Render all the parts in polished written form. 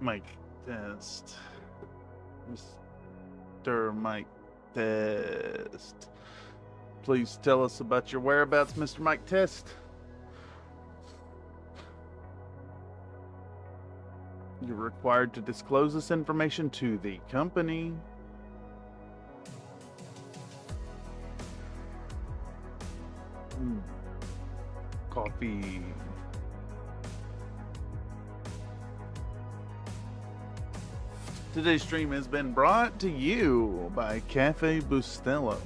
Mic test. Mr. Mic Test. Please tell us about your whereabouts, Mr. Mic Test. You're required to disclose this information to the company. Coffee. Today's stream has been brought to you by Cafe Bustelo,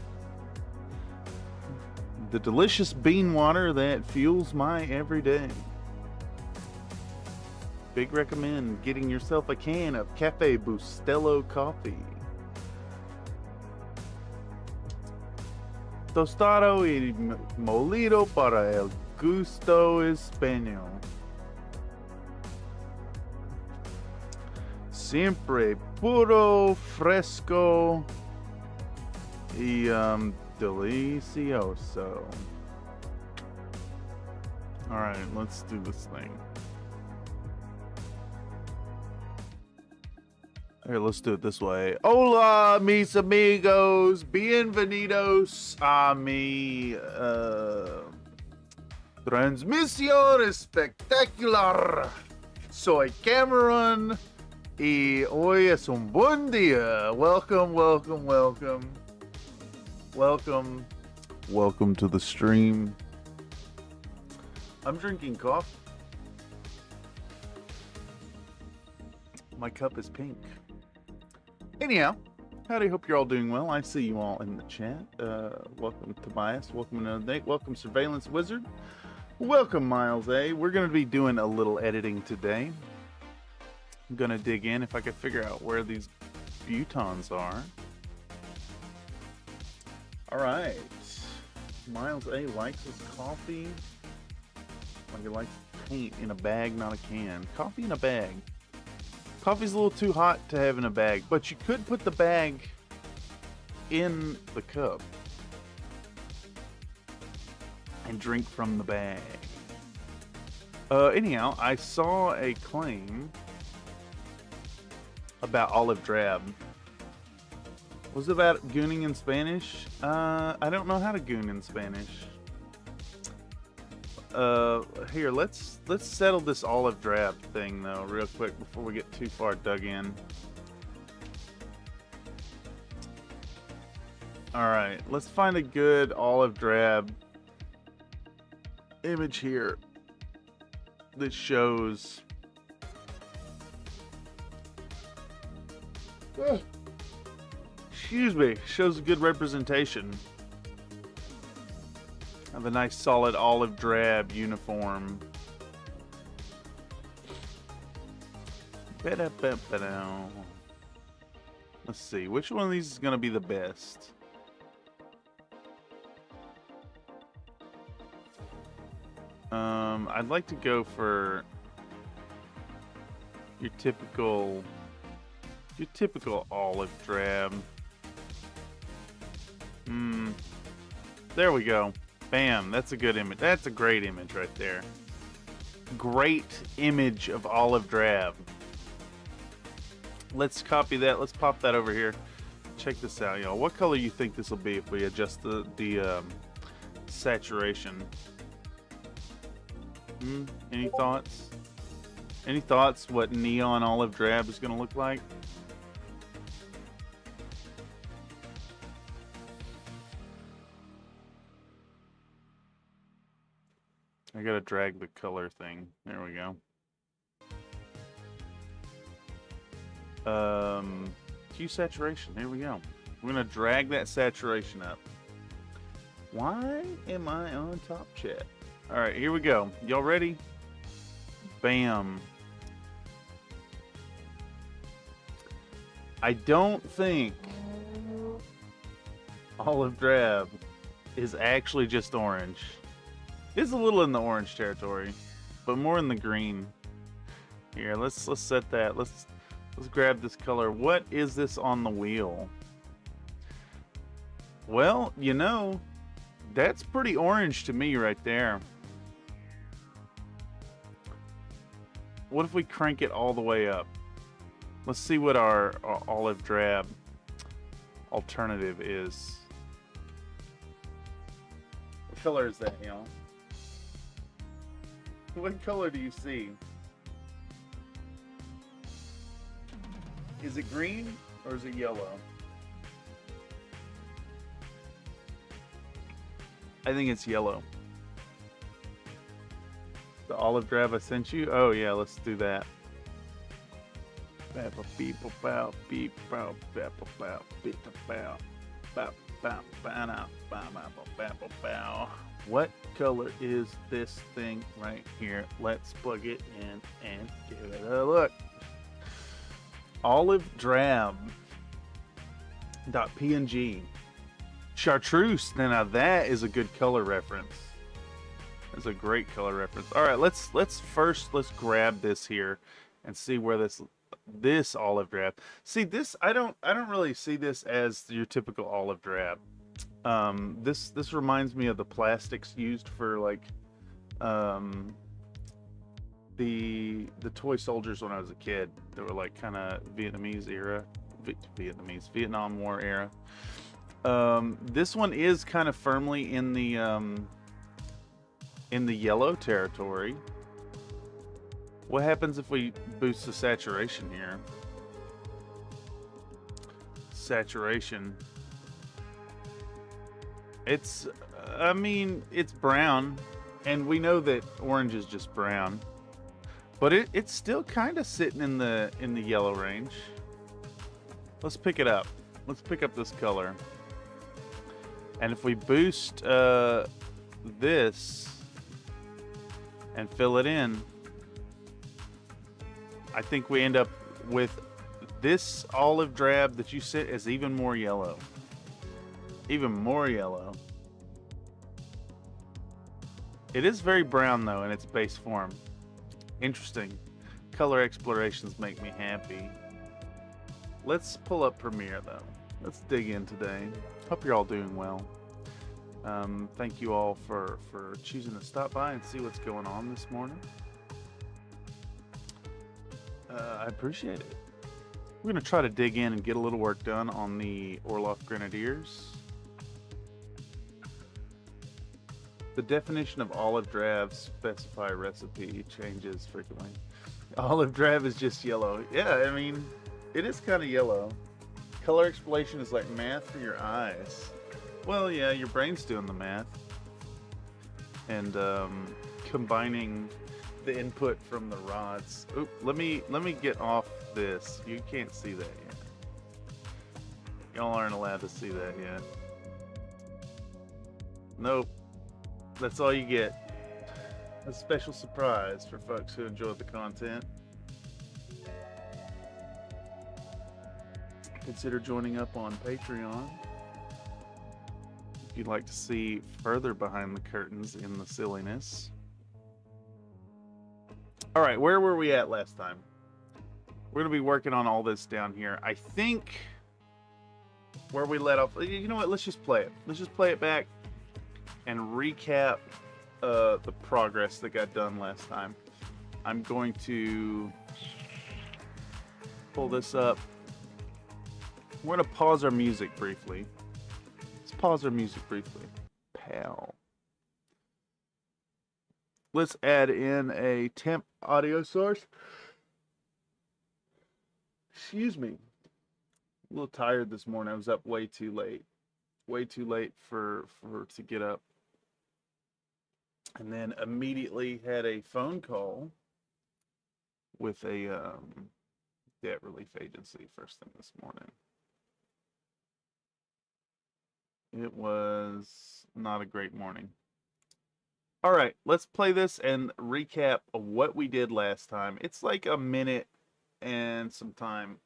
the delicious bean water that fuels my everyday. Big recommend getting yourself a can of Cafe Bustelo coffee. Tostado y molido para el gusto español. Siempre puro, fresco y delicioso. All right, let's do this thing. Here, let's do it this way. Hola, mis amigos. Bienvenidos a mi transmisión espectacular. Soy Cameron. Y hoy es un buen día. Welcome, welcome, welcome. Welcome. Welcome to the stream. I'm drinking coffee. My cup is pink. Anyhow, howdy, hope you're all doing well. I see you all in the chat. Welcome Tobias. Welcome another day. Welcome Surveillance Wizard. Welcome Miles A. We're going to be doing a little editing today. I'm gonna dig in if I can figure out where these butons are. Alright. Miles A likes his coffee. Like he likes paint in a bag, not a can. Coffee in a bag. Coffee's a little too hot to have in a bag, but you could put the bag in the cup and drink from the bag. Anyhow, I saw a claim about olive drab. Was it about gooning in Spanish? I don't know how to goon in Spanish. Here, let's settle this olive drab thing though real quick before we get too far dug in. Alright, let's find a good olive drab image here that shows excuse me, shows a good representation of a nice solid olive drab uniform. Let's see, which one of these is going to be the best? I'd like to go for your typical olive drab. There we go. Bam, that's a good image. That's a great image right there. Great image of olive drab. Let's copy that. Let's pop that over here. Check this out, y'all. What color you think this will be if we adjust the saturation? Any thoughts? Any thoughts what neon olive drab is going to look like? I gotta drag the color thing. There we go. Hue saturation. There we go. We're gonna drag that saturation up. Why am I on top chat? All right, here we go. Y'all ready? Bam. I don't think olive drab is actually just orange. It's a little in the orange territory, but more in the green. Here, let's set that. Let's grab this color. What is this on the wheel? Well, you know, that's pretty orange to me right there. What if we crank it all the way up? Let's see what our olive drab alternative is. What color is that, y'all? What color do you see? Is it green or is it yellow? I think it's yellow. The olive drab I sent you? Oh yeah, let's do that. What color is this thing right here? Let's plug it in and give it a look. Olive drab. .png. Chartreuse. Now that is a good color reference. That's a great color reference. All right, let's grab this here and see where this olive drab. See this, I don't really see this as your typical olive drab. This reminds me of the plastics used for like the toy soldiers when I was a kid. They were like kind of Vietnamese era, Vietnam War era. This one is kind of firmly in the yellow territory. What happens if we boost the saturation here? Saturation. It's, I mean, it's brown, and we know that orange is just brown, but it's still kind of sitting in the yellow range. Let's pick it up. Let's pick up this color. And if we boost this and fill it in, I think we end up with this olive drab that you sit as even more yellow. Even more yellow. It is very brown though in its base form. Interesting. Color explorations make me happy. Let's pull up Premiere though. Let's dig in today. Hope you're all doing well. Thank you all for choosing to stop by and see what's going on this morning. I appreciate it. We're going to try to dig in and get a little work done on the Orloff Grenadiers. The definition of olive drab specify recipe changes frequently. Olive drab is just yellow. Yeah, I mean, it is kind of yellow. Color exploration is like math for your eyes. Well, yeah, your brain's doing the math. And combining the input from the rods. Oop, let me get off this. You can't see that yet. Y'all aren't allowed to see that yet. Nope. That's all you get. A special surprise for folks who enjoy the content. Consider joining up on Patreon if you'd like to see further behind the curtains in the silliness. All right, where were we at last time? We're gonna be working on all this down here. I think where we let off, you know what, let's just play it. Let's just play it back and recap the progress that got done last time. I'm going to pull this up. We're gonna pause our music briefly. Let's pause our music briefly. Pal. Let's add in a temp audio source. Excuse me. A little tired this morning. I was up way too late. Way too late to get up. And then immediately had a phone call with a debt relief agency first thing this morning. It was not a great morning. All right, let's play this and recap what we did last time. It's like a minute and some time.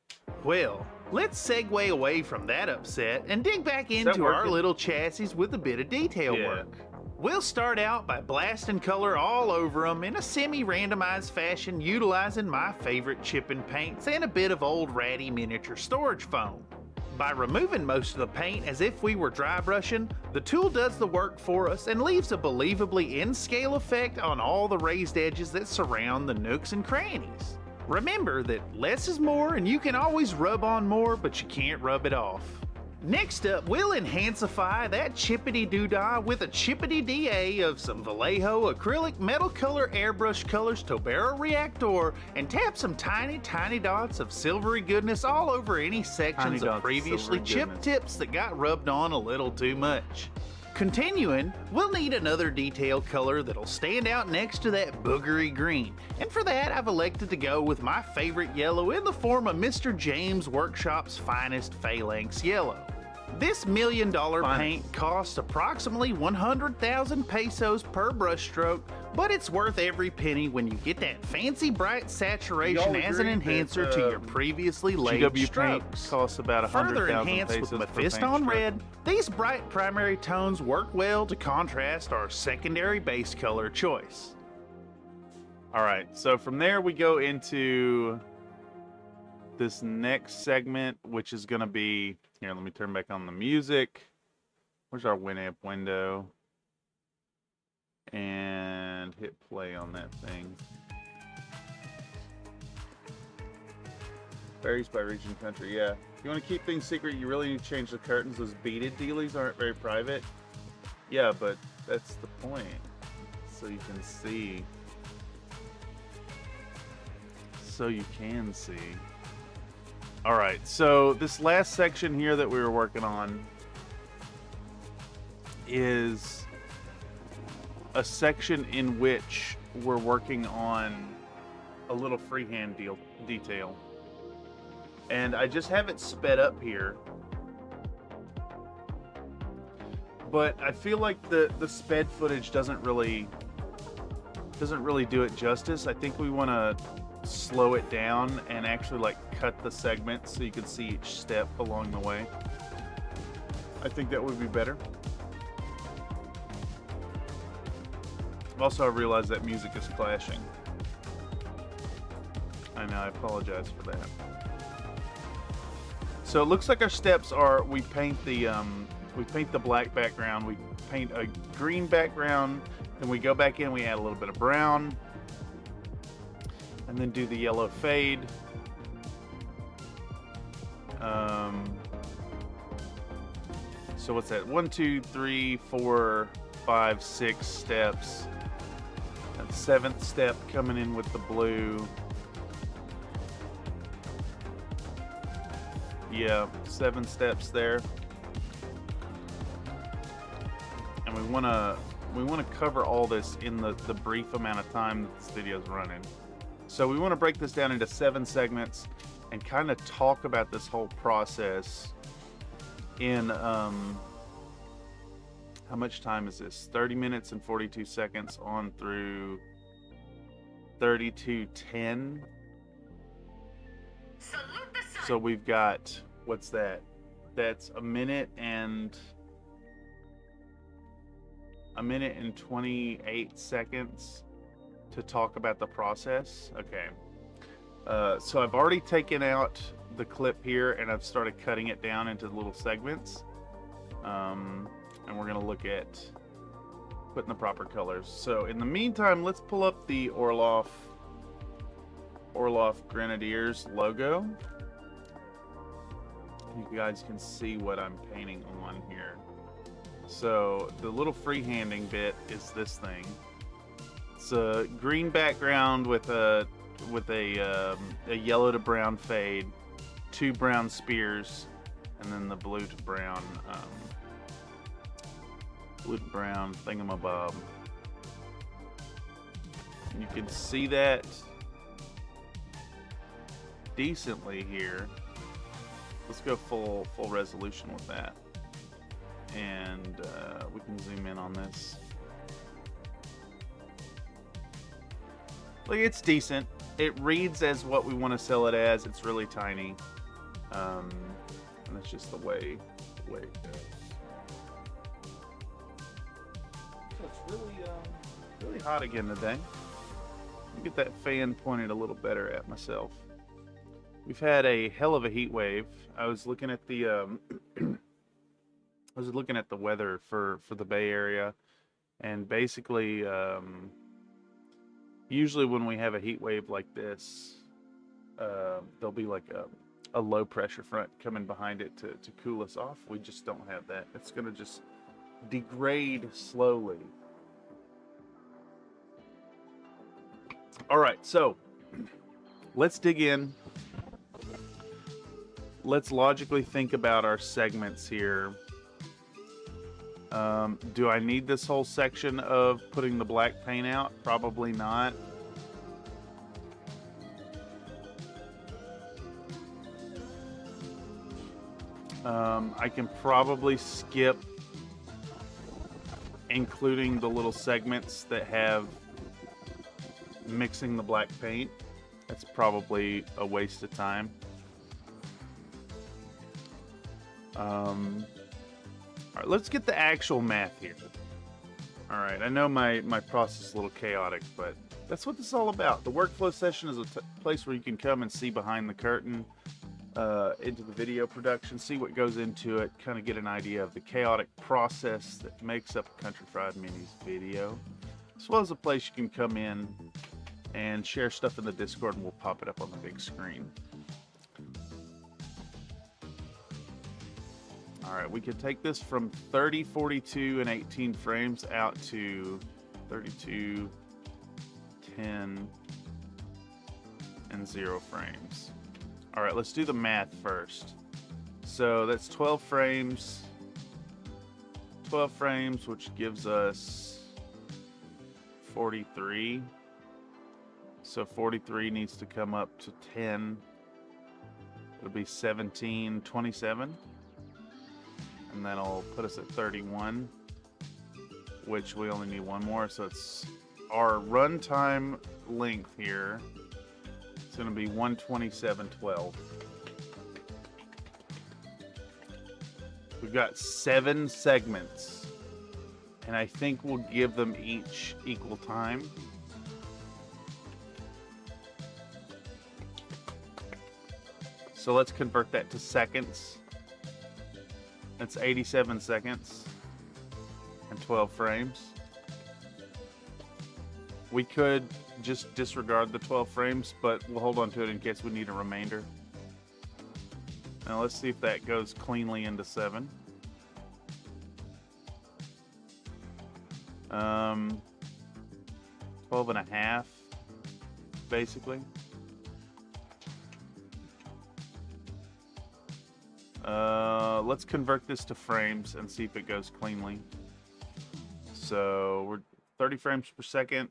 Well, let's segue away from that upset and dig back into our little chassis with a bit of detail work. We'll start out by blasting color all over them in a semi-randomized fashion, utilizing my favorite chip and paints and a bit of old ratty miniature storage foam. By removing most of the paint as if we were dry brushing, the tool does the work for us and leaves a believably in-scale effect on all the raised edges that surround the nooks and crannies. Remember that less is more, and you can always rub on more, but you can't rub it off. Next up, we'll enhancify that chippity-doo-dah with a chippity-da of some Vallejo acrylic metal color airbrush colors Tobero Reactor, and tap some tiny dots of silvery goodness all over any sections of previously chipped tips that got rubbed on a little too much. Continuing, we'll need another detail color that'll stand out next to that boogery green, and for that I've elected to go with my favorite yellow in the form of Mr. James Workshop's finest Phalanx yellow. This $1 million paint costs approximately 100,000 pesos per brushstroke, but it's worth every penny when you get that fancy bright saturation as an enhancer to your previously laid GW strokes. paint costs about 100,000 Further enhanced with Mephiston Red, these bright primary tones work well to contrast our secondary base color choice. All right, so from there we go into this next segment, which is going to be, here, let me turn back on the music. Where's our Winamp window? And hit play on that thing. Varies by region, country, yeah. If you want to keep things secret, you really need to change the curtains. Those beaded dealies aren't very private. Yeah, but that's the point. So you can see. So you can see. All right, so this last section here that we were working on is a section in which we're working on a little freehand detail. And I just have it sped up here. But I feel like the sped footage doesn't really do it justice. I think we want to slow it down and actually like cut the segments so you can see each step along the way. I think that would be better. Also, I realize that music is clashing. I know, I apologize for that. So it looks like our steps are, we paint the black background, we paint a green background, then we go back in, we add a little bit of brown, and then do the yellow fade. So what's that? 1, 2, 3, 4, 5, 6 steps. That 7th step coming in with the blue. Yeah, 7 steps there. And we want to cover all this in the brief amount of time that this video's running. So we want to break this down into 7 segments and kind of talk about this whole process in, how much time is this? 30 minutes and 42 seconds on through 32:10. So we've got, what's that? That's a minute and 28 seconds to talk about the process. Okay. So I've already taken out the clip here and I've started cutting it down into little segments. And we're gonna look at putting the proper colors. So in the meantime, let's pull up the Orloff Grenadiers logo. You guys can see what I'm painting on here. So the little freehanding bit is this thing. It's a green background with a yellow to brown fade, 2 brown spears, and then the blue to brown thingamabob. You can see that decently here. Let's go full resolution with that, and we can zoom in on this. Like, it's decent. It reads as what we want to sell it as. It's really tiny, and that's just the way it goes. So it's really hot again today. Let me get that fan pointed a little better at myself. We've had a hell of a heat wave. I was looking at the weather for the Bay Area, and basically, usually when we have a heat wave like this, there'll be like a low pressure front coming behind it to cool us off. We just don't have that. It's gonna just degrade slowly. All right, so let's dig in. Let's logically think about our segments here. Do I need this whole section of putting the black paint out? Probably not. I can probably skip including the little segments that have mixing the black paint. That's probably a waste of time. All right, let's get the actual math here. All right, I know my process is a little chaotic, but that's what this is all about. The workflow session is a place where you can come and see behind the curtain into the video production, see what goes into it, kind of get an idea of the chaotic process that makes up Country Fried Minis video, as well as a place you can come in and share stuff in the Discord, and we'll pop it up on the big screen. All right, we could take this from 30, 42, and 18 frames out to 32, 10, and 0 frames. All right, let's do the math first. So that's 12 frames. 12 frames, which gives us 43. So 43 needs to come up to 10. It'll be 17, 27. And that'll put us at 31, which we only need one more. So it's our runtime length here. It's going to be 127.12. We've got 7 segments, and I think we'll give them each equal time. So let's convert that to seconds. That's 87 seconds and 12 frames. We could just disregard the 12 frames, but we'll hold on to it in case we need a remainder. Now let's see if that goes cleanly into 7. 12 and a half, basically. Let's convert this to frames and see if it goes cleanly. So we're 30 frames per second.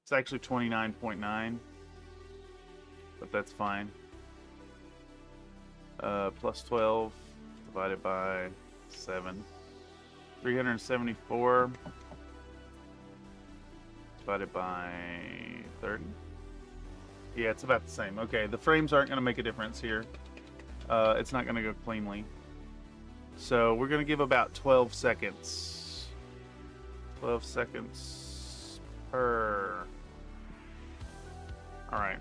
It's actually 29.9, but that's fine. Plus 12 divided by 7. 374 divided by 30. Yeah, it's about the same. Okay, the frames aren't going to make a difference here. It's not going to go cleanly. So we're going to give about 12 seconds. 12 seconds per. All right.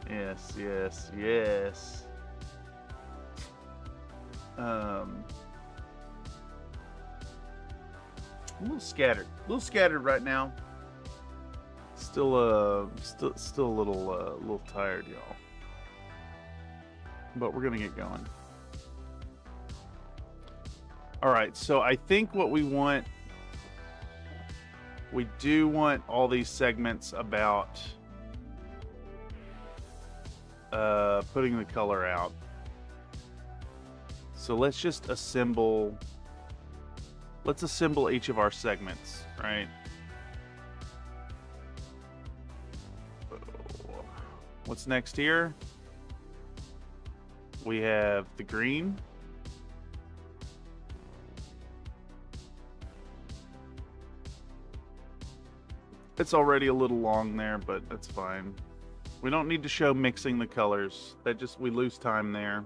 Yes, yes, yes. A little scattered right now. Still a little tired, y'all. But we're gonna get going. All right, so I think what we do want all these segments about putting the color out. So let's just assemble. Let's assemble each of our segments, right? What's next here? We have the green. It's already a little long there, but that's fine. We don't need to show mixing the colors. We lose time there.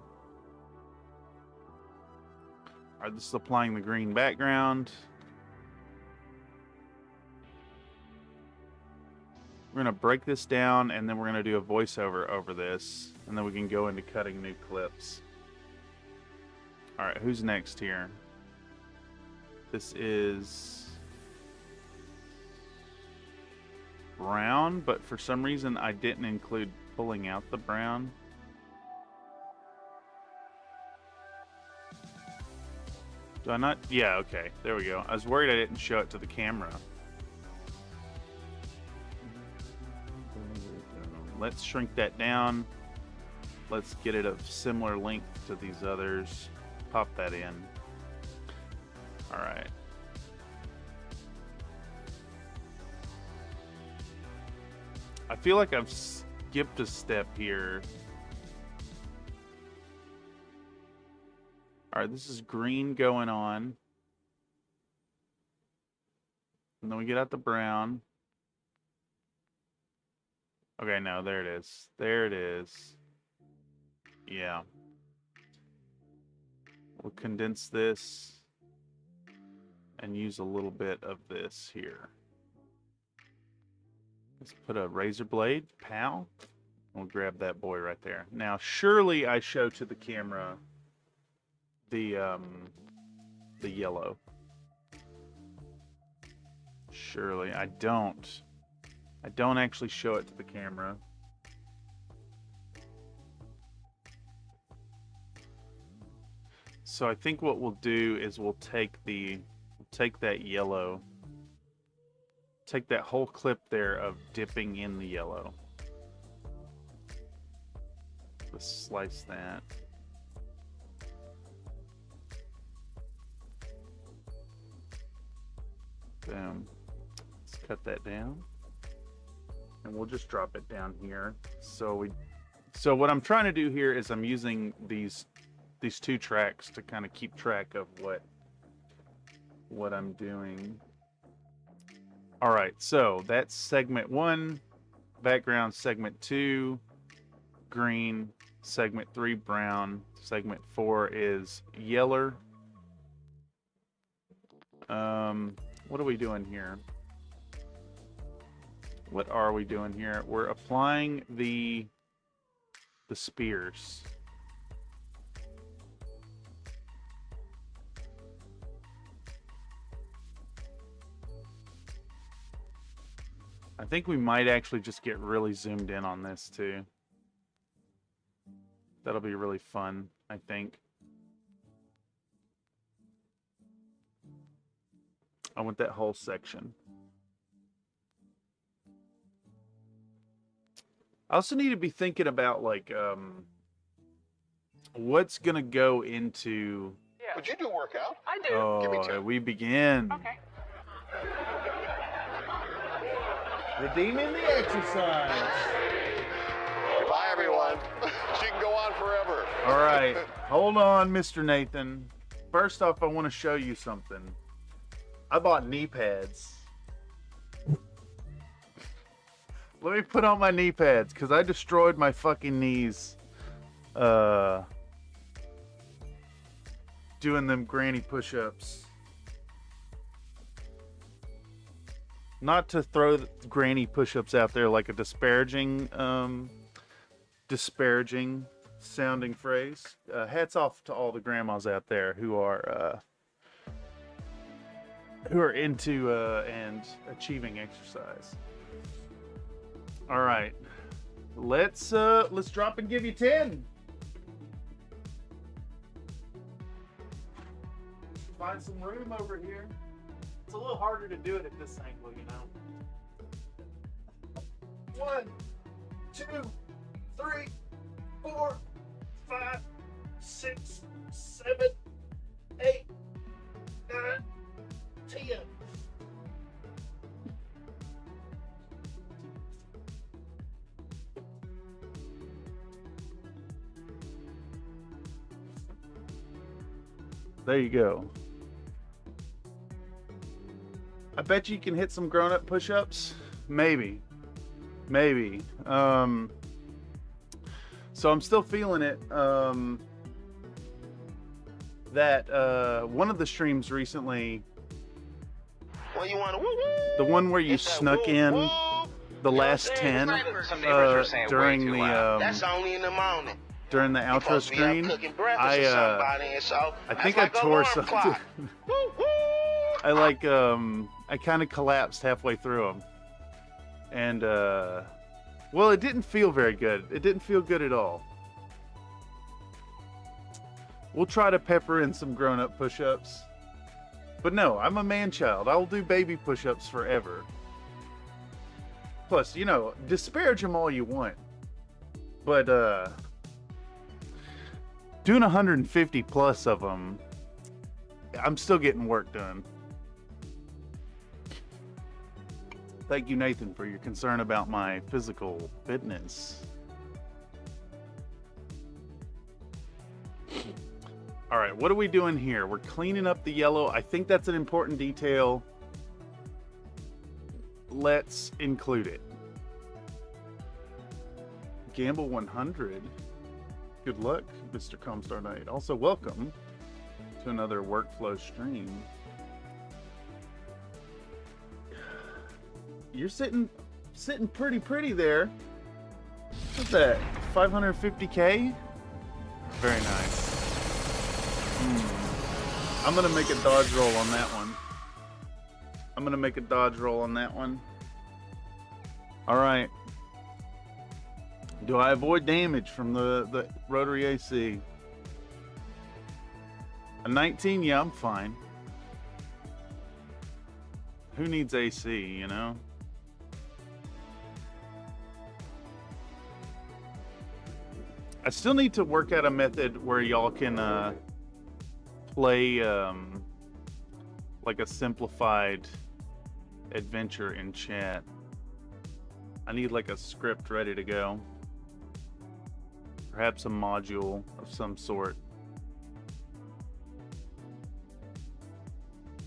All right, this is applying the green background. We're going to break this down, and then we're going to do a voiceover over this, and then we can go into cutting new clips. All right, who's next here? This is brown, but for some reason I didn't include pulling out the brown. Do I not? Yeah, okay. There we go. I was worried I didn't show it to the camera. Let's shrink that down. Let's get it of similar length to these others. Pop that in. All right. I feel like I've skipped a step here. All right, this is green going on. And then we get out the brown. Okay, no, there it is. There it is. Yeah. We'll condense this and use a little bit of this here. Let's put a razor blade, pow. We'll grab that boy right there. Now, surely I show to the camera the yellow. Surely I don't. I don't actually show it to the camera. So I think what we'll do is we'll take that yellow, take that whole clip there of dipping in the yellow. Let's slice that. Boom. Let's cut that down. And we'll just drop it down here. So what I'm trying to do here is I'm using these two tracks to kind of keep track of what I'm doing. All right, so that's segment 1, background, segment 2, green, segment 3, brown, segment 4 is yeller. What are we doing here? What are we doing here? We're applying the spears. I think we might actually just get really zoomed in on this too. That'll be really fun, I think. I want that whole section. I also need to be thinking about like what's gonna go into. Yeah. Would you do a workout? I do. Oh, Give me 2. we begin. Okay. Redeeming the exercise. Bye, everyone. She can go on forever. All right, hold on, Mr. Nathan. First off, I want to show you something. I bought knee pads. Let me put on my knee pads because I destroyed my fucking knees doing them granny push-ups. Not to throw granny push-ups out there like a disparaging sounding phrase. Hats off to all the grandmas out there who are into and achieving exercise. All right, let's drop and give you 10. Find some room over here. It's a little harder to do it at this angle, you know. 1, 2, 3, 4, 5, 6, 7, 8, 9, 10. There you go. I bet you can hit some grown-up push-ups. Maybe. So I'm still feeling it. That one of the streams recently, Well, you want to the one where you snuck in the last 10 during the that's only in the morning. During the outro screen, I think I tore something. I like I kind of collapsed halfway through them, and well, it didn't feel very good. It didn't feel good at all. We'll try to pepper in some grown-up push-ups, but no, I'm a man-child. I'll do baby push-ups forever. Plus, you know, disparage them all you want, but doing 150 plus of them, I'm still getting work done. Thank you, Nathan, for your concern about my physical fitness. All right, what are we doing here? We're cleaning up the yellow. I think that's an important detail. Let's include it. Gamble 100. Good luck, Mr. Comstar Knight. Also, welcome to another workflow stream. You're sitting pretty there. What's that? 550K? Very nice. I'm gonna make a dodge roll on that one. All right. Do I avoid damage from the rotary AC? A 19? Yeah, I'm fine. Who needs AC, you know? I still need to work out a method where y'all can play like a simplified adventure in chat. I need like a script ready to go. Perhaps a module of some sort.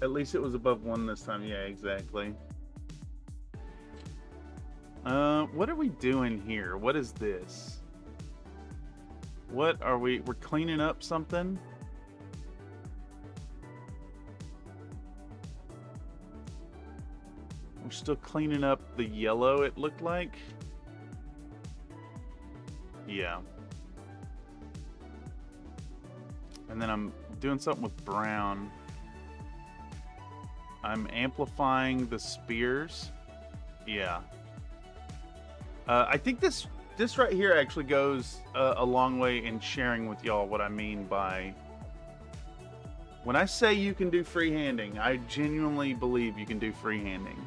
At least it was above 1 this time. Yeah, exactly. What are we doing here? What is this? What are we? We're cleaning up something? We're still cleaning up the yellow, it looked like. Yeah. And then I'm doing something with brown. I'm amplifying the spears. Yeah. I think this right here actually goes a long way in sharing with y'all what I mean by when I say you can do freehanding. I genuinely believe you can do freehanding.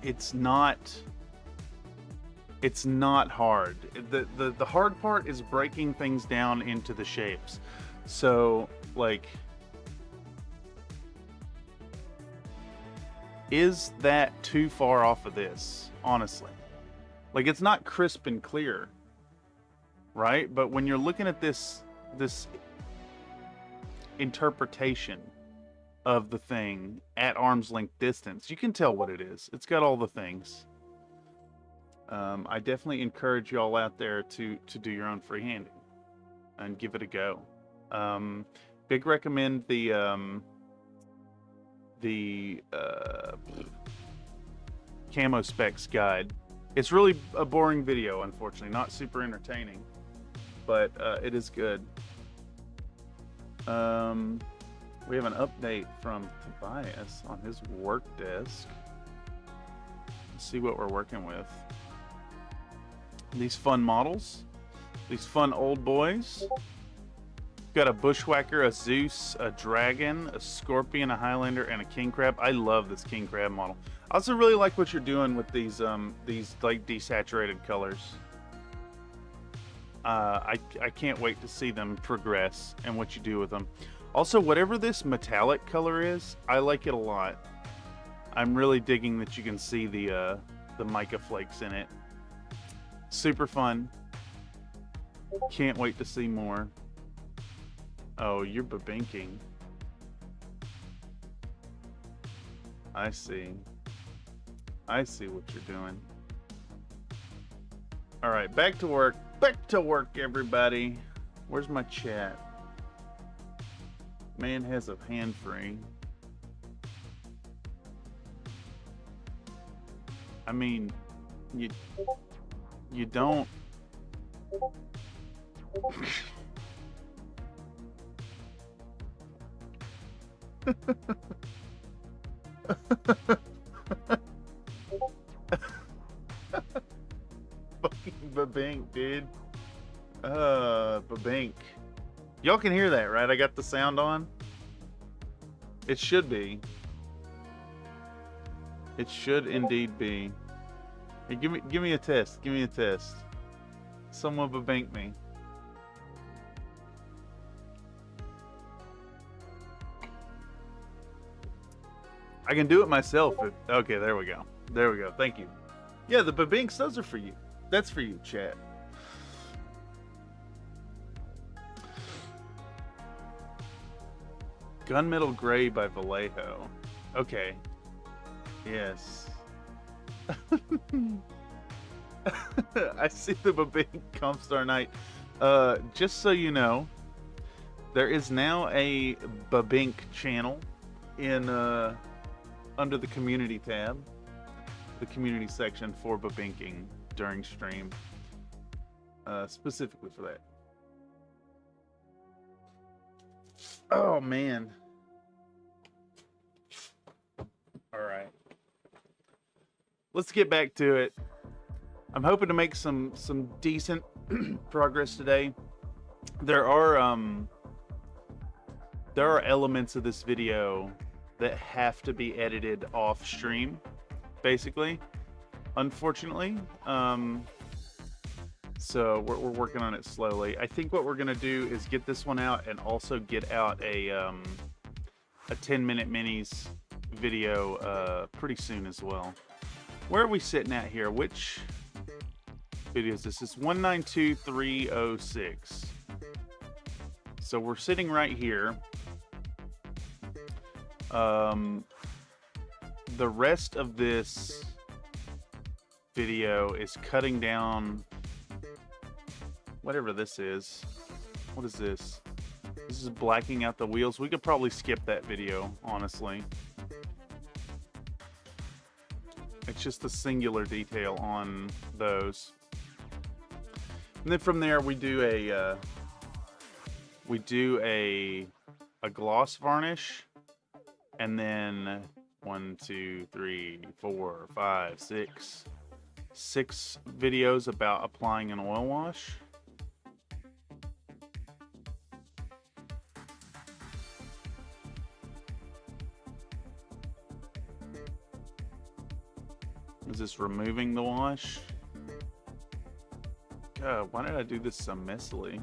It's not hard. The hard part is breaking things down into the shapes. So like, is that too far off of this? Honestly, like, it's not crisp and clear, right? But when you're looking at this interpretation of the thing at arm's length distance, you can tell what it is. It's got all the things. I definitely encourage y'all out there to do your own freehanding and give it a go. Big recommend the camo specs guide. It's really a boring video, unfortunately, not super entertaining, but it is good. We have an update from Tobias on his work desk. Let's see what we're working with. These fun models, these fun old boys. Got a bushwhacker, a Zeus, a dragon, a scorpion, a Highlander, and a king crab. I love this king crab model. I also really like what you're doing with these like desaturated colors. I can't wait to see them progress and what you do with them. Also, whatever this metallic color is, I like it a lot. I'm really digging that you can see the mica flakes in it. Super fun. Can't wait to see more. Oh, you're babinking. I see. I see what you're doing. All right, back to work. Back to work, everybody. Where's my chat? Man has a hand free. I mean, you don't. Fucking Babink, dude. Babink. Y'all can hear that, right? I got the sound on. It should be. It should indeed be. Hey, give me a test. Give me a test. Someone Babink me. I can do it myself. Okay, there we go. There we go. Thank you. Yeah, the Babinks, those are for you. That's for you, chat. Gunmetal Gray by Vallejo. Okay. Yes. I see the Babink Comstar Knight. Just so you know, there is now a Babink channel in under the community tab, the community section for Babinking during stream, specifically for that. Oh man. All right. Let's get back to it. I'm hoping to make some decent progress today. There are elements of this video that have to be edited off stream, basically, unfortunately. So we're working on it slowly. I think what we're gonna do is get this one out and also get out a 10-minute minis video pretty soon as well. Where are we sitting at here? Which video is this? This is 192306. So we're sitting right here. The rest of this video is cutting down whatever this is. What is this? This is blacking out the wheels. We could probably skip that video, honestly. It's just a singular detail on those. And then from there we do a gloss varnish, and then 1, 2, 3, 4, 5, 6 videos about applying an oil wash. Is this removing the wash? God, why did I do this so messily?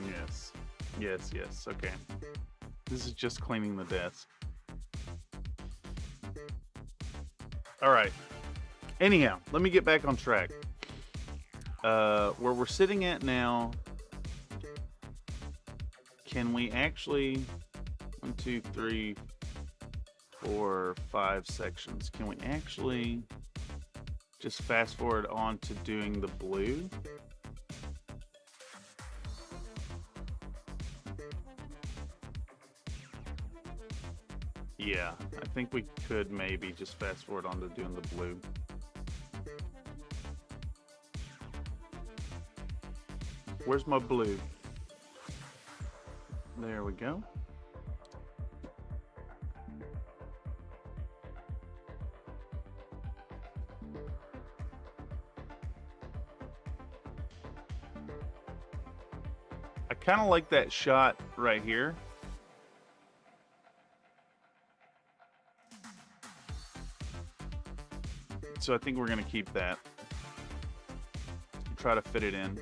Yes. Yes, yes, okay. This is just cleaning the desk. Alright. Anyhow, let me get back on track. Where we're sitting at now, can we actually 1, 2, 3, 4, 5 sections? Can we actually just fast forward on to doing the blue? Yeah, I think we could maybe just fast forward on to doing the blue. Where's my blue? There we go. I kind of like that shot right here. So I think we're going to keep that. Try to fit it in.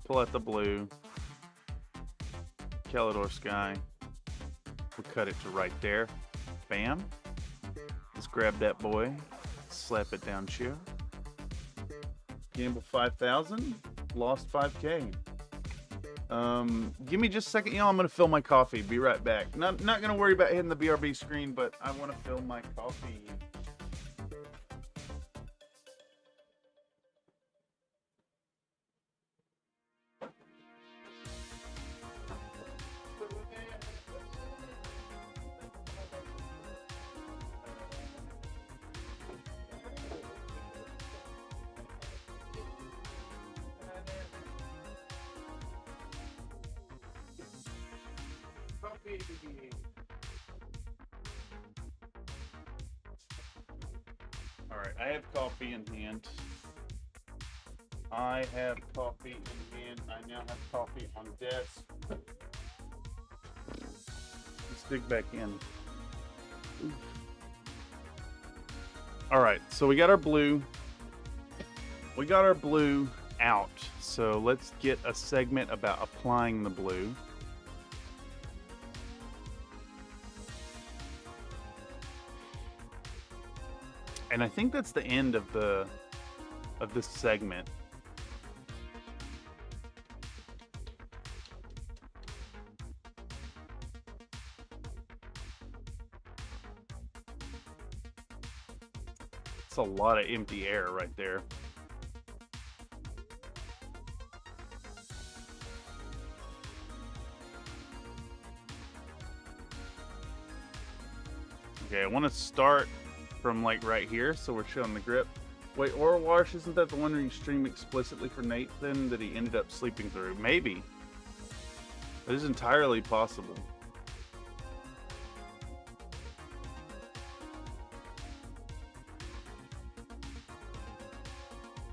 Pull out the blue. Calidor Sky. We'll cut it to right there. Bam. Let's grab that boy. Slap it down here. Gamble 5,000. Lost 5K. Give me just a second, y'all. I'm gonna fill my coffee. Be right back. Not gonna worry about hitting the BRB screen, but I want to fill my coffee. Alright, I have coffee in hand. I have coffee in hand. I now have coffee on desk. Let's dig back in. Alright, so we got our blue. We got our blue out. So let's get a segment about applying the blue. And I think that's the end of this segment. It's a lot of empty air right there. Okay, I want to start from like right here, so we're showing the grip. Wait, Oral Wash, isn't that the one where you stream explicitly for Nathan that he ended up sleeping through? Maybe. That is entirely possible.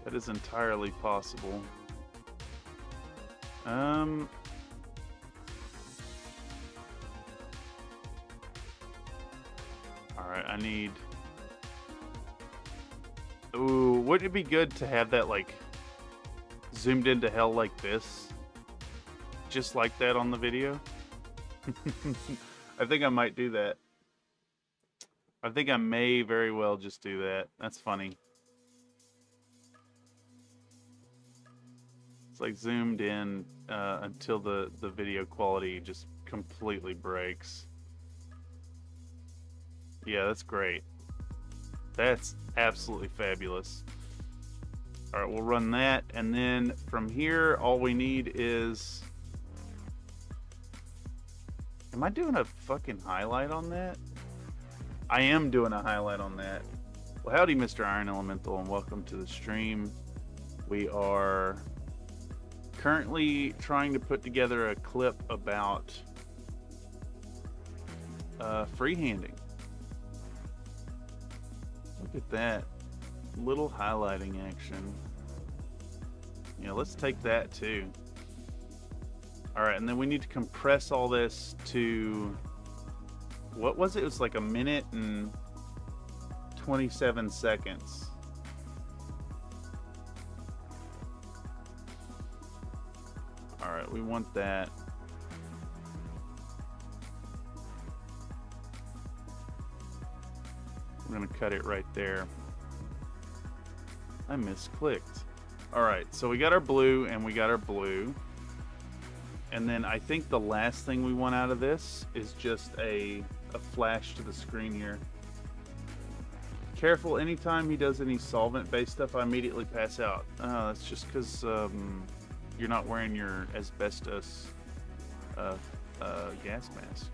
That is entirely possible. Alright, I need... Ooh, wouldn't it be good to have that, like, zoomed into hell like this? Just like that on the video? I think I might do that. I think I may very well just do that. That's funny. It's like zoomed in until the video quality just completely breaks. Yeah, that's great. That's absolutely fabulous. All right, we'll run that, and then from here, all we need is... Am I doing a fucking highlight on that? I am doing a highlight on that. Well, howdy, Mr. Iron Elemental, and welcome to the stream. We are currently trying to put together a clip about freehanding. Look at that little highlighting action. Yeah, let's take that too. All right, and then we need to compress all this to, what was it? It was like 1 minute and 27 seconds. All right, we want that. I'm gonna cut it right there. I misclicked. All right, so we got our blue and we got our blue. And then I think the last thing we want out of this is just a flash to the screen here. Careful, anytime he does any solvent-based stuff, I immediately pass out. That's just because you're not wearing your asbestos gas mask.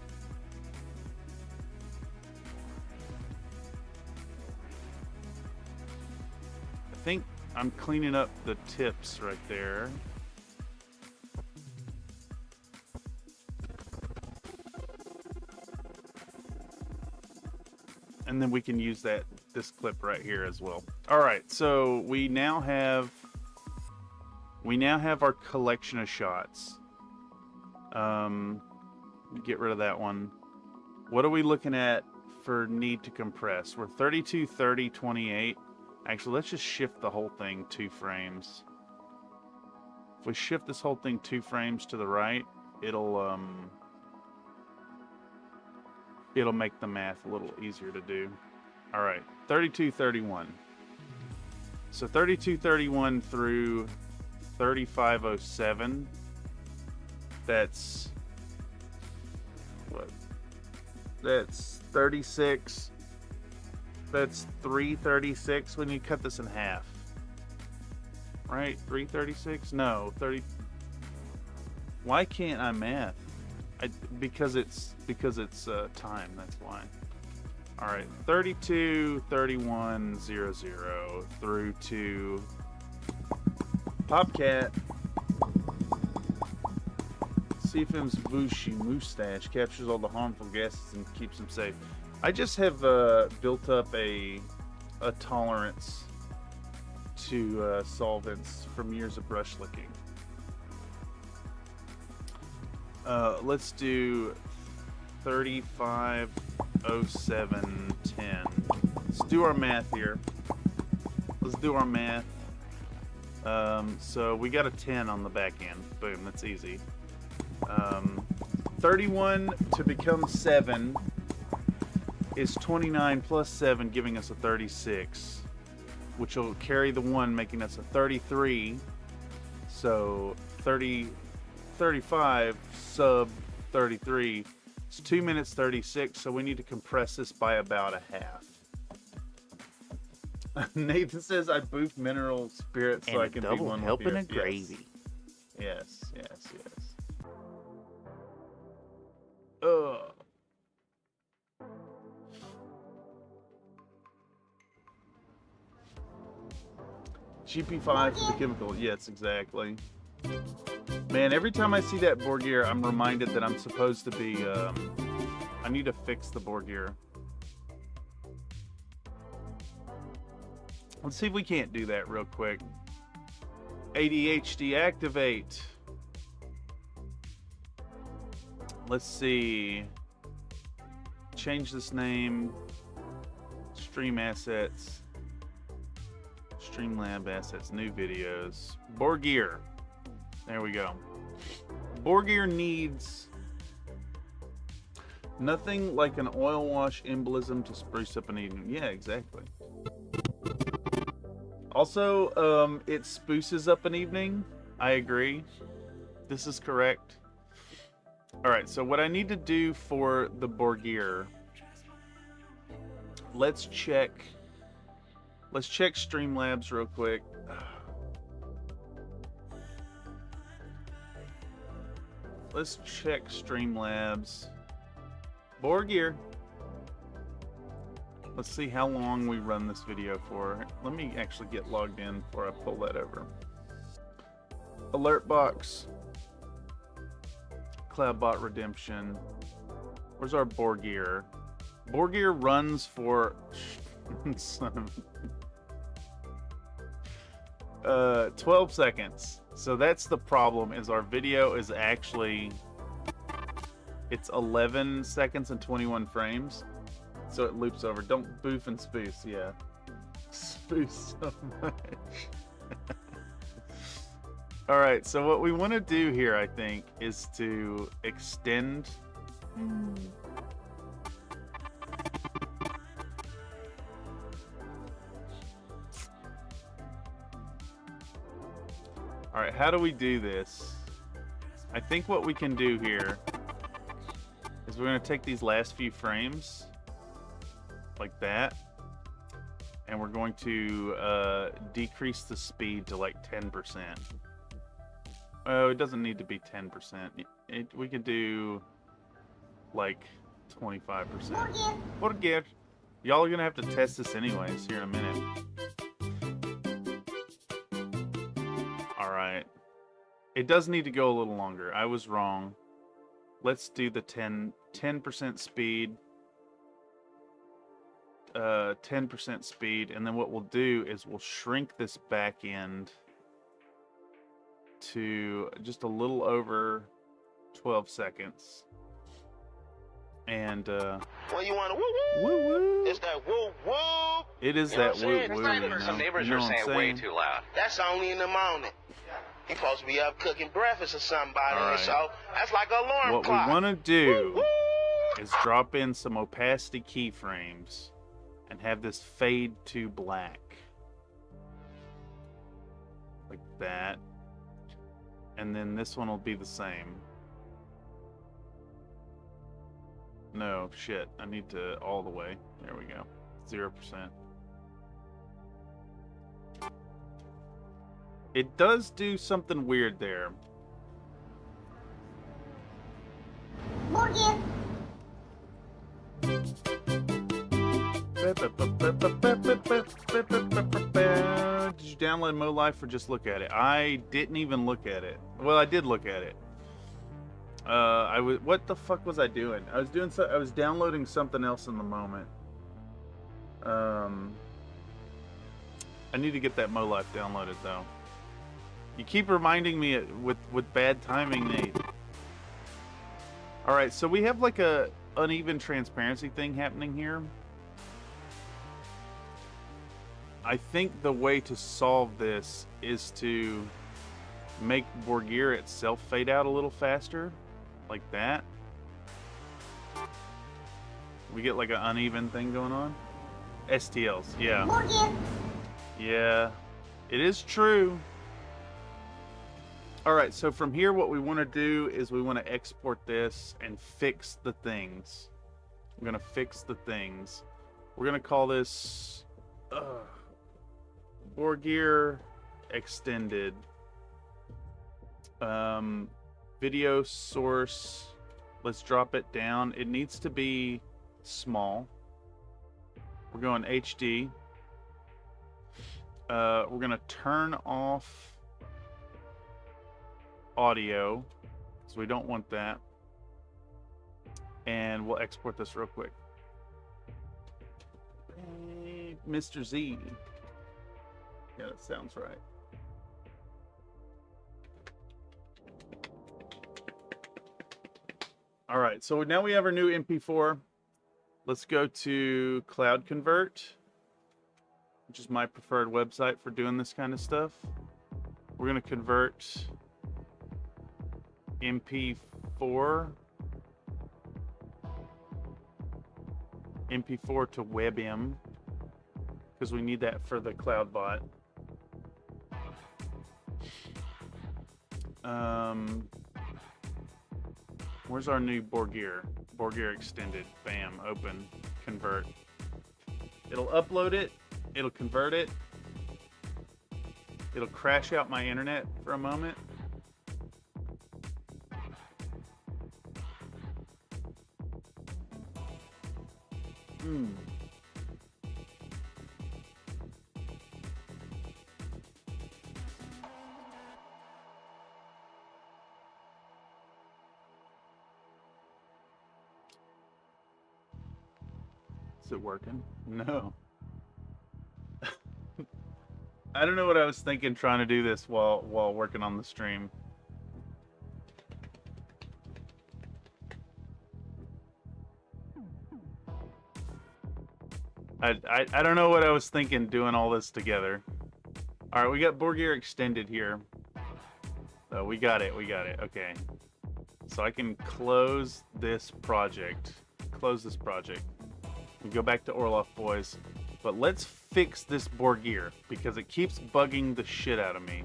I think I'm cleaning up the tips right there. And then we can use this clip right here as well. All right, so we now have our collection of shots. Get rid of that one. What are we looking at for need to compress? We're 32, 30, 28. Actually, let's just shift the whole thing 2 frames. If we shift this whole thing 2 frames to the right, it'll make the math a little easier to do. All right, 3231. So 3231 through 3507 That's what? That's 36. That's 336 when you cut this in half. Right? 336? No, 30. Why can't I math? Because it's time, that's why. All right, 32, 31, 00 through to Popcat. CFM's Vushi mustache captures all the harmful gases and keeps them safe. I just have built up a tolerance to solvents from years of brush licking. Let's do 350710. Let's do our math here. Let's do our math. So we got a 10 on the back end. Boom, that's easy. 31 to become 7 is 29 plus 7, giving us a 36, which will carry the 1, making us a 33. So 35 sub 33 is 2 minutes 36, so we need to compress this by about a half. Nathan says I boost mineral spirits so I can be one helping with you. a gravy. Yes. Ugh. GP5 for the chemical. Yes, exactly. Man, every time I see that board gear, I'm reminded that I'm supposed to be, I need to fix the board gear. Let's see if we can't do that real quick. ADHD activate. Let's see. Change this name. Stream assets. StreamLabs assets. New videos. Board gear. There we go. Board gear needs nothing like an oil wash embolism to spruce up an evening. Yeah, exactly. Also, it spruces up an evening. I agree. This is correct. Alright, so what I need to do for the board gear, let's check StreamLabs real quick. Let's check StreamLabs. Board gear. Let's see how long we run this video for. Let me actually get logged in before I pull that over. Alert box. Cloudbot redemption. Where's our board gear? Board gear runs for 12 seconds. So that's the problem, is our video is actually, it's 11 seconds and 21 frames. So it loops over. Don't boof and spoof, yeah. Spoof so much. Alright, so what we want to do here, I think, is to extend. Alright, how do we do this? I think what we can do here is we're going to take these last few frames, like that, and we're going to decrease the speed to like 10%. Oh, it doesn't need to be 10%. We could do like 25%. Forget. Y'all are gonna have to test this anyways here in a minute. Alright. It does need to go a little longer. I was wrong. Let's do the 10% speed. 10% speed, and then what we'll do is we'll shrink this back end to just a little over 12 seconds. And Well, you want to woo woo woo. It's that woo woo. It is You know that what I'm woo saying? woo. It's not You even know? Some neighbors You know are what I'm saying way saying? too loud. That's only in the morning. He's supposed to be up cooking breakfast or somebody, All right. so that's like an alarm What clock. we want to do Woo, woo. is drop in some opacity keyframes and have this fade to black. Like that. And then this one will be the same. No, shit. I need to all the way. There we go. 0%. It does do something weird there. Morgan. Did you download Mo Life or just look at it? I didn't even look at it. Well, I did look at it. What the fuck was I doing? I was downloading something else in the moment. I need to get that Mo Life downloaded though. You keep reminding me with bad timing, Nate. All right, so we have like a uneven transparency thing happening here. I think the way to solve this is to make Borgir itself fade out a little faster, like that. We get like an uneven thing going on. STLs, yeah. Morgan. Yeah, it is true. All right, so from here, what we want to do is we want to export this and fix the things. We're going to fix the things. We're going to call this Borgir Extended. Video source. Let's drop it down. It needs to be small. We're going HD. We're going to turn off audio, so we don't want that, and we'll export this real quick. Hey, Mr. Z. Yeah, that sounds right. All right, so now we have our new MP4. Let's go to Cloud Convert, which is my preferred website for doing this kind of stuff. We're going to convert MP4 to WebM because we need that for the cloud bot. Where's our new Borgir? Borgir Extended. Bam. Open. Convert. It'll upload it. It'll convert it. It'll crash out my internet for a moment. Is it working? No. I don't know what I was thinking trying to do this while working on the stream. I don't know what I was thinking doing all this together. All right, we got Borgir Extended here. So we got it. Okay. So I can close this project. We go back to Orloff Boys. But let's fix this Borgir because it keeps bugging the shit out of me.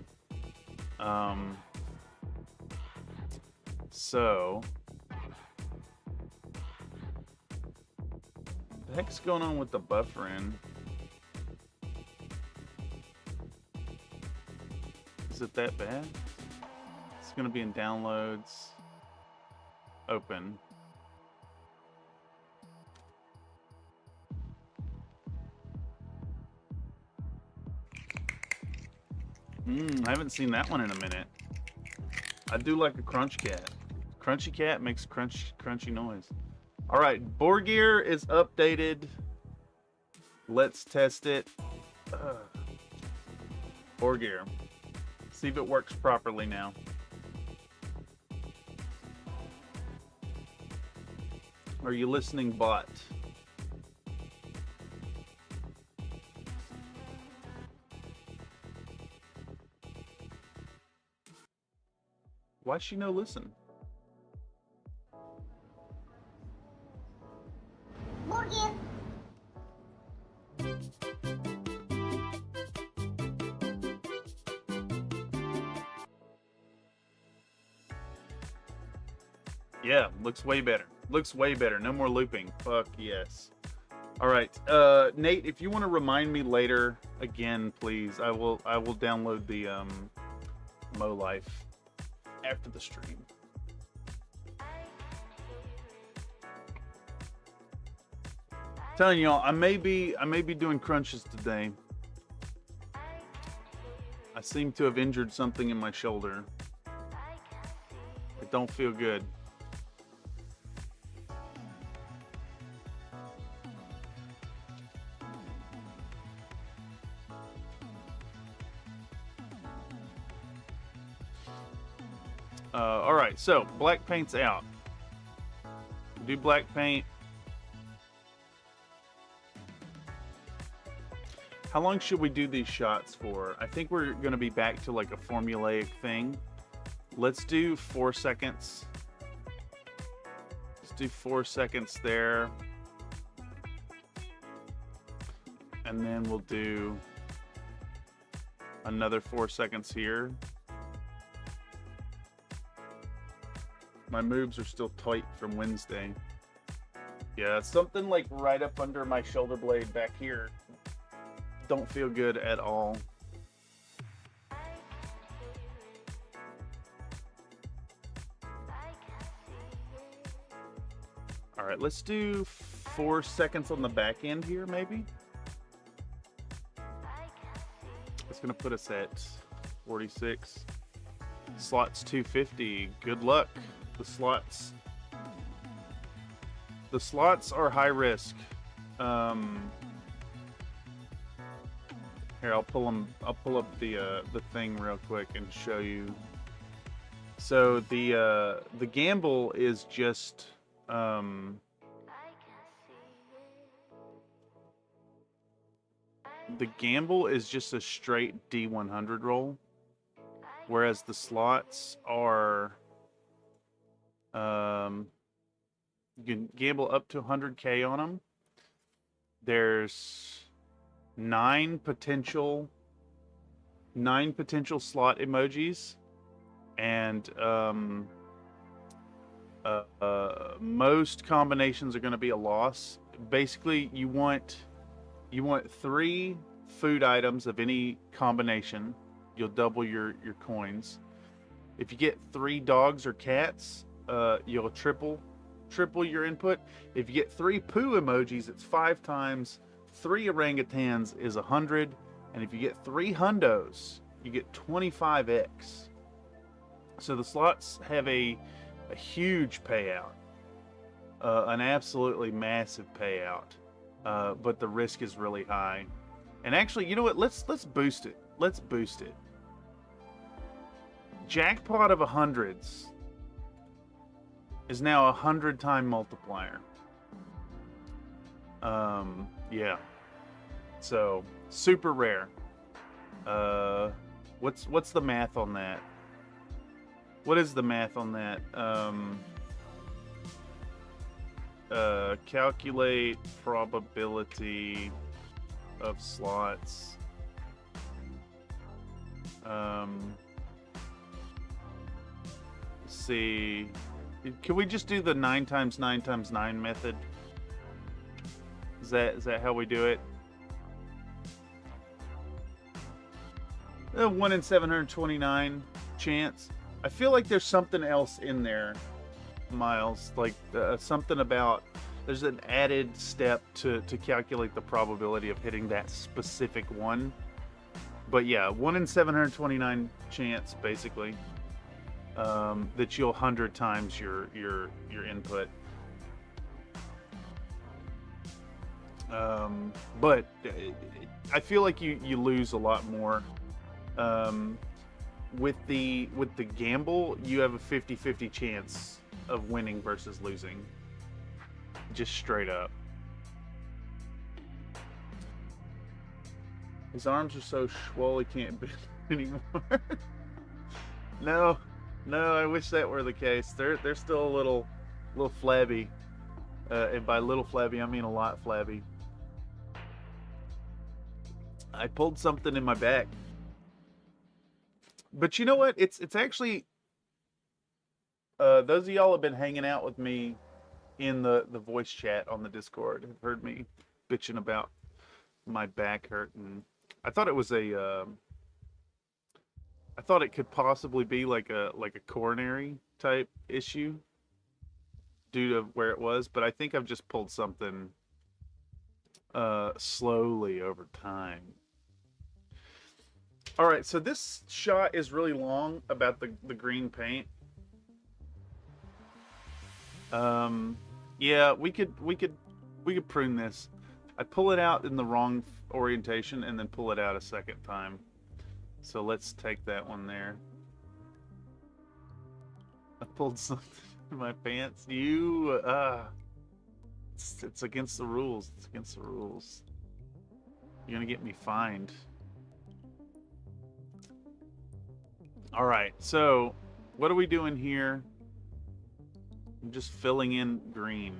So the heck's going on with the buffering? Is it that bad? It's gonna be in downloads. Open. I haven't seen that one in a minute. I do like a crunch cat. Crunchy cat makes crunchy noise. All right, Borgir is updated. Let's test it. Borgir. See if it works properly now. Are you listening, bot? Why's she no listen? Morgan. Yeah, looks way better. Looks way better. No more looping. Fuck yes. All right, Nate, if you want to remind me later again, please, I will download the Mo Life after the stream. Telling y'all, I may be doing crunches today. I seem to have injured something in my shoulder. It don't feel good. All right, so black paint's out. Do black paint. How long should we do these shots for? I think we're going to be back to like a formulaic thing. Let's do 4 seconds. Let's do 4 seconds there. And then we'll do another 4 seconds here. My moves are still tight from Wednesday. Yeah, something like right up under my shoulder blade back here. Don't feel good at all. All right, let's do 4 seconds on the back end here, maybe. It's gonna put us at 46. Slots 250. Good luck. The slots are high risk. Here, I'll pull up the thing real quick and show you. So the gamble is just the gamble is just a straight D100 roll, whereas the slots are you can gamble up to 100K on them. There's 9 potential slot emojis, and most combinations are going to be a loss. Basically, you want 3 food items of any combination. You'll double your coins. If you get 3 dogs or cats, you'll triple your input. If you get 3 poo emojis, it's 5 times. 3 orangutans is 100, and if you get 3 hundos, you get 25x. So the slots have a huge payout, an absolutely massive payout, but the risk is really high. And actually, you know what? Let's boost it. Let's boost it. Jackpot of 100s is now a 100-time multiplier. Yeah. So super rare. What's the math on that? What is the math on that? Calculate probability of slots. Let's see. Can we just do the 9 times 9 times 9 method? Is that how we do it? 1 in 729 chance. I feel like there's something else in there, Miles. Like something about there's an added step to calculate the probability of hitting that specific one. But yeah, 1 in 729 chance basically that you'll 100 times your input. But I feel like you lose a lot more. With the gamble, you have a 50-50 chance of winning versus losing. Just straight up. His arms are so swole he can't bend anymore. No, I wish that were the case. They're still a little flabby. And by little flabby, I mean a lot flabby. I pulled something in my back. But you know what? It's actually those of y'all have been hanging out with me in the voice chat on the Discord have heard me bitching about my back hurting. I thought it was a I thought it could possibly be like a coronary type issue due to where it was, but I think I've just pulled something slowly over time. All right, so this shot is really long about the green paint. Yeah, we could prune this. I pull it out in the wrong orientation and then pull it out a second time. So let's take that one there. I pulled something in my pants. You, it's against the rules. It's against the rules. You're gonna get me fined. All right, so what are we doing here? I'm just filling in green.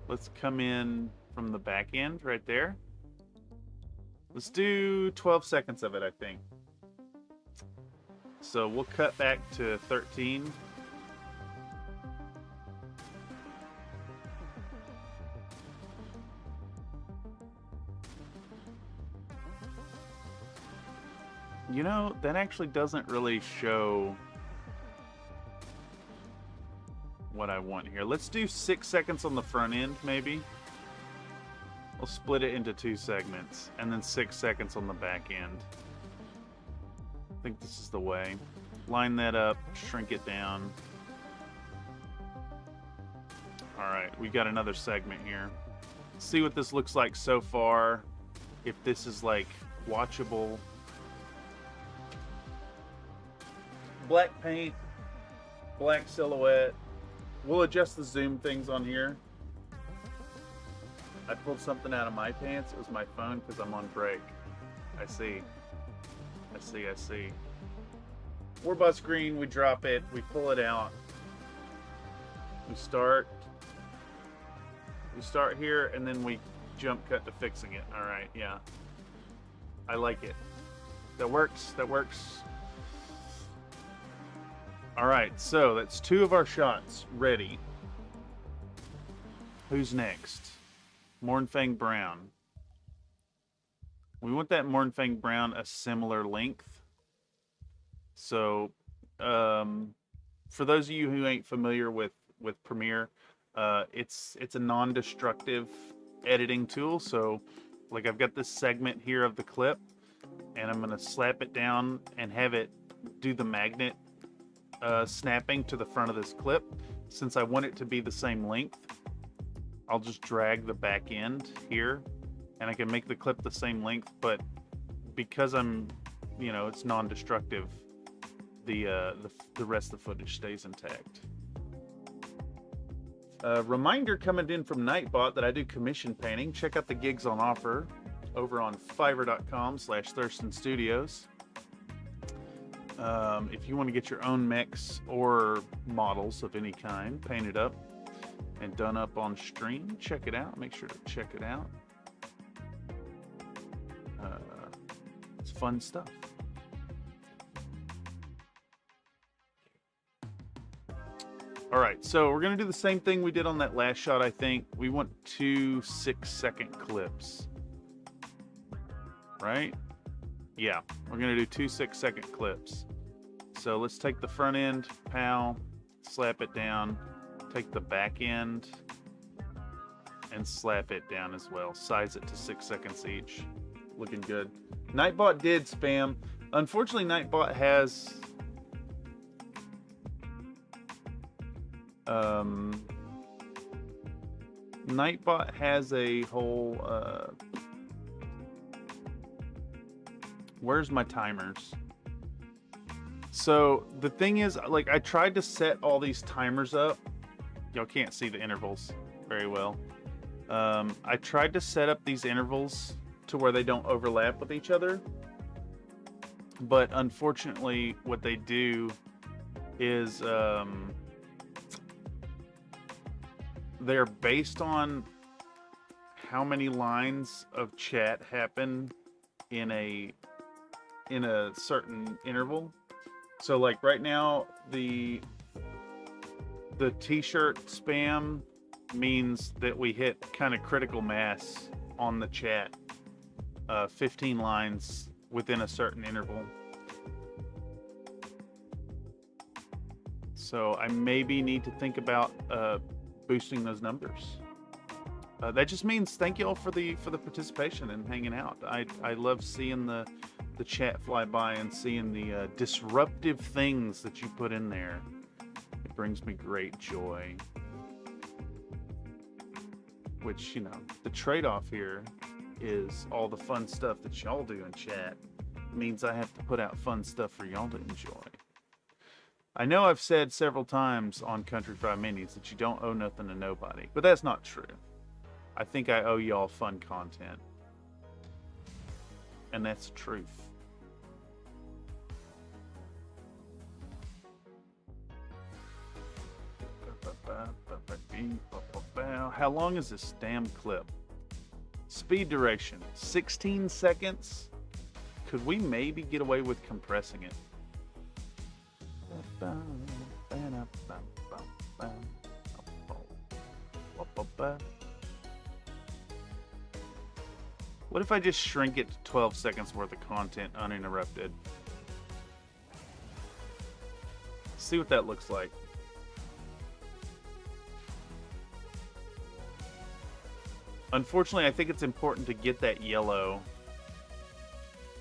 Let's come in from the back end right there. Let's do 12 seconds of it, I think. So we'll cut back to 13. You know, that actually doesn't really show what I want here. Let's do 6 seconds on the front end, maybe. We'll split it into 2 segments, and then 6 seconds on the back end. I think this is the way. Line that up, shrink it down. Alright, we got another segment here. See what this looks like so far. If this is like watchable. Black paint, black silhouette. We'll adjust the zoom things on here. I pulled something out of my pants. It was my phone because I'm on break. I see. I see, I see. We're bus green, we drop it, we pull it out. We start here and then we jump cut to fixing it. All right, yeah. I like it. That works, that works. All right, so that's 2 of our shots ready. Who's next? Mornfang Brown. We want that Mornfang Brown a similar length. So, for those of you who ain't familiar with Premiere, it's a non-destructive editing tool. So, like I've got this segment here of the clip, and I'm gonna slap it down and have it do the magnet snapping to the front of this clip. Since I want it to be the same length, I'll just drag the back end here, and I can make the clip the same length, but because I'm, you know, it's non-destructive, the rest of the footage stays intact. Reminder coming in from Nightbot that I do commission painting. Check out the gigs on offer over on fiverr.com/Thurston Studios. If you want to get your own mechs or models of any kind painted up and done up on stream, check it out. Make sure to check it out. It's fun stuff. All right, so we're gonna do the same thing we did on that last shot. I think we want 2 6-second clips, right? Yeah, we're gonna do 2 6-second clips. So let's take the front end, pow, slap it down, take the back end and slap it down as well. Size it to 6 seconds each. Looking good. Nightbot did spam. Unfortunately, Nightbot has Nightbot has a whole where's my timers? So the thing is, like, I tried to set all these timers up. Y'all can't see the intervals very well. I tried to set up these intervals to where they don't overlap with each other, but unfortunately what they do is they're based on how many lines of chat happen in a certain interval. So like right now, the t-shirt spam means that we hit kind of critical mass on the chat. 15 lines within a certain interval. So I maybe need to think about boosting those numbers. That just means thank you all for the participation and hanging out. I love seeing the chat fly by and seeing the disruptive things that you put in there. It brings me great joy. Which, you know, the trade-off here is all the fun stuff that y'all do in chat means I have to put out fun stuff for y'all to enjoy. I know I've said several times on Country Fried Minis that you don't owe nothing to nobody, but that's not true. I think I owe y'all fun content. And that's the truth. How long is this damn clip? Speed duration, 16 seconds. Could we maybe get away with compressing it? What if I just shrink it to 12 seconds worth of content uninterrupted? See what that looks like. Unfortunately, I think it's important to get that yellow.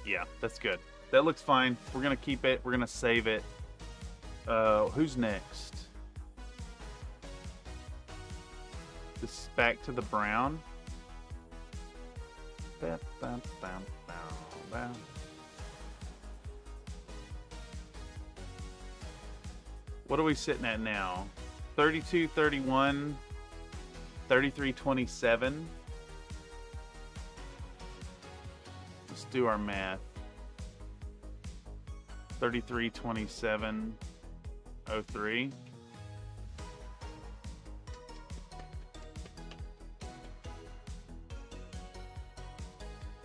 Yeah, that's good. That looks fine. We're going to keep it. We're going to save it. Who's next? This is back to the brown. What are we sitting at now? 32, 31, 33, 27. Let's do our math. 33, 27, 03.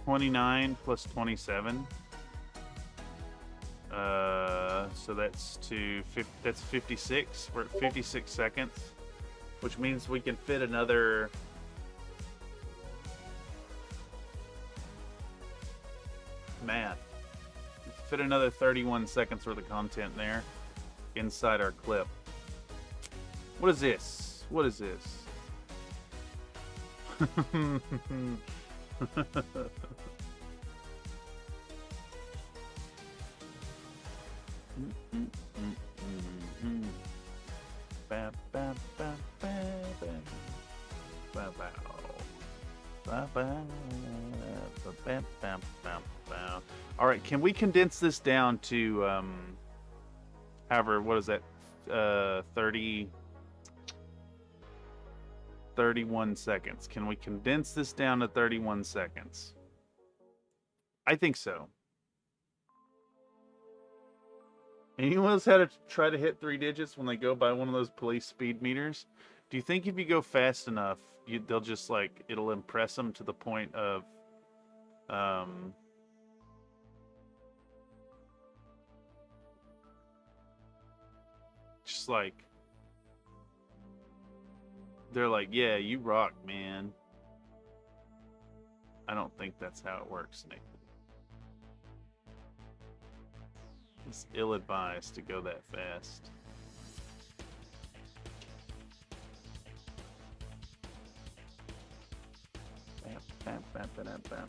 $29 plus 27. So that's that's 56. We're at 56 seconds, which means we can fit another. Math. Fit another 31 seconds worth of content there inside our clip. What is this? What is this? All right, can we condense this down to however, what is that, 31 seconds? Can we condense this down to 31 seconds? I think so. Anyone else had to try to hit 3 digits when they go by one of those police speed meters? Do you think if you go fast enough, they'll just like, it'll impress them to the point of, just like, they're like, yeah, you rock, man. I don't think that's how it works, Nick. It's ill-advised to go that fast. Bam, bam, bam, bam, bam.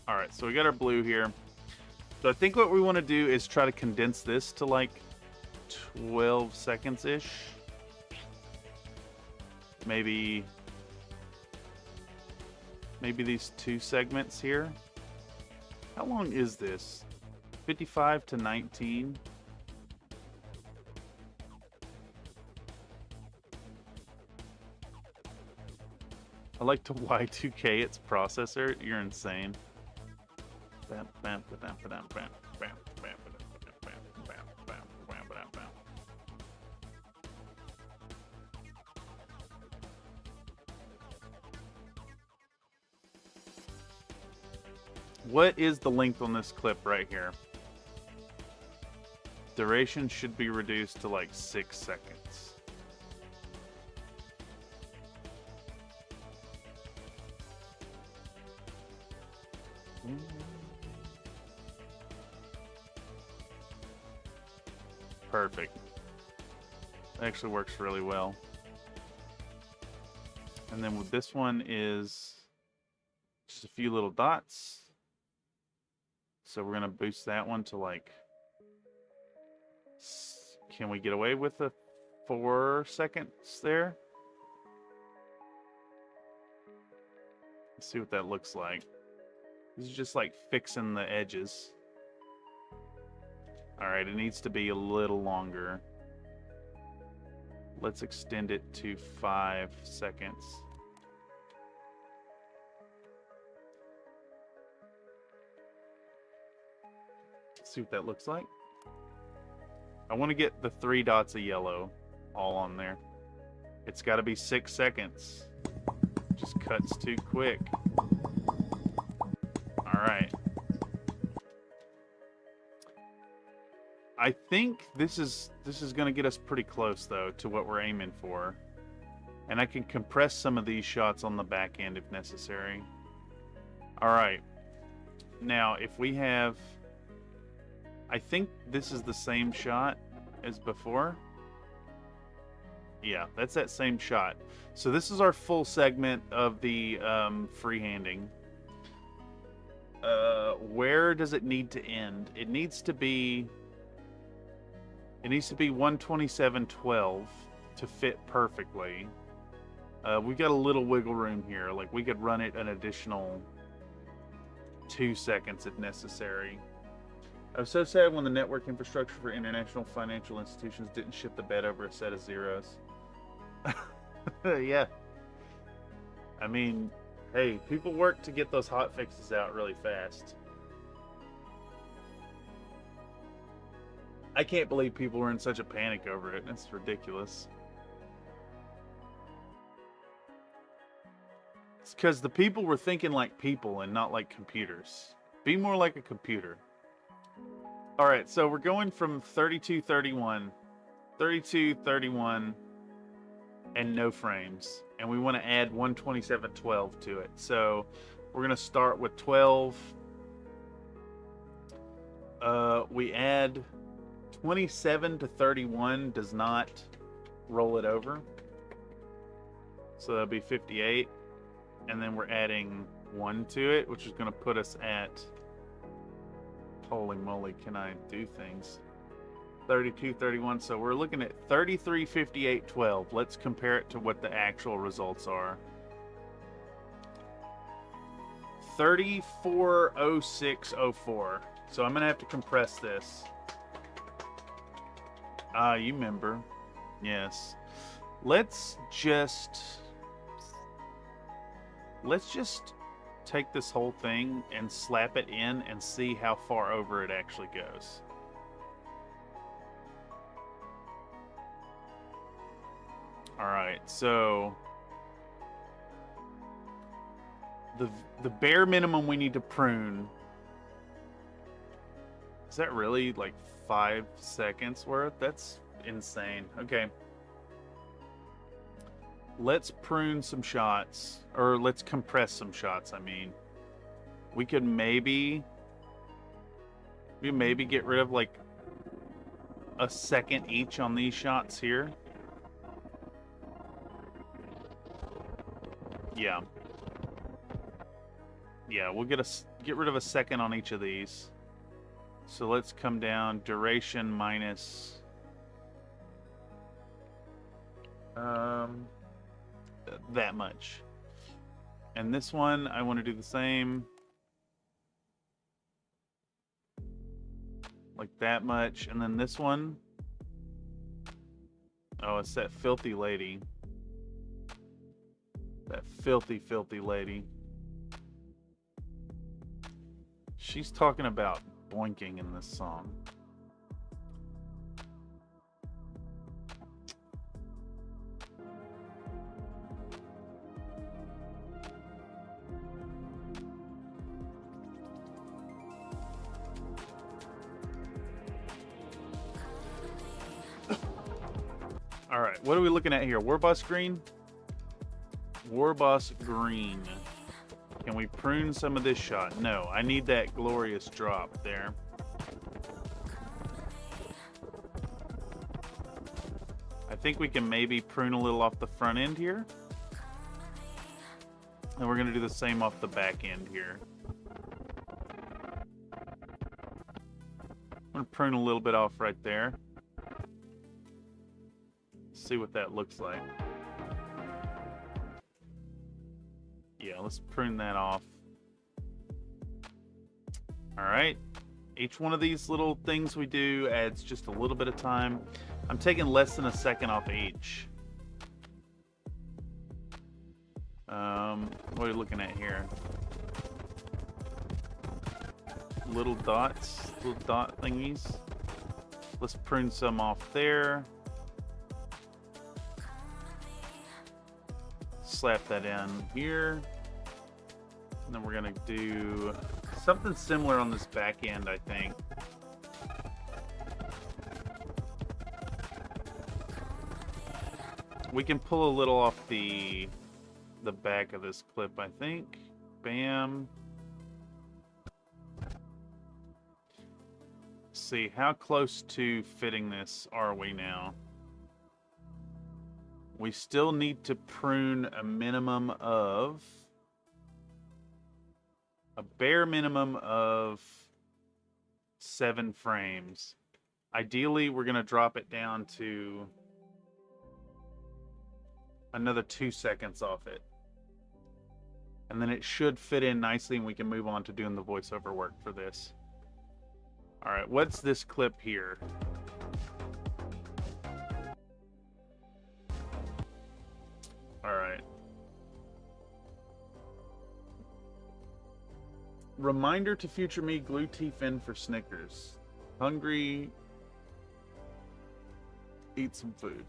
All right, so we got our blue here. So I think what we want to do is try to condense this to like 12 seconds-ish. Maybe these 2 segments here. How long is this? 55 to 19. I like to Y2K its processor. You're insane. Bam, bam, bam, bam, bam, bam, bam, bam, bam, bam, bam, bam, bam. What is the length on this clip right here? Duration should be reduced to like 6 seconds. Perfect. Actually works really well. And then with this one is just a few little dots. So we're gonna boost that one to like, can we get away with the 4 seconds there? Let's see what that looks like. This is just like fixing the edges. All right, it needs to be a little longer. Let's extend it to 5 seconds. Let's see what that looks like. I want to get the 3 dots of yellow all on there. It's got to be 6 seconds. Just cuts too quick. All right. I think this is going to get us pretty close though to what we're aiming for. And I can compress some of these shots on the back end if necessary. All right. Now, if we have, I think this is the same shot as before. Yeah, that's that same shot. So this is our full segment of the freehanding. Where does it need to end? It needs to be 127.12 to fit perfectly. We've got a little wiggle room here. Like we could run it an additional 2 seconds if necessary. I was so sad when the network infrastructure for international financial institutions didn't ship the bed over a set of zeros. Yeah. I mean, hey, people work to get those hot fixes out really fast. I can't believe people were in such a panic over it. It's ridiculous. It's because the people were thinking like people and not like computers. Be more like a computer. All right, so we're going from 3231, and no frames. And we want to add 127.12 to it. So we're going to start with 12. We add 27 to 31 does not roll it over. So that'll be 58. And then we're adding 1 to it, which is going to put us at, holy moly, can I do things? 32, 31. So we're looking at 33, 58, 12. Let's compare it to what the actual results are. 340604. So I'm going to have to compress this. You remember. Yes. Let's just take this whole thing and slap it in and see how far over it actually goes. All right, so the bare minimum we need to prune, is that really like 5 seconds worth? That's insane. Okay. Let's prune some shots, or let's compress some shots, I mean. We could maybe get rid of like a second each on these shots here. Yeah. Yeah, we'll get rid of a second on each of these. So let's come down, duration minus that much. And this one, I want to do the same. Like that much. And then this one, oh, it's that filthy lady. That filthy, filthy lady. She's talking about boinking in this song. All right, what are we looking at here? Warboss green? Warboss green. Can we prune some of this shot? No, I need that glorious drop there. I think we can maybe prune a little off the front end here. And we're going to do the same off the back end here. I'm going to prune a little bit off right there. See what that looks like. Yeah, let's prune that off. All right. Each one of these little things we do adds just a little bit of time. I'm taking less than a second off each. What are you looking at here? Little dots, little dot thingies. Let's prune some off there. Slap that in here. And then we're gonna do something similar on this back end, I think. We can pull a little off the back of this clip, I think. Bam. Let's see, how close to fitting this are we now? We still need to prune a minimum of... a bare minimum of 7 frames. Ideally, we're going to drop it down to another 2 seconds off it. And then it should fit in nicely and we can move on to doing the voiceover work for this. All right, what's this clip here? All right. Reminder to future me, glue teeth in for Snickers. Hungry, eat some food.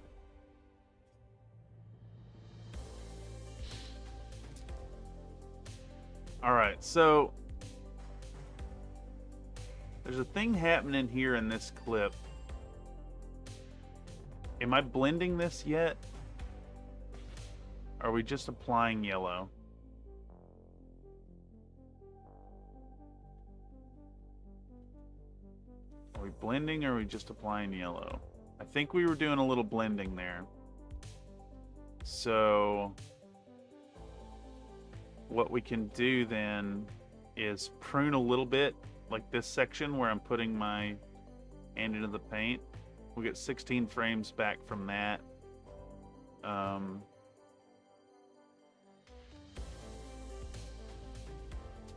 All right, so there's a thing happening here in this clip. Am I blending this yet? Are we just applying yellow? Are we blending or are we just applying yellow? I think we were doing a little blending there. So what we can do then is prune a little bit, like this section where I'm putting my hand into the paint. We'll get 16 frames back from that.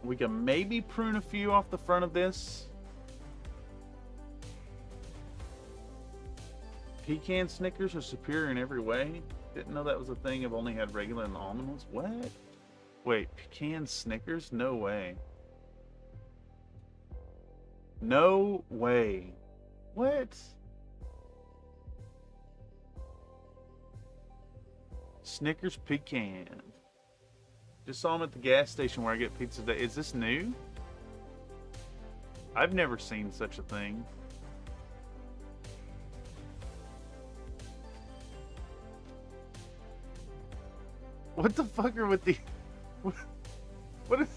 We can maybe prune a few off the front of this. Pecan Snickers are superior in every way. Didn't know that was a thing. I've only had regular and almond ones. What? Wait, pecan Snickers? No way. No way. What? Snickers pecan. Just saw them at the gas station where I get pizza today. Is this new? I've never seen such a thing. What the fuck are with the... What is...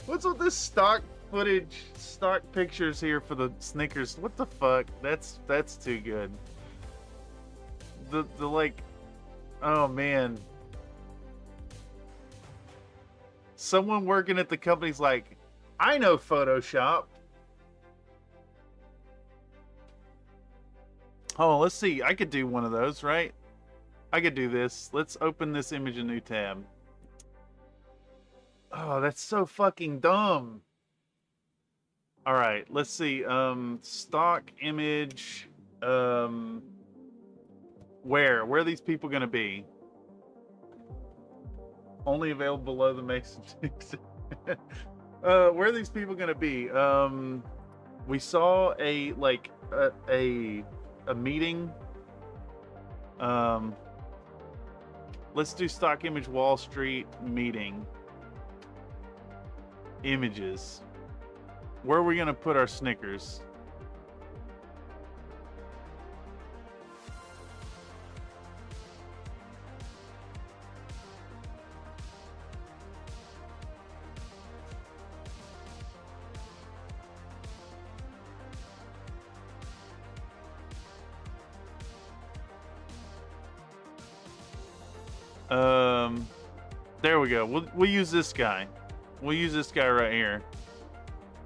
What's with this stock footage, stock pictures here for the Snickers? What the fuck? That's too good. The like... Oh, man. Someone working at the company's like, I know Photoshop. Oh, let's see. I could do one of those, right? I could do this. Let's open this image in a new tab. Oh, that's so fucking dumb. All right, let's see. Stock image. Where are these people gonna be? Only available below the Mason. Where are these people gonna be? We saw a meeting. Let's do stock image Wall Street meeting. Images. Where are we gonna put our Snickers? There we go. We'll use this guy. We'll use this guy right here.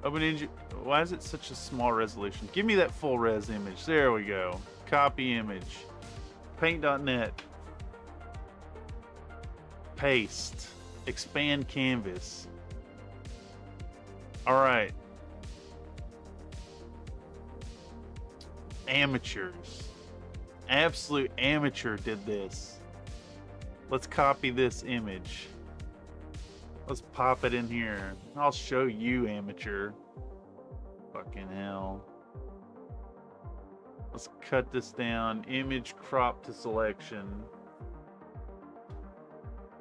Open engine. Why is it such a small resolution? Give me that full res image. There we go. Copy image. Paint.net. Paste. Expand canvas. All right. Amateurs. Absolute amateur did this. Let's copy this image. Let's pop it in here. I'll show you, amateur. Fucking hell. Let's cut this down. Image crop to selection.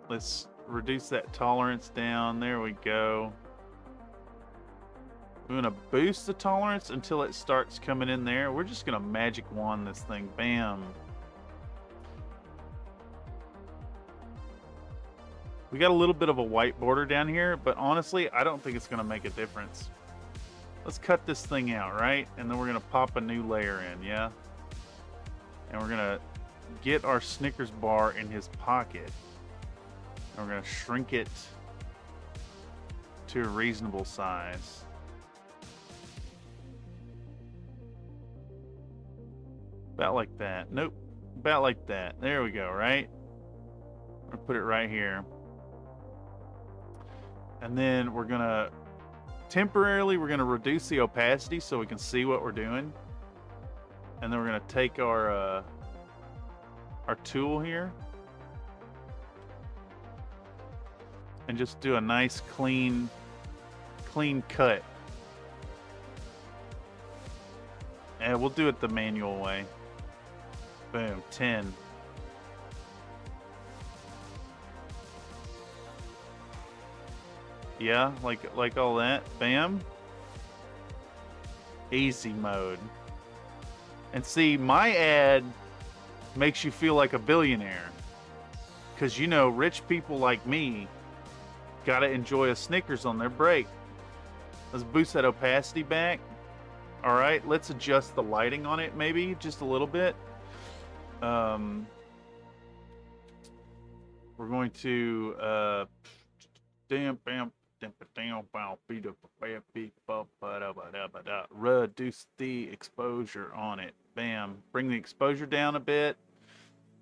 Let's reduce that tolerance down. There we go. We're going to boost the tolerance until it starts coming in there. We're just going to magic wand this thing. Bam. We got a little bit of a white border down here, but honestly, I don't think it's going to make a difference. Let's cut this thing out, right? And then we're going to pop a new layer in, yeah? And we're going to get our Snickers bar in his pocket. And we're going to shrink it to a reasonable size. About like that. Nope. About like that. There we go, right? I'm going to put it right here. And then we're going to temporarily, we're going to reduce the opacity so we can see what we're doing. And then we're going to take our tool here and just do a nice clean cut. And we'll do it the manual way. Boom, 10. Yeah, like all that. Bam. Easy mode. And see, my ad makes you feel like a billionaire. Because, you know, rich people like me gotta enjoy a Snickers on their break. Let's boost that opacity back. All right, let's adjust the lighting on it maybe just a little bit. We're going to reduce the exposure on it. Bam. Bring the exposure down a bit.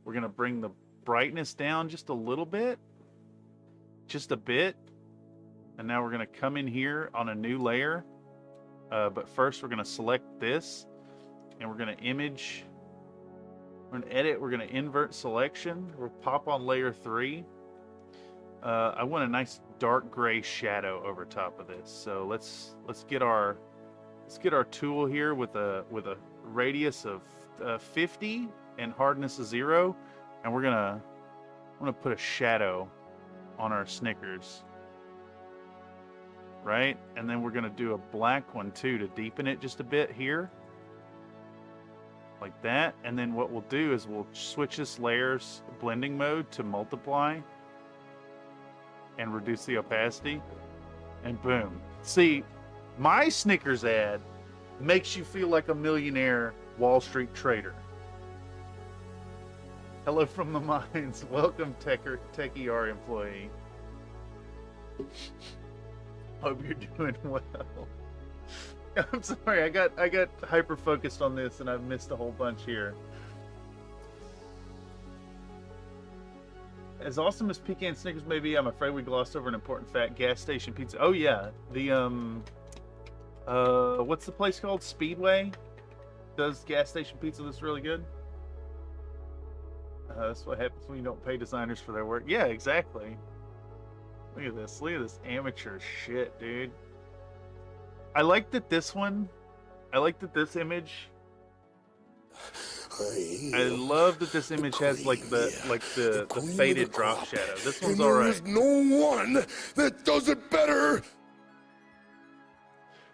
We're going to bring the brightness down just a little bit. Just a bit. And now we're going to come in here on a new layer. But first we're going to select this. And we're going to image. We're going to edit. We're going to invert selection. We'll pop on layer 3. I want a nice dark gray shadow over top of this. So let's get our tool here with a radius of 50 and hardness of 0, and I'm gonna put a shadow on our Snickers, right? And then we're gonna do a black one too to deepen it just a bit here, like that. And then what we'll do is we'll switch this layer's blending mode to multiply. And reduce the opacity, and boom. See, my Snickers ad makes you feel like a millionaire Wall Street trader. Hello from the mines. Welcome, Techie R employee. Hope you're doing well. I'm sorry, I got hyper focused on this and I've missed a whole bunch here. As awesome as pecan Snickers may be, I'm afraid we glossed over an important fact. Gas station pizza. Oh yeah, the what's the place called? Speedway does gas station pizza that's really good. That's what happens when you don't pay designers for their work. Yeah, exactly. Look at this. Look at this amateur shit, dude. I like that this image. I love that this image has like the faded drop shadow. This one's all right. There's no one that does it better.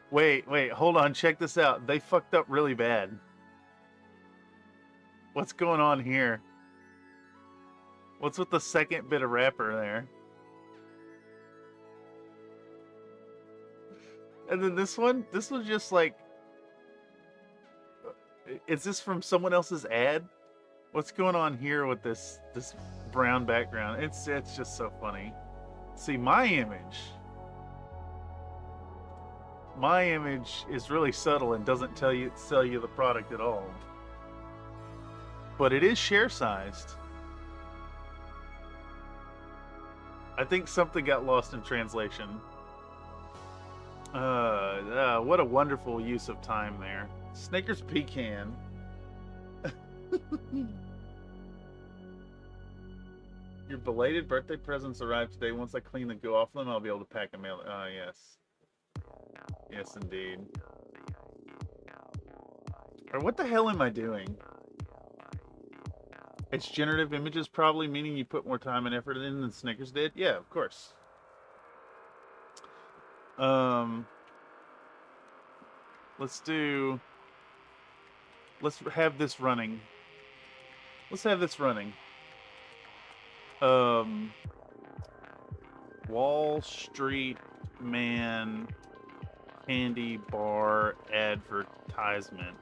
Wait, hold on. Check this out. They fucked up really bad. What's going on here? What's with the second bit of wrapper there? And then this one just like... Is this from someone else's ad? What's going on here with this brown background? It's just so funny. See, my image is really subtle and doesn't sell you the product at all. But it is share-sized. I think something got lost in translation. What a wonderful use of time there. Snickers pecan. Your belated birthday presents arrived today. Once I clean the goo off them, I'll be able to pack them out. Yes. Yes, indeed. Or what the hell am I doing? It's generative images, probably, meaning you put more time and effort in than Snickers did? Yeah, of course. Let's have this running. Let's have this running. Wall Street Man candy bar advertisement.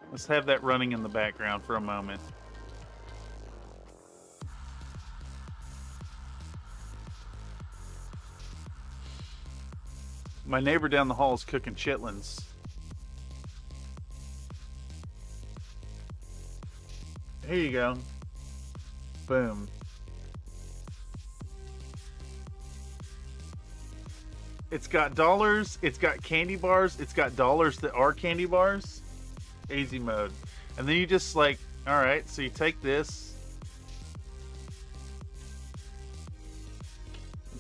Let's have that running in the background for a moment. My neighbor down the hall is cooking chitlins. Here you go. Boom. It's got dollars, it's got candy bars, it's got dollars that are candy bars. Easy mode. And then you just like, alright, so you take this.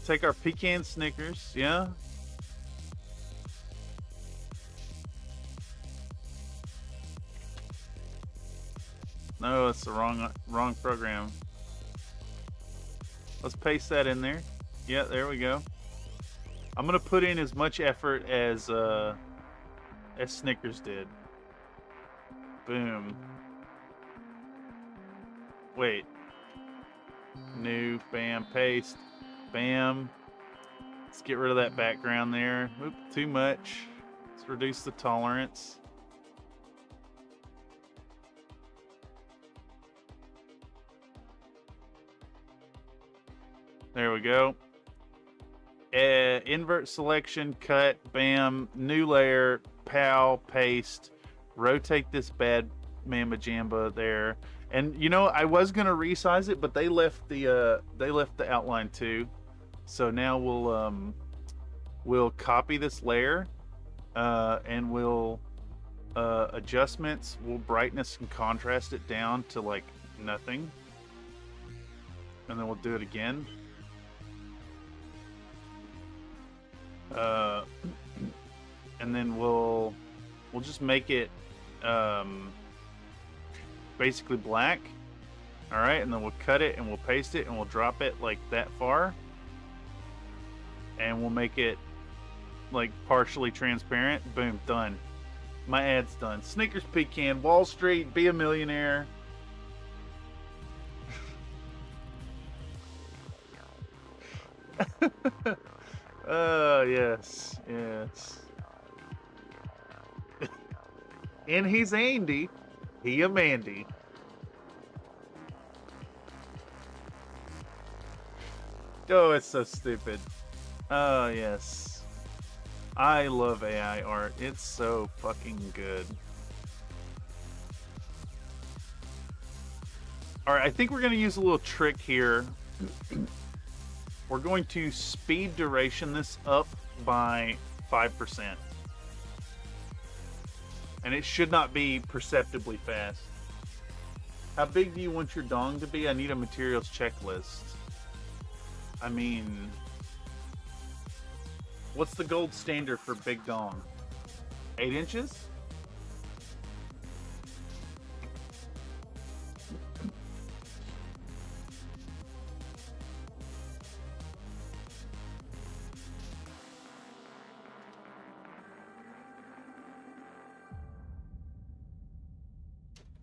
Take our pecan Snickers, yeah? No, it's the wrong program. Let's paste that in there. Yeah, there we go. I'm gonna put in as much effort as Snickers did. Boom. Wait. New, bam, paste, bam. Let's get rid of that background there. Oop, too much. Let's reduce the tolerance. There we go. Invert selection, cut, bam, new layer, pow, paste, rotate this bad mamma jamba there. And you know, I was gonna resize it, but they left the outline too. So now we'll copy this layer, and we'll adjustments, we'll brightness and contrast it down to like nothing, and then we'll do it again. And then we'll just make it basically black. All right, and then we'll cut it and we'll paste it and we'll drop it like that far, and we'll make it like partially transparent. Boom, done. My ad's done. Snickers pecan, Wall Street, be a millionaire. Yes, yes. And he's Andy. He a Mandy. Oh, it's so stupid. Oh, yes. I love AI art. It's so fucking good. Alright, I think we're going to use a little trick here. We're going to speed duration this up by 5%. And it should not be perceptibly fast. How big do you want your dong to be? I need a materials checklist. I mean, what's the gold standard for big dong? 8 inches?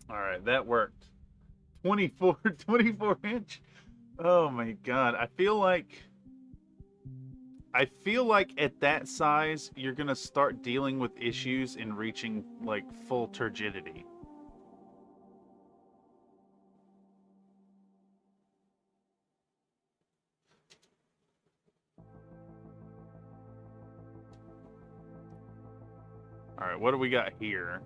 All right, that worked. 24 inch. Oh my God. I feel like I feel like at that size, you're gonna start dealing with issues in reaching like full turgidity. All right, what do we got here?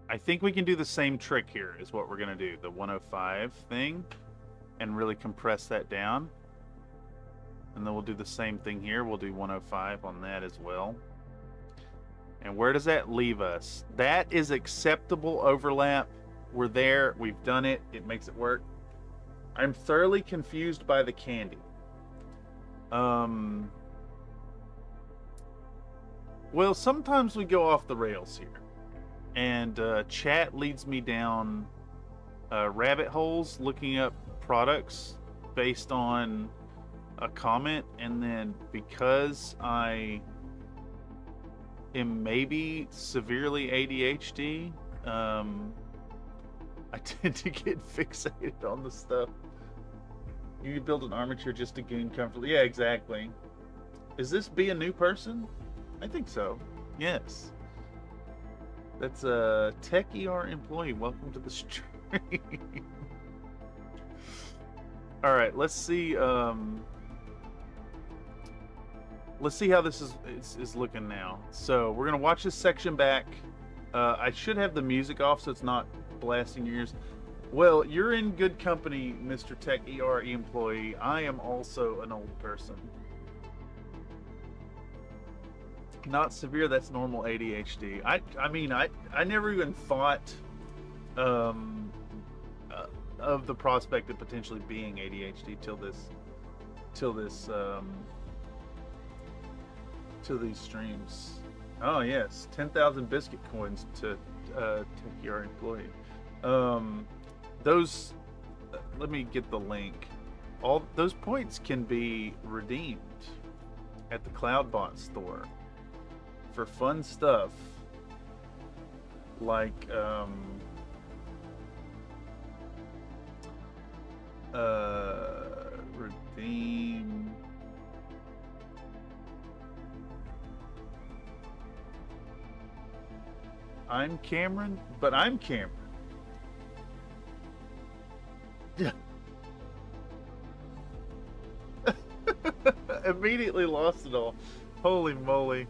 I think we can do the same trick here is what we're gonna do. The 105 thing and really compress that down. And then we'll do the same thing here. We'll do 105 on that as well. And where does that leave us? That is acceptable overlap. We're there. We've done it. It makes it work. I'm thoroughly confused by the candy. Well, sometimes we go off the rails here. And chat leads me down rabbit holes looking up products based on a comment, and then because I am maybe severely ADHD, I tend to get fixated on the stuff. You build an armature just to gain comfort. Yeah, exactly. Is this be a new person? I think so. Yes. That's a Tech ER employee. Welcome to the stream. All right, let's see. Let's see how this is looking now. So we're gonna watch this section back. I should have the music off so it's not blasting your ears. Well, you're in good company, Mr. Tech ER employee. I am also an old person. Not severe, that's normal ADHD. I mean, I never even thought of the prospect of potentially being ADHD till these streams. Oh yes, 10,000 biscuit coins to take your employee. Those, let me get the link. All those points can be redeemed at the CloudBot store for fun stuff like redeem I'm Cameron, but I'm Cameron. Yeah. Immediately lost it all. Holy moly.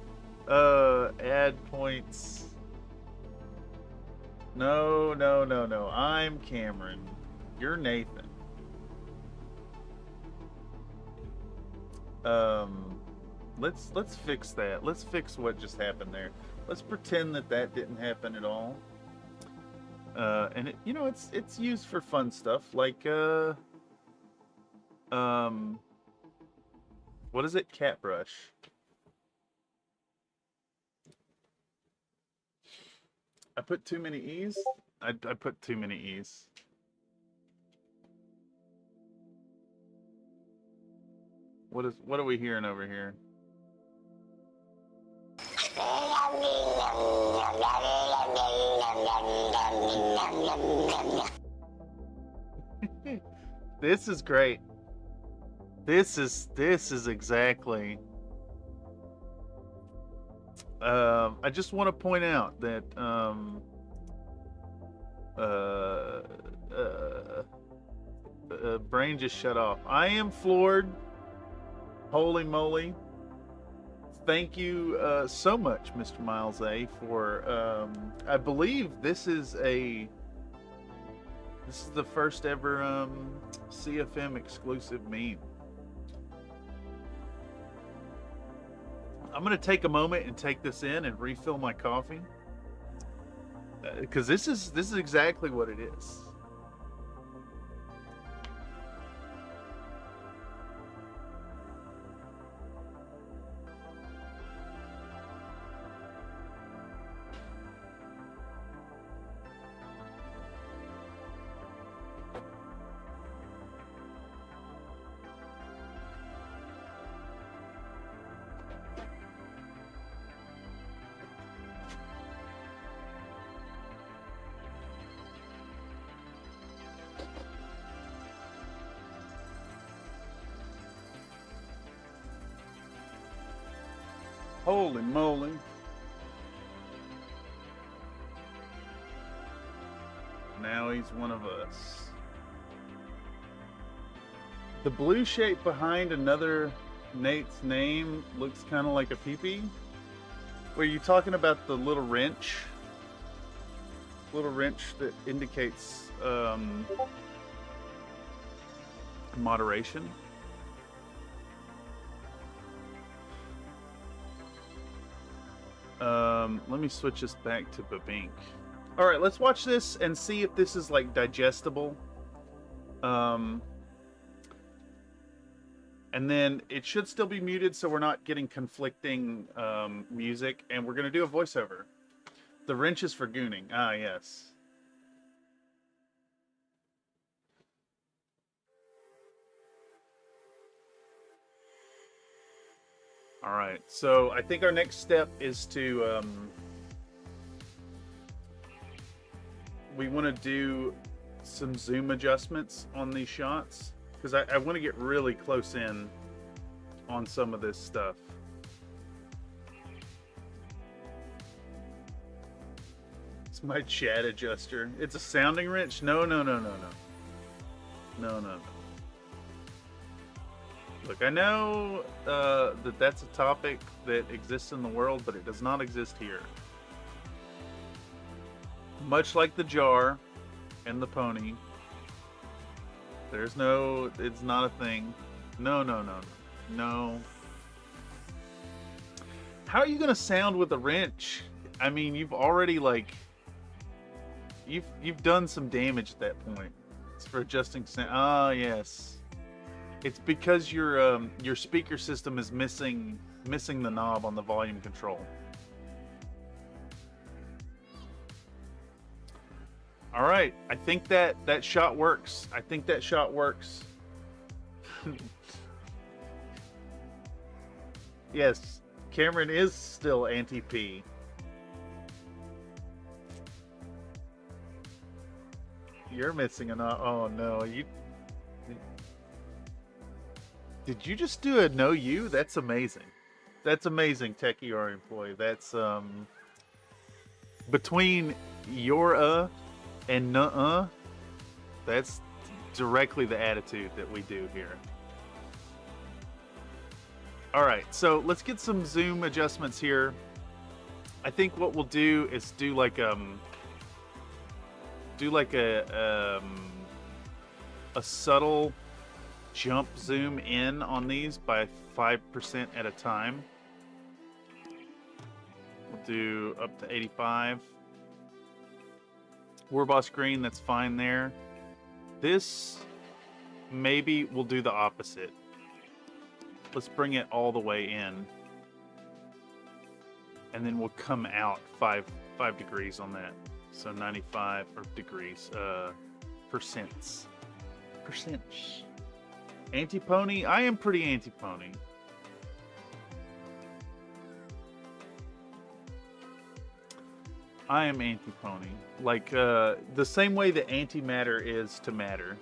Add points. No. I'm Cameron. You're Nathan. Let's fix that. Let's fix what just happened there. Let's pretend that didn't happen at all. And it, it's used for fun stuff like what is it? Cat brush. I put too many E's? I put too many E's. What are we hearing over here? This is great. This is exactly. I just want to point out that brain just shut off. I am floored. Holy moly. Thank you so much, Mr. Miles A, for I believe this is the first ever CFM exclusive meme. I'm gonna take a moment and take this in and refill my coffee because this is exactly what it is. Holy moly. Now he's one of us. The blue shape behind another Nate's name looks kind of like a peepee. Were you talking about the little wrench? Little wrench that indicates moderation. Let me switch this back to Babink. All right, let's watch this and see if this is like digestible. And then it should still be muted, so we're not getting conflicting music. And we're gonna do a voiceover. The wrench is for gooning. Ah, yes. All right, so I think our next step is to, we want to do some zoom adjustments on these shots, because I want to get really close in on some of this stuff. It's my chat adjuster. It's a sounding wrench? No, no, no, no, no. No, no, no. Look, I know that that's a topic that exists in the world, but it does not exist here. Much like the jar and the pony, there's no, it's not a thing. No, no, no, no, no. How are you gonna sound with a wrench? I mean, you've already like, you've done some damage at that point. It's for adjusting sound. Ah, yes. It's because your speaker system is missing the knob on the volume control. All right, I think that shot works. I think that shot works. Yes, Cameron is still anti-P. You're missing a knob. Oh no, you. Did you just do a no you? That's amazing. That's amazing, Techie or employee. That's between your and nuh-uh, that's directly the attitude that we do here. All right, so let's get some zoom adjustments here. I think what we'll do is do like a subtle jump zoom in on these by 5% at a time. We'll do up to 85. Warboss green, that's fine there. This, maybe we'll do the opposite. Let's bring it all the way in. And then we'll come out 5 degrees on that. So 95 or degrees, percents. Anti-pony? I am pretty anti-pony. I am anti-pony. Like, the same way that antimatter is to matter.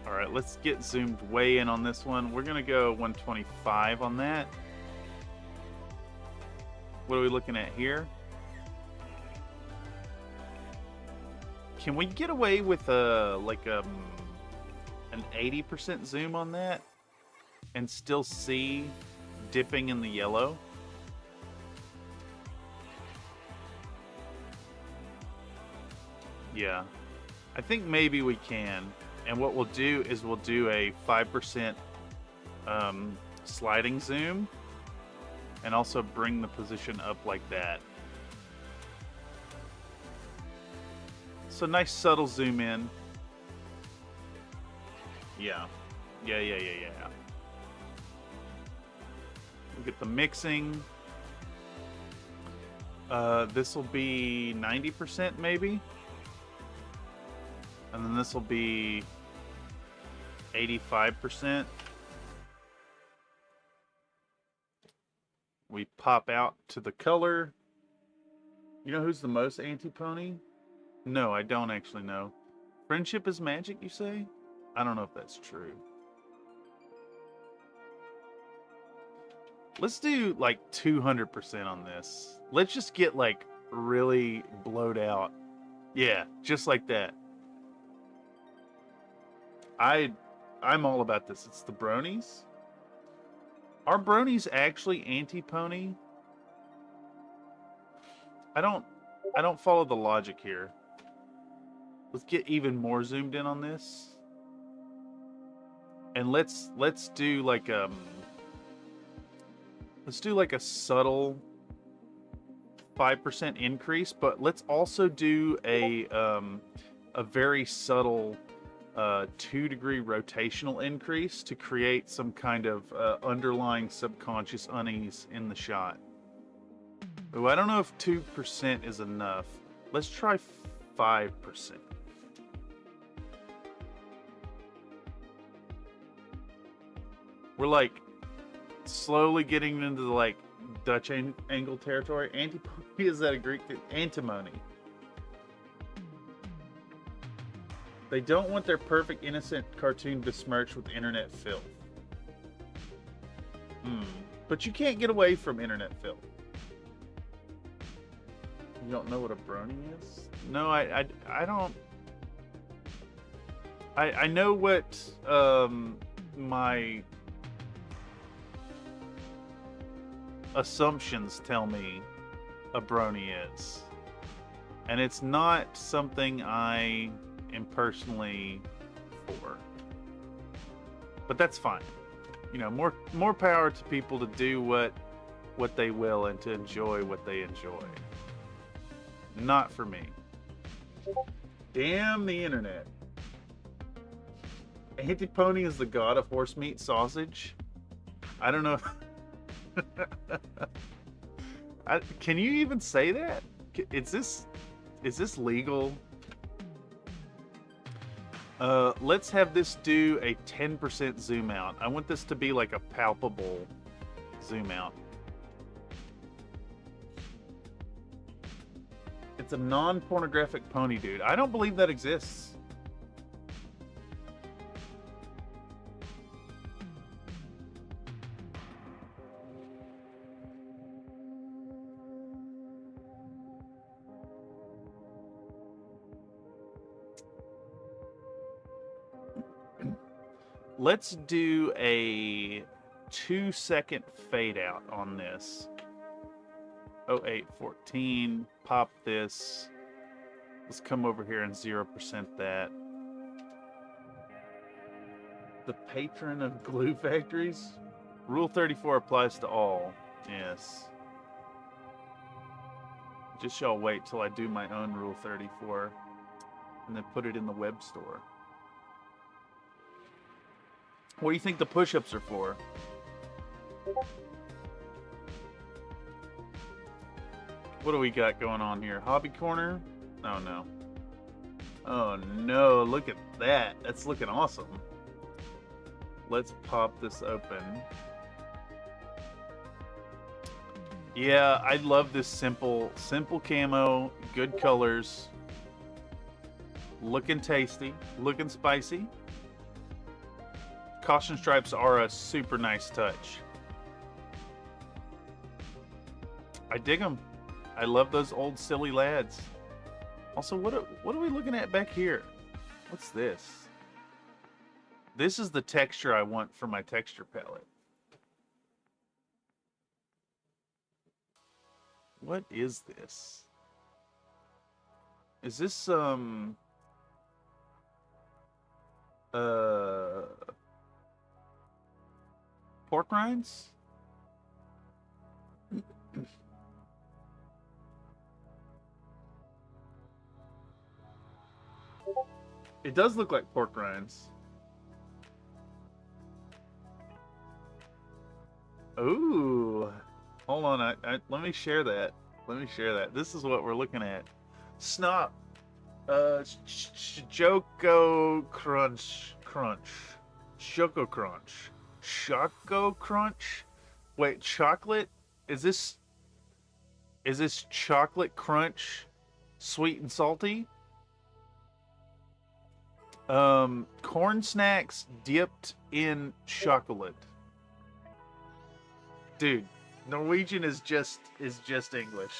Alright, let's get zoomed way in on this one. We're gonna go 125 on that. What are we looking at here? Can we get away with an 80% zoom on that and still see dipping in the yellow? Yeah, I think maybe we can. And what we'll do is we'll do a 5% sliding zoom and also bring the position up like that. So nice subtle zoom in. Yeah. Yeah. Look at the mixing. This will be 90% maybe. And then this will be 85%. We pop out to the color. You know who's the most anti-pony? No, I don't actually know. Friendship is magic, you say? I don't know if that's true. Let's do like 200% on this. Let's just get like really blowed out. Yeah, just like that. I'm all about this. It's the bronies. Are bronies actually anti-pony? I don't follow the logic here. Let's get even more zoomed in on this. And let's do like a subtle 5% increase, but let's also do a very subtle 2-degree rotational increase to create some kind of underlying subconscious unease in the shot. Ooh, I don't know if 2% is enough. Let's try 5%. We're like slowly getting into the like Dutch angle territory. Antipony, is that a Greek thing? Antimony. They don't want their perfect innocent cartoon besmirched with internet filth. But you can't get away from internet filth. You don't know what a brony is? No, I don't. I know what my assumptions tell me a brony is. And it's not something I am personally for. But that's fine. You know, more power to people to do what they will and to enjoy what they enjoy. Not for me. Damn the internet. Antipony is the god of horse meat sausage. I don't know if... can you even say that? Is this legal? Let's have this do a 10% zoom out. I want this to be like a palpable zoom out. It's a non-pornographic pony, dude. I don't believe that exists. Let's do a 2-second fade out on this. 0814, pop this. Let's come over here and 0% that. The patron of glue factories? Rule 34 applies to all. Yes. Just y'all wait till I do my own Rule 34 and then put it in the web store. What do you think the push-ups are for? What do we got going on here? Hobby corner? Oh no. Oh no, look at that. That's looking awesome. Let's pop this open. Yeah, I love this simple camo, good colors. Looking tasty, looking spicy. Caution stripes are a super nice touch. I dig them. I love those old silly lads. Also, what are we looking at back here? What's this? This is the texture I want for my texture palette. What is this? Is this pork rinds? It does look like pork rinds. Ooh. Hold on, let me share that. Let me share that. This is what we're looking at. Snot. Choco Crunch. Choco Crunch. Choco Crunch? Wait, chocolate? Is this chocolate crunch sweet and salty? Corn snacks dipped in chocolate. Dude, Norwegian is just English.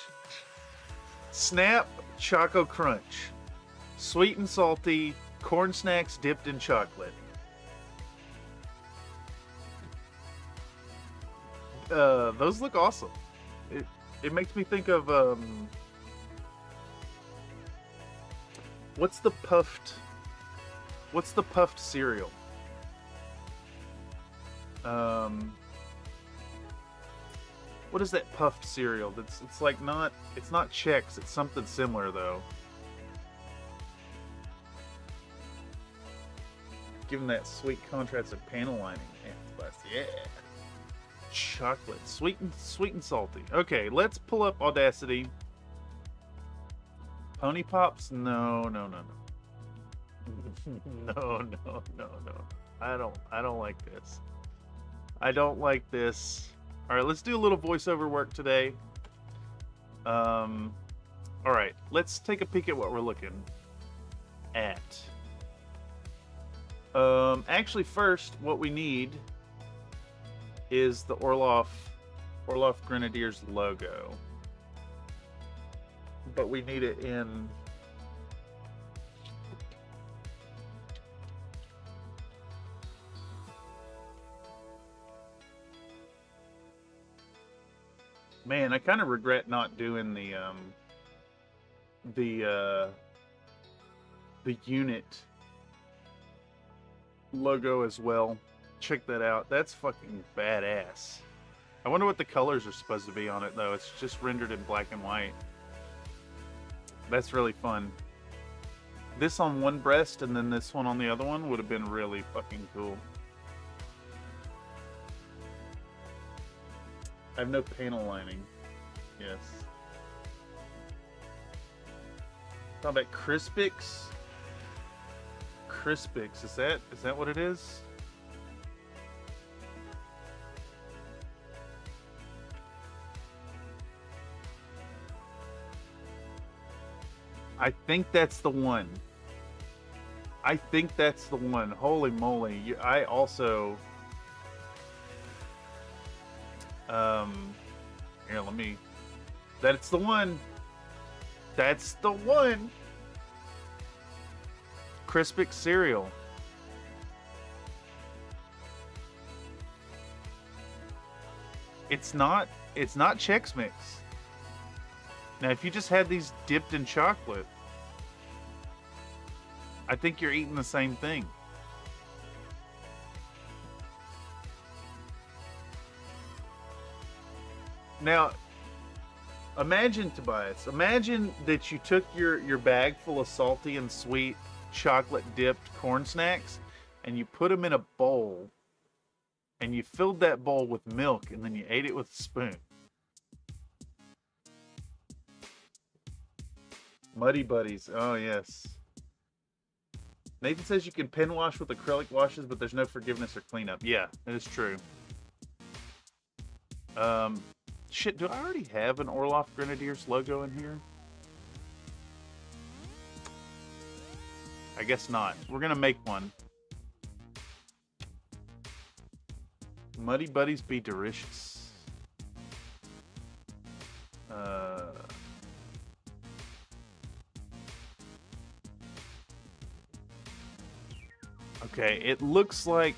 Snap Choco Crunch. Sweet and salty corn snacks dipped in chocolate. Those look awesome. It makes me think of what's the puffed cereal? What is that puffed cereal? It's like not Chex, it's something similar though. Given that sweet contrast of panel lining. Yeah. Chocolate. Sweet and salty. Okay, let's pull up Audacity. Pony Pops? No. No. I don't like this. I don't like this. Alright, let's do a little voiceover work today. Alright, let's take a peek at what we're looking at. Actually first, what we need is the Orloff Grenadiers logo. But we need it in man, I kind of regret not doing the unit logo as well. Check that out. That's fucking badass. I wonder what the colors are supposed to be on it though. It's just rendered in black and white. That's really fun. This on one breast and then this one on the other one would have been really fucking cool. I have no panel lining. Yes. How about Crispix? Crispix, is that what it is? I think that's the one. Holy moly. I also... Here, let me... That's the one. That's the one. Crispix cereal. It's not Chex Mix. Now, if you just had these dipped in chocolate, I think you're eating the same thing. Now, imagine, Tobias, imagine that you took your bag full of salty and sweet chocolate dipped corn snacks and you put them in a bowl and you filled that bowl with milk and then you ate it with a spoon. Muddy Buddies. Oh, yes. Nathan says you can pen wash with acrylic washes, but there's no forgiveness or cleanup. Yeah, that is true. Shit, do I already have an Orloff Grenadiers logo in here? I guess not. We're gonna make one. Muddy Buddies be delicious. Okay, it looks like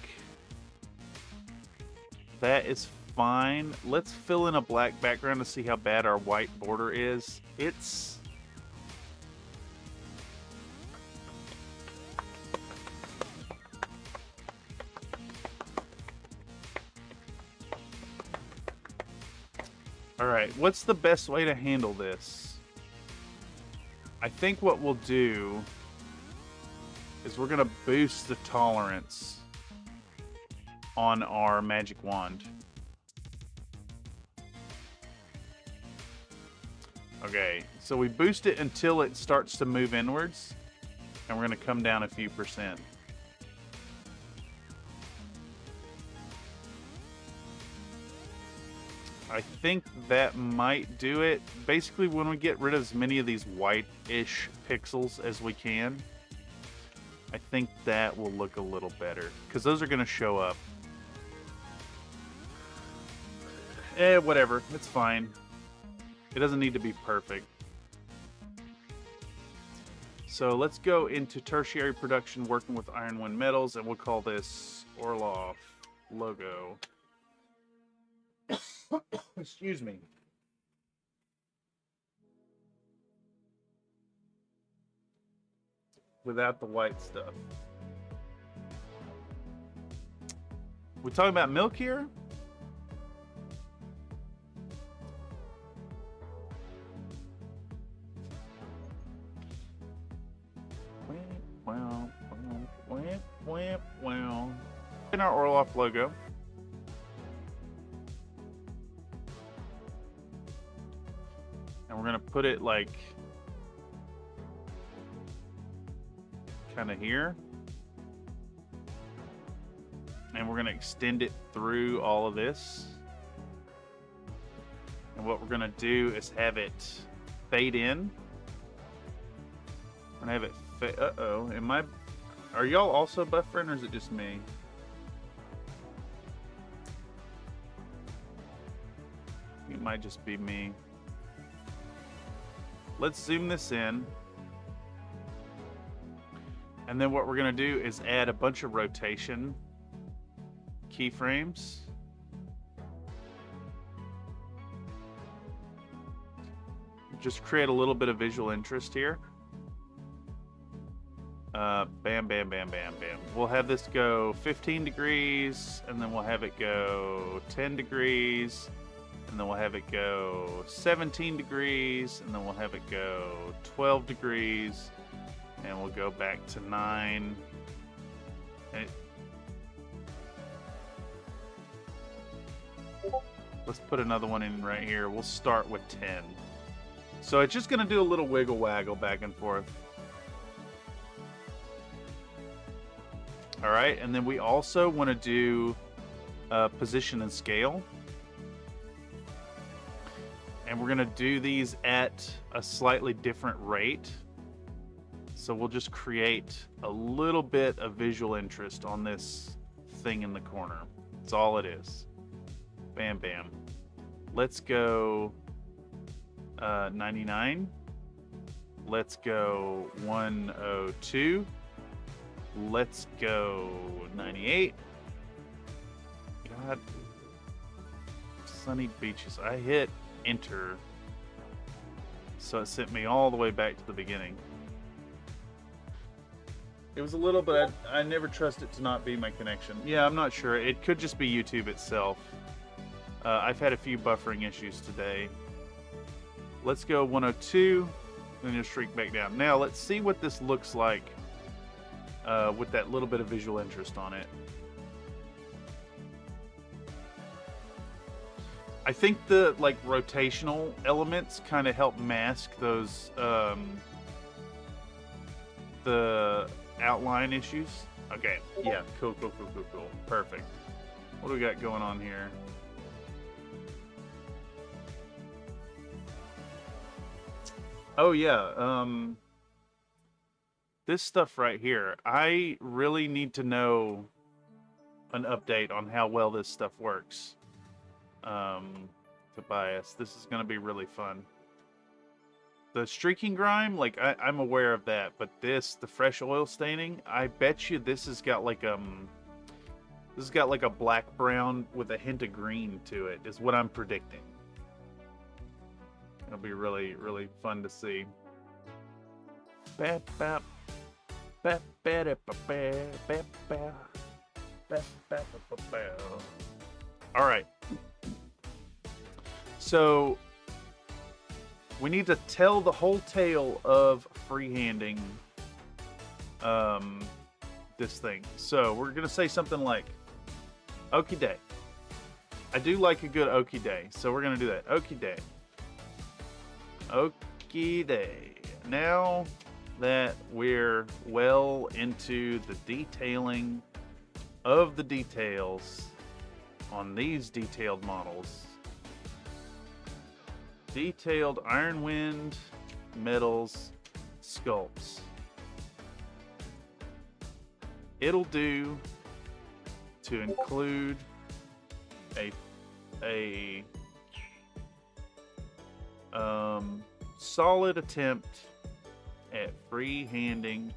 that is fine. Let's fill in a black background to see how bad our white border is. It's... Alright, what's the best way to handle this? I think what we'll do is we're going to boost the tolerance on our magic wand. Okay, so we boost it until it starts to move inwards, and we're going to come down a few percent. I think that might do it. Basically, when we get rid of as many of these white-ish pixels as we can, I think that will look a little better because those are going to show up. Whatever. It's fine. It doesn't need to be perfect. So let's go into tertiary production working with Ironwind metals, and we'll call this Orloff logo. Excuse me. Without the white stuff. We talking about milk here? Well. In our Orloff logo. And we're gonna put it like kind of here. And we're gonna extend it through all of this. And what we're gonna do is have it fade in. We're gonna have it uh-oh, are y'all also buffering or is it just me? It might just be me. Let's zoom this in. And then what we're gonna do is add a bunch of rotation keyframes. Just create a little bit of visual interest here. Bam, bam, bam, bam, bam. We'll have this go 15 degrees, and then we'll have it go 10 degrees, and then we'll have it go 17 degrees, and then we'll have it go 12 degrees, and we'll go back to 9. Let's put another one in right here. We'll start with 10. So it's just going to do a little wiggle waggle back and forth. All right, and then we also want to do position and scale. And we're going to do these at a slightly different rate. So we'll just create a little bit of visual interest on this thing in the corner. That's all it is. Bam, bam. Let's go 99. Let's go 102. Let's go 98. God. Sunny beaches. I hit enter. So it sent me all the way back to the beginning. It was a little, but I never trust it to not be my connection. Yeah, I'm not sure. It could just be YouTube itself. I've had a few buffering issues today. Let's go 102, then just shrink back down. Now let's see what this looks like with that little bit of visual interest on it. I think the rotational elements kind of help mask those the outline issues. Okay, yeah, cool. Perfect. What do we got going on here? Oh yeah, this stuff right here, I really need to know an update on how well this stuff works. Tobias, this is going to be really fun. The streaking grime, I'm aware of that, but the fresh oil staining, I bet you this has got like a black brown with a hint of green to it, is what I'm predicting. It'll be really, really fun to see. All right. So we need to tell the whole tale of freehanding this thing. So we're gonna say something like "Okie day." I do like a good "Okie day," so we're gonna do that. "Okie day." Okie day. Now that we're well into the detailing of the details on these detailed models, detailed Ironwind metals sculpts. it'll do to include a solid attempt at free-handing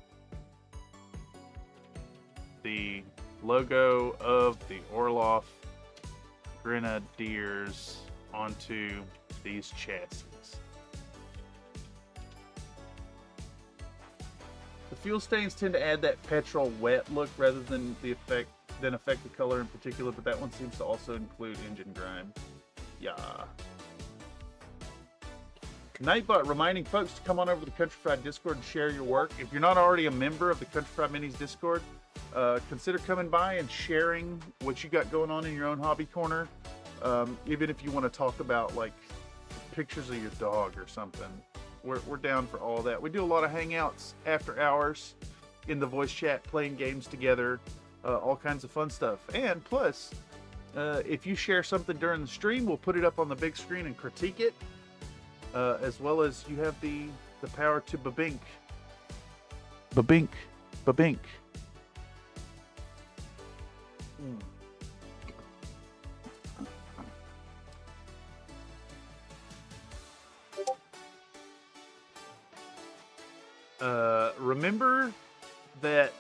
the logo of the Orloff Grenadiers onto these chassis. The fuel stains tend to add that petrol wet look rather than affect the color in particular, but that one seems to also include engine grime. Yeah. Nightbot reminding folks to come on over to the Country Fried Discord and share your work. If you're not already a member of the Country Fried Minis Discord, consider coming by and sharing what you got going on in your own hobby corner. Even if you want to talk about like pictures of your dog or something, we're down for all that. We do a lot of hangouts after hours in the voice chat, playing games together, all kinds of fun stuff. And plus, if you share something during the stream, we'll put it up on the big screen and critique it, as well as you have the power to babink. Babink. Babink. Remember that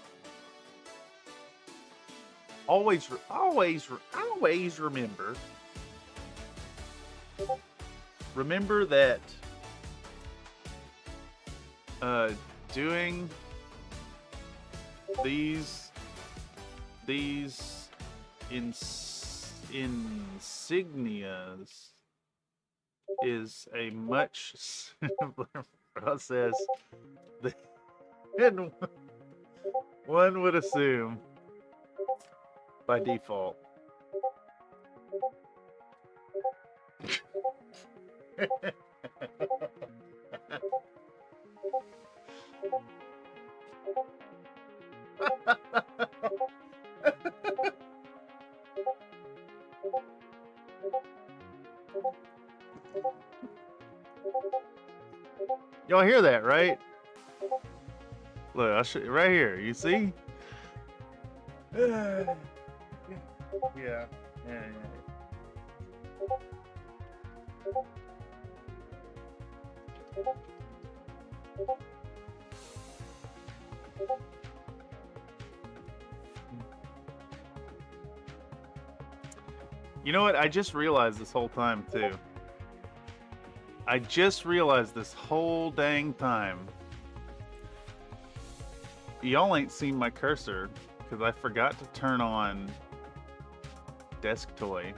always remember that doing these insignias is a much simpler process than one would assume by default. Y'all hear that, right? Look, I'll show you right here. You see? Yeah. You know what? I just realized this whole time, too. I just realized this whole dang time. Y'all ain't seen my cursor because I forgot to turn on Desk Toy.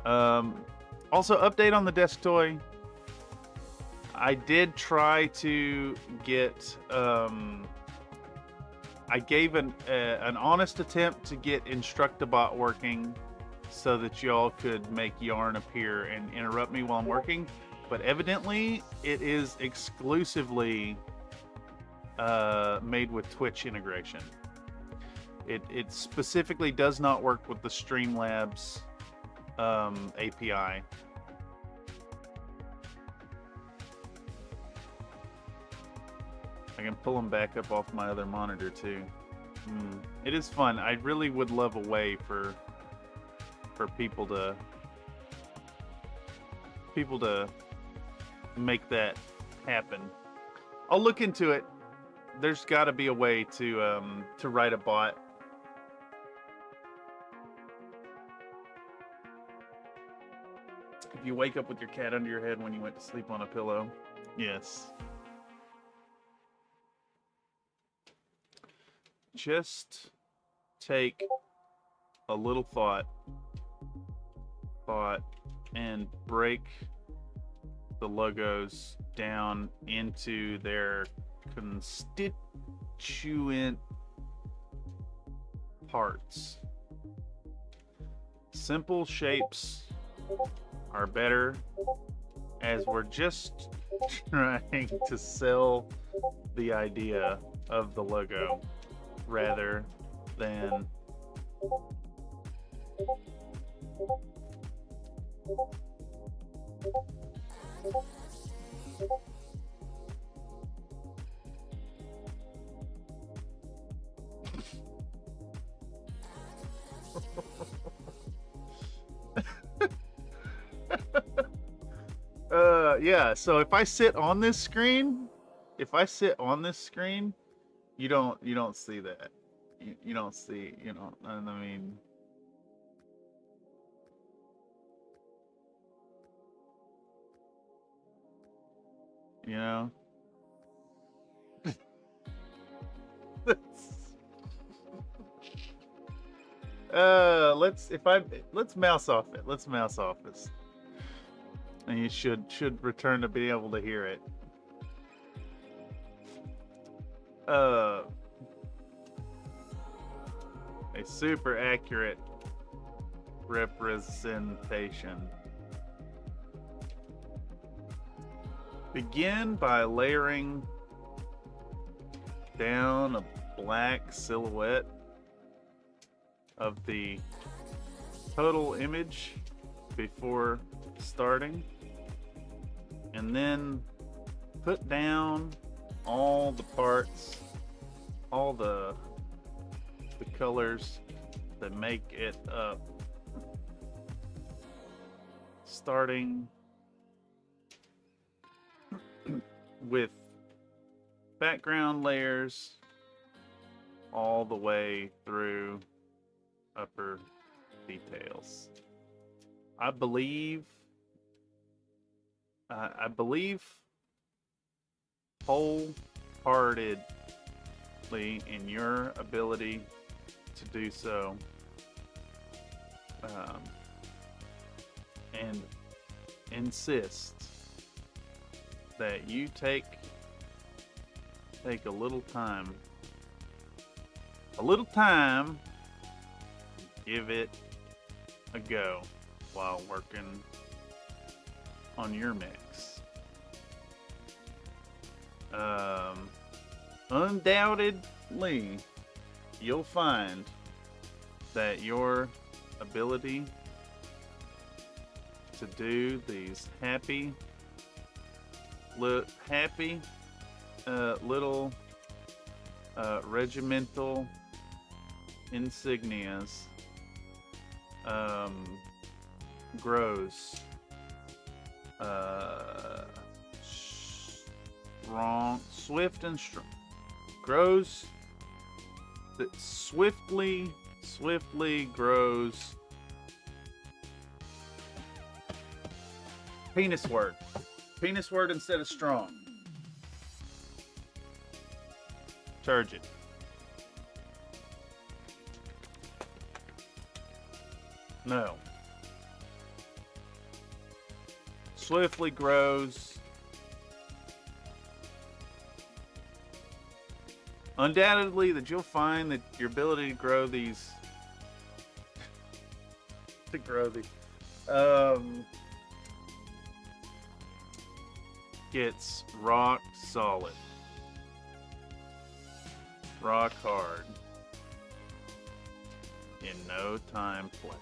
Also, update on the Desk Toy. I did try to get... I gave an honest attempt to get Instructabot working so that y'all could make yarn appear and interrupt me while I'm working. But evidently, it is exclusively made with Twitch integration. It specifically does not work with the StreamLabs API. I can pull them back up off my other monitor too. It is fun. I really would love a way for people to make that happen. I'll look into it. There's got to be a way to write a bot. If you wake up with your cat under your head when you went to sleep on a pillow. Yes. Just take a little thought and break the logos down into their constituent parts. Simple shapes are better, as we're just trying to sell the idea of the logo rather than Yeah, so if I sit on this screen, you don't see that. You don't see, I mean, you know. Let's mouse off it. Let's mouse off this. And you should return to being able to hear it. A super accurate representation. Begin by layering down a black silhouette of the total image before starting, and then put down all the parts, all the colors that make it up, starting with background layers all the way through upper details. I believe wholeheartedly in your ability to do so, and insist that you take a little time, give it a go while working on your mix. Undoubtedly, you'll find that your ability to do these happy little regimental insignias grows swift and strong. Grows that swiftly grows. Penis word instead of strong. Turgid. No. Swiftly grows. Undoubtedly, that you'll find that your ability to grow these, gets rock solid, rock hard, in no time flat.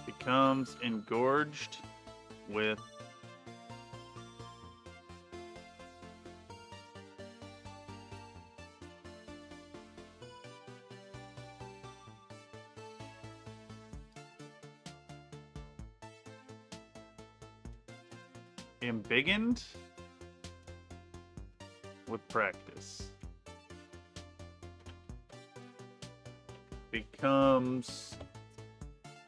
Becomes engorged with embiggened with practice. Becomes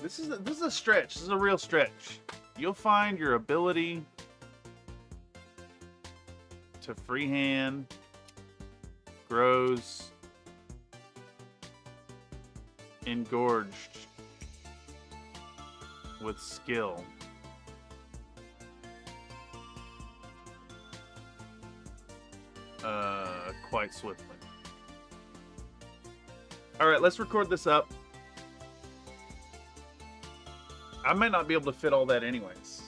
This is a stretch. This is a real stretch. You'll find your ability to freehand grows engorged with skill. Quite swiftly. All right, let's record this up. I might not be able to fit all that anyways.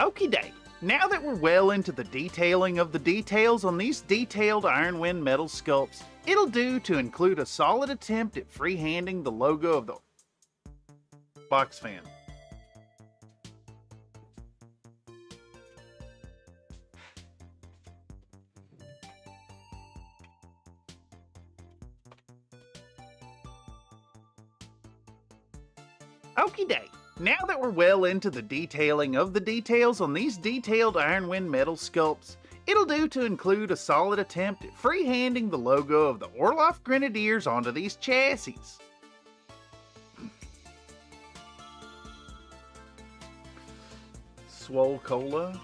Okie doke. Now that we're well into the detailing of the details on these detailed Iron Wind metal sculpts, it'll do to include a solid attempt at freehanding the logo of the... Box fan. Okie doke. Now that we're well into the detailing of the details on these detailed Ironwind metal sculpts, it'll do to include a solid attempt at freehanding the logo of the Orloff Grenadiers onto these chassis. Swole Cola.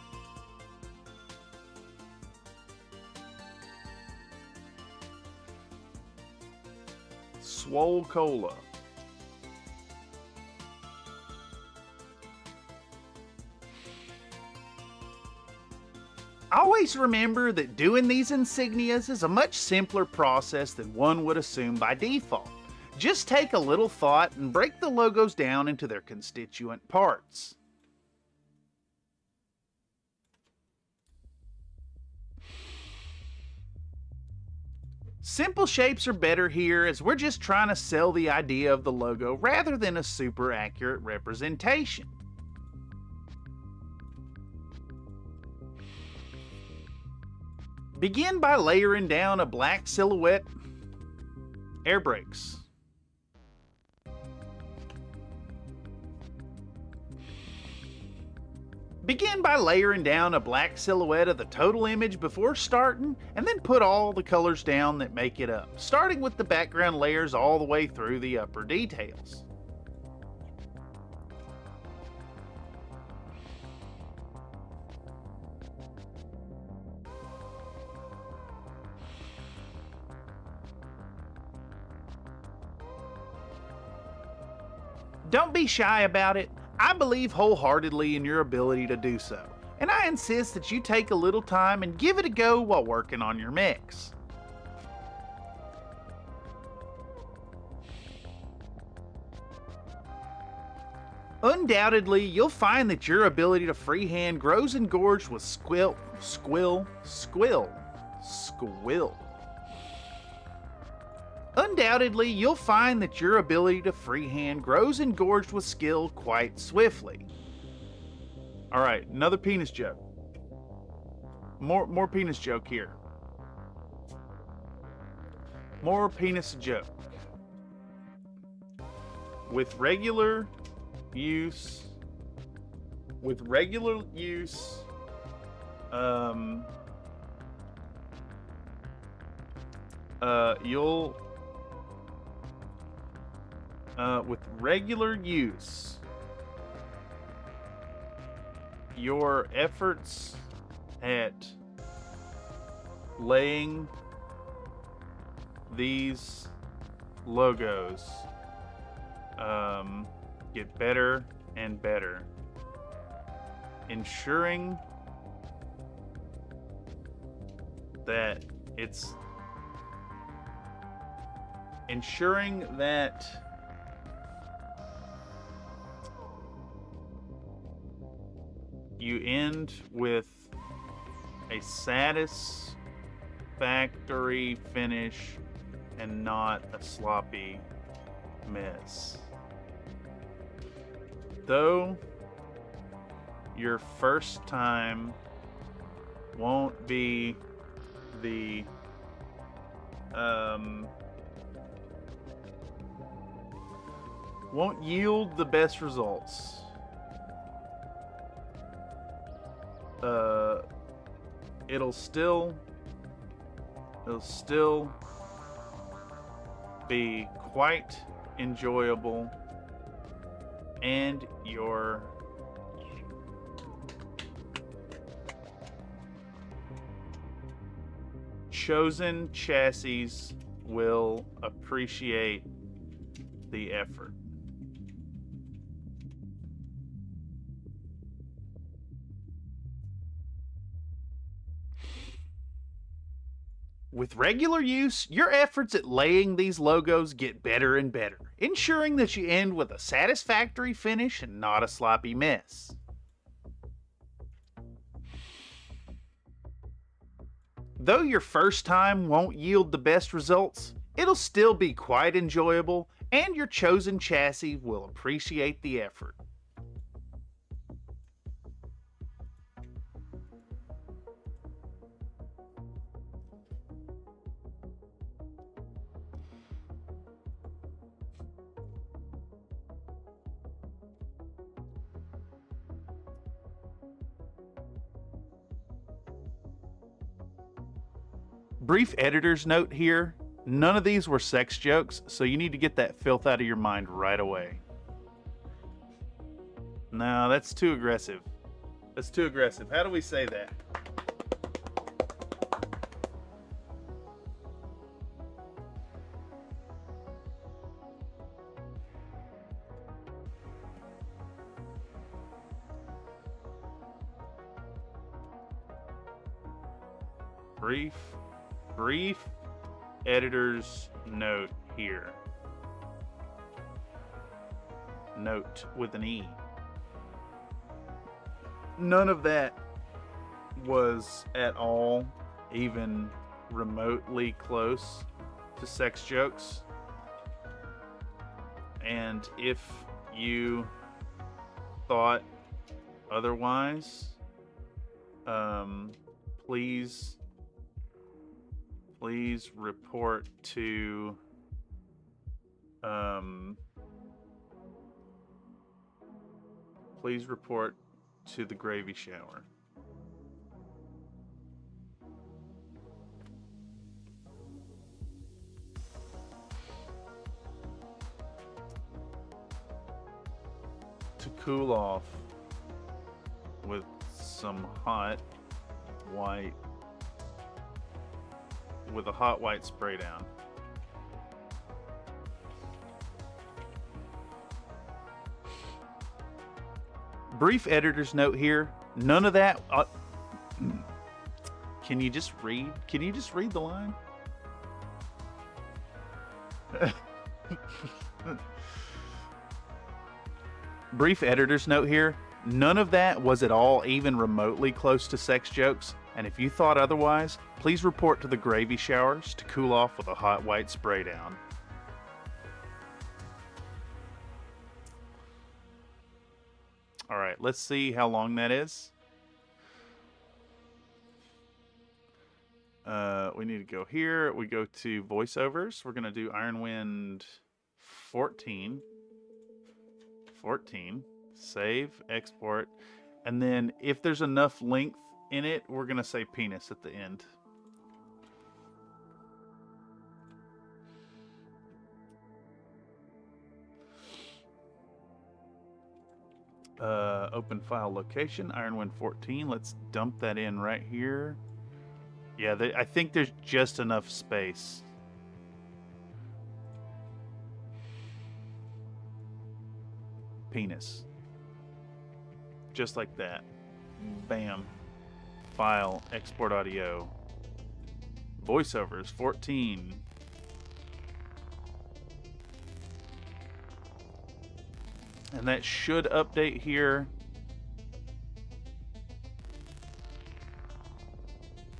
Swole Cola. Always remember that doing these insignias is a much simpler process than one would assume by default. Just take a little thought and break the logos down into their constituent parts. Simple shapes are better here, as we're just trying to sell the idea of the logo rather than a super accurate representation. Begin by layering down a black silhouette air brakes. Begin by layering down a black silhouette of the total image before starting, and then put all the colors down that make it up, starting with the background layers all the way through the upper details. Don't be shy about it. I believe wholeheartedly in your ability to do so, and I insist that you take a little time and give it a go while working on your mix. Undoubtedly, you'll find that your ability to freehand grows and gorged with squill. Undoubtedly, you'll find that your ability to freehand grows and gorged with skill quite swiftly. Alright, another penis joke. More penis joke here. More penis joke. With regular use, you'll with regular use, your efforts at laying these logos get better and better, ensuring that you end with a satisfactory finish and not a sloppy mess. Though your first time won't be the won't yield the best results. It'll still be quite enjoyable, and your chosen chassis will appreciate the effort. With regular use, your efforts at laying these logos get better and better, ensuring that you end with a satisfactory finish and not a sloppy mess. Though your first time won't yield the best results, it'll still be quite enjoyable, and your chosen chassis will appreciate the effort. Brief editor's note here. None of these were sex jokes, so you need to get that filth out of your mind right away. No, that's too aggressive. That's too aggressive. How do we say that? Brief editor's note here. Note with an E. None of that was at all even remotely close to sex jokes. And if you thought otherwise, please report to the gravy shower. To cool off with some hot white with a hot white spray down. Brief editor's note here. None of that. Can you just read? Can you just read the line? Brief editor's note here. None of that was at all even remotely close to sex jokes. And if you thought otherwise, please report to the gravy showers to cool off with a hot white spray down. All right, let's see how long that is. We need to go here. We go to voiceovers. We're going to do Iron Wind 14. 14. Save, export. And then if there's enough length in it, we're going to say penis at the end. Open file location, Ironwind 14. Let's dump that in right here. Yeah, I think there's just enough space. Penis. Just like that. Bam. File, export audio. Voiceovers 14. And that should update here.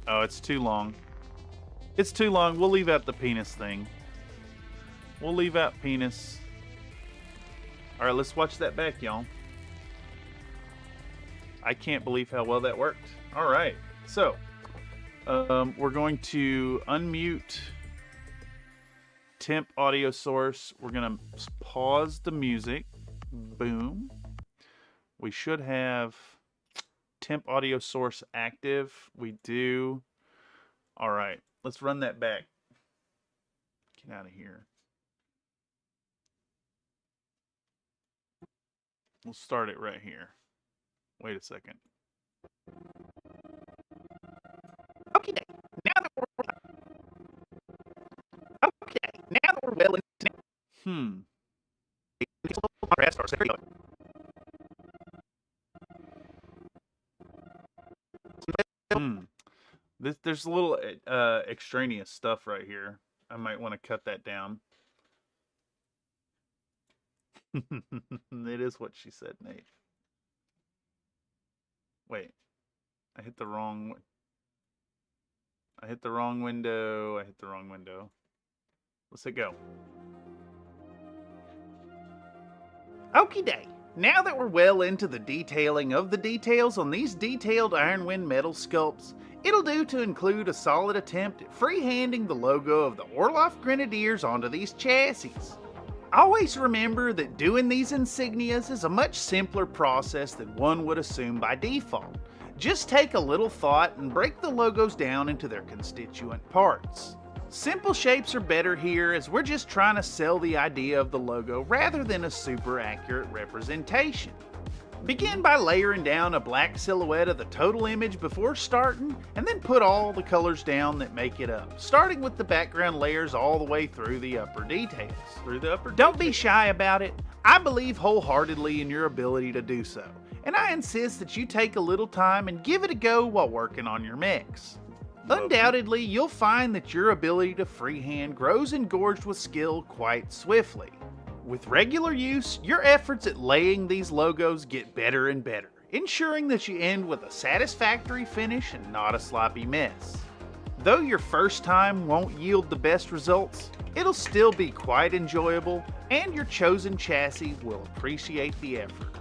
Oh, it's too long. It's too long. We'll leave out the penis thing. We'll leave out penis. All right, let's watch that back, y'all. I can't believe how well that worked. All right, so we're going to unmute temp audio source. We're going to pause the music. Boom. We should have temp audio source active. We do. All right, let's run that back. Get out of here. We'll start it right here. Wait a second. Okay, now that we're well into There's a little extraneous stuff right here. I might want to cut that down. It is what she said, Nate. Wait. I hit the wrong window. I hit the wrong window. Let's hit go. Okie day. Now that we're well into the detailing of the details on these detailed Ironwind metal sculpts, it'll do to include a solid attempt at freehanding the logo of the Orloff Grenadiers onto these chassis. Always remember that doing these insignias is a much simpler process than one would assume by default. Just take a little thought and break the logos down into their constituent parts. Simple shapes are better here, as we're just trying to sell the idea of the logo rather than a super accurate representation. Begin by layering down a black silhouette of the total image before starting, and then put all the colors down that make it up, starting with the background layers all the way through the upper details. Don't be shy about it. I believe wholeheartedly in your ability to do so, and I insist that you take a little time and give it a go while working on your mix. Undoubtedly, you'll find that your ability to freehand grows engorged with skill quite swiftly. With regular use, your efforts at laying these logos get better and better, ensuring that you end with a satisfactory finish and not a sloppy mess. Though your first time won't yield the best results, it'll still be quite enjoyable, and your chosen chassis will appreciate the effort.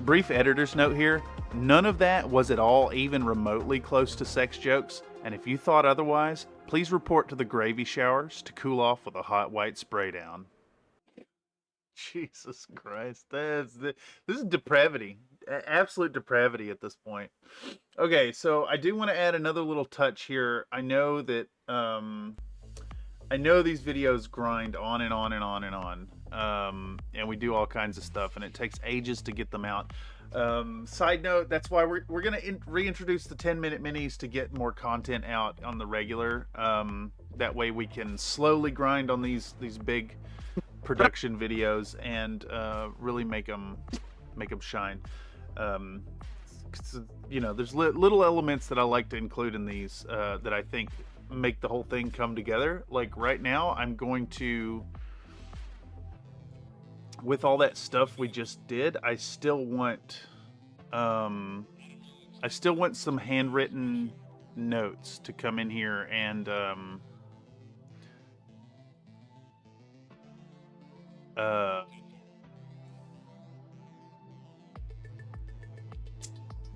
Brief editor's note here, none of that was at all even remotely close to sex jokes, and if you thought otherwise, please report to the gravy showers to cool off with a hot white spray down. Jesus Christ, this is depravity, absolute depravity at this point. Okay, so I do want to add another little touch here. I know that I know these videos grind on and on and on and on, and we do all kinds of stuff, and it takes ages to get them out. Side note, that's why we're gonna reintroduce the 10-minute minis to get more content out on the regular. That way we can slowly grind on these big production videos and really make them shine. You know, there's little elements that I like to include in these that I think make the whole thing come together. Like right now, I'm going to, with all that stuff we just did, I still want some handwritten notes to come in here and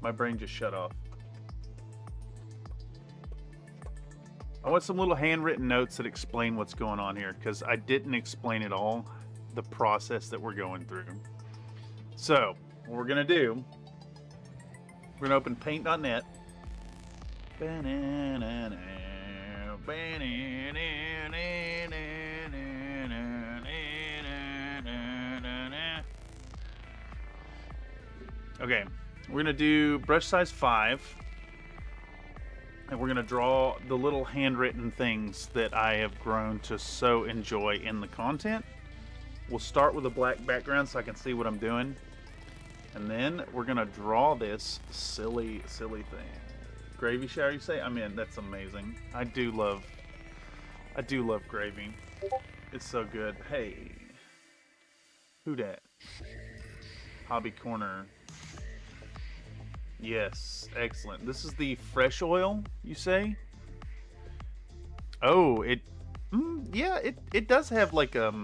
my brain just shut off. I want some little handwritten notes that explain what's going on here, because I didn't explain it all, the process that we're going through. So, what we're going to do, we're going to open paint.net. Okay, we're going to do brush size 5. And we're going to draw the little handwritten things that I have grown to so enjoy in the content. We'll start with a black background so I can see what I'm doing. And then we're going to draw this silly thing. Gravy shower, you say? I mean, that's amazing. I do love gravy. It's so good. Hey. Who dat? Hobby Corner. Yes, excellent. This is the fresh oil, you say? Oh, yeah, it does have like a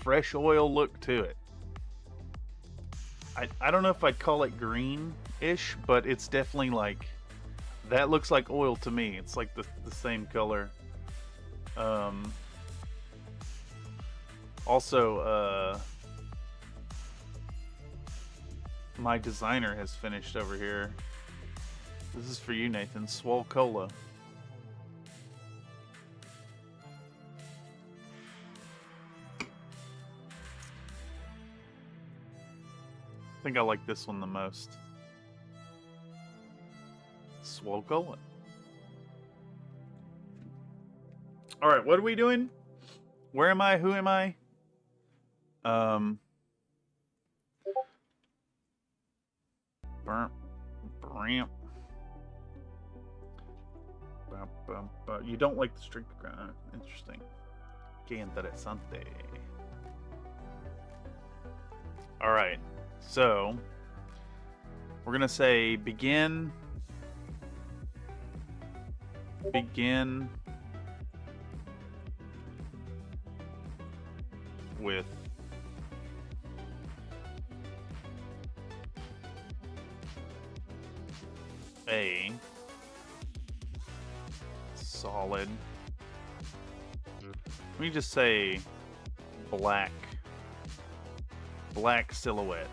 fresh oil look to it. I don't know if I'd call it green-ish, but it's definitely like, that looks like oil to me. It's like the same color. Also, my designer has finished over here. This is for you, Nathan. Swole Cola. I think I like this one the most. Swole Cola. Alright, what are we doing? Where am I? Who am I? You don't like the strict ground. Interesting. Que interesante. Alright, so we're gonna say begin with a solid, let me just say black silhouette.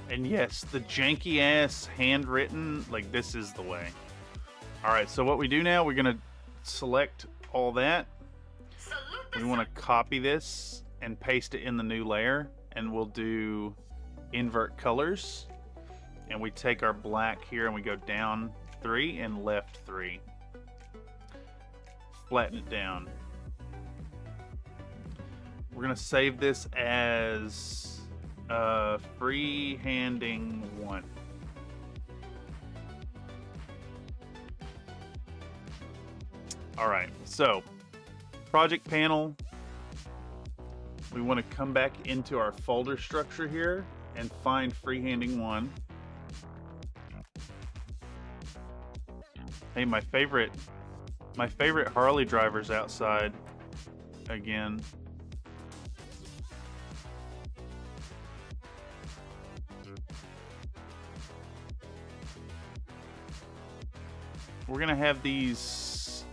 And yes, the janky ass handwritten, like this is the way. All right, so what we do now, we're gonna select all that. We want to copy this and paste it in the new layer, and we'll do invert colors. And we take our black here and we go down 3 and left 3. Flatten it down. We're gonna save this as freehanding 1. All right, so project panel, we want to come back into our folder structure here and find freehanding 1. Hey, my favorite Harley driver's outside again. We're gonna have these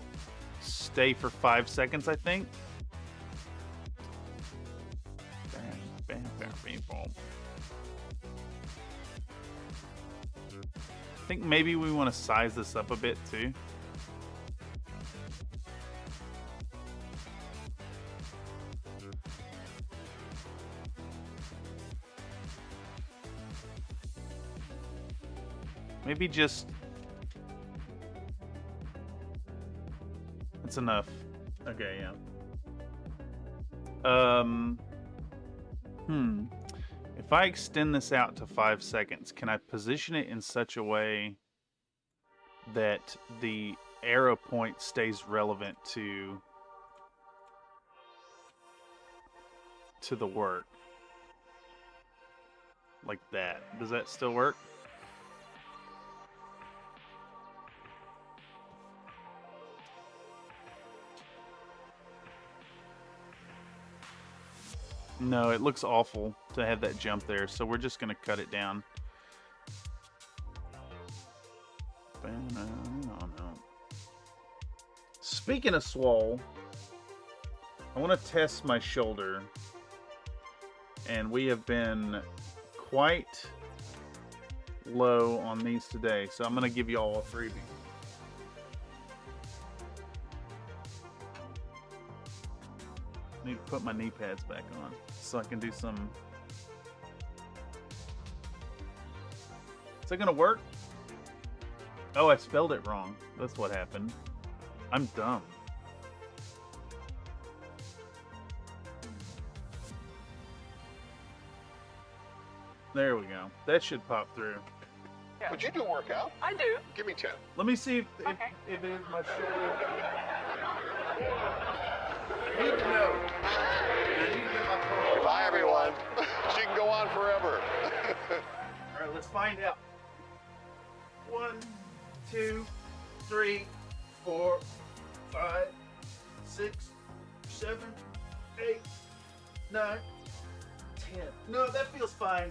stay for 5 seconds, I think. Bam, bam, bam, bam, boom. I think maybe we want to size this up a bit too. Maybe just... That's enough. Okay, yeah. If I extend this out to 5 seconds, can I position it in such a way that the arrow point stays relevant to the work? Like that. Does that still work? No, it looks awful to have that jump there, so we're just going to cut it down. Speaking of swole, I want to test my shoulder, and we have been quite low on these today, so I'm going to give you all a freebie. I need to put my knee pads back on so I can do some... Is that gonna work? Oh, I spelled it wrong. That's what happened. I'm dumb. There we go. That should pop through. Yeah. Would you do a workout? I do. Give me 10. Let me see if Okay. if it is my shoulder. I need to know. I need to get my phone. Bye, everyone. She can go on forever. All right, let's find out. 1, 2, 3, 4, 5, 6, 7, 8, 9, 10. No, that feels fine.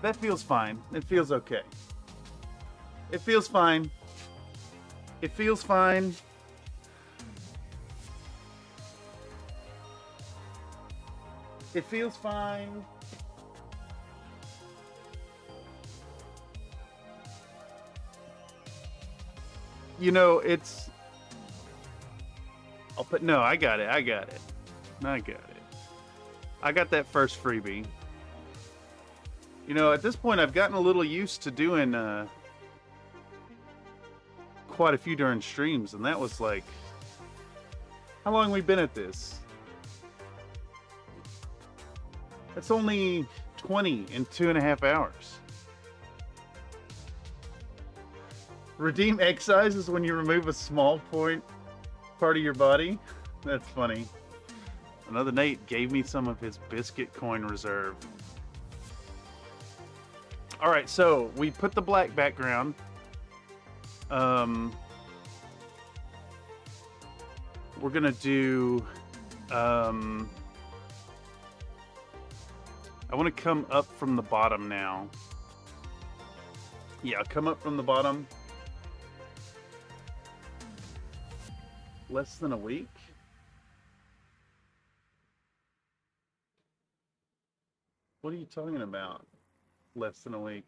That feels fine. It feels okay. It feels fine. It feels fine. It feels fine. You know, it's... I'll put... No, I got it. I got it. I got it. I got that first freebie. You know, at this point, I've gotten a little used to doing quite a few during streams, and that was like... How long have we been at this? That's only 20 in 2.5 hours. Redeem excise is when you remove a small part of your body. That's funny. Another Nate gave me some of his biscuit coin reserve. All right, so we put the black background. We're gonna do. I want to come up from the bottom now. Yeah, come up from the bottom. Less than a week. What are you talking about? Less than a week.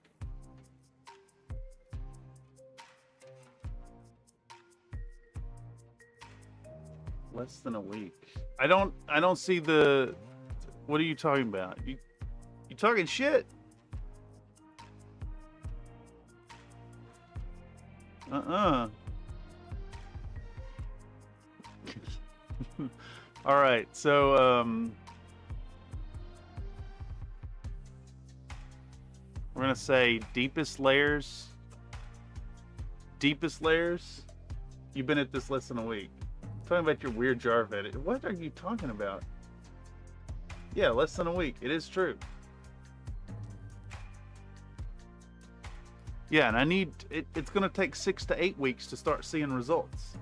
Less than a week. I don't see the. What are you talking about? You talking shit? All right, so we're gonna say deepest layers. Deepest layers. You've been at this less than a week. Talking about your weird jar of edit. What are you talking about? Yeah, less than a week. It is true. Yeah, and I need it. It's gonna take 6 to 8 weeks to start seeing results.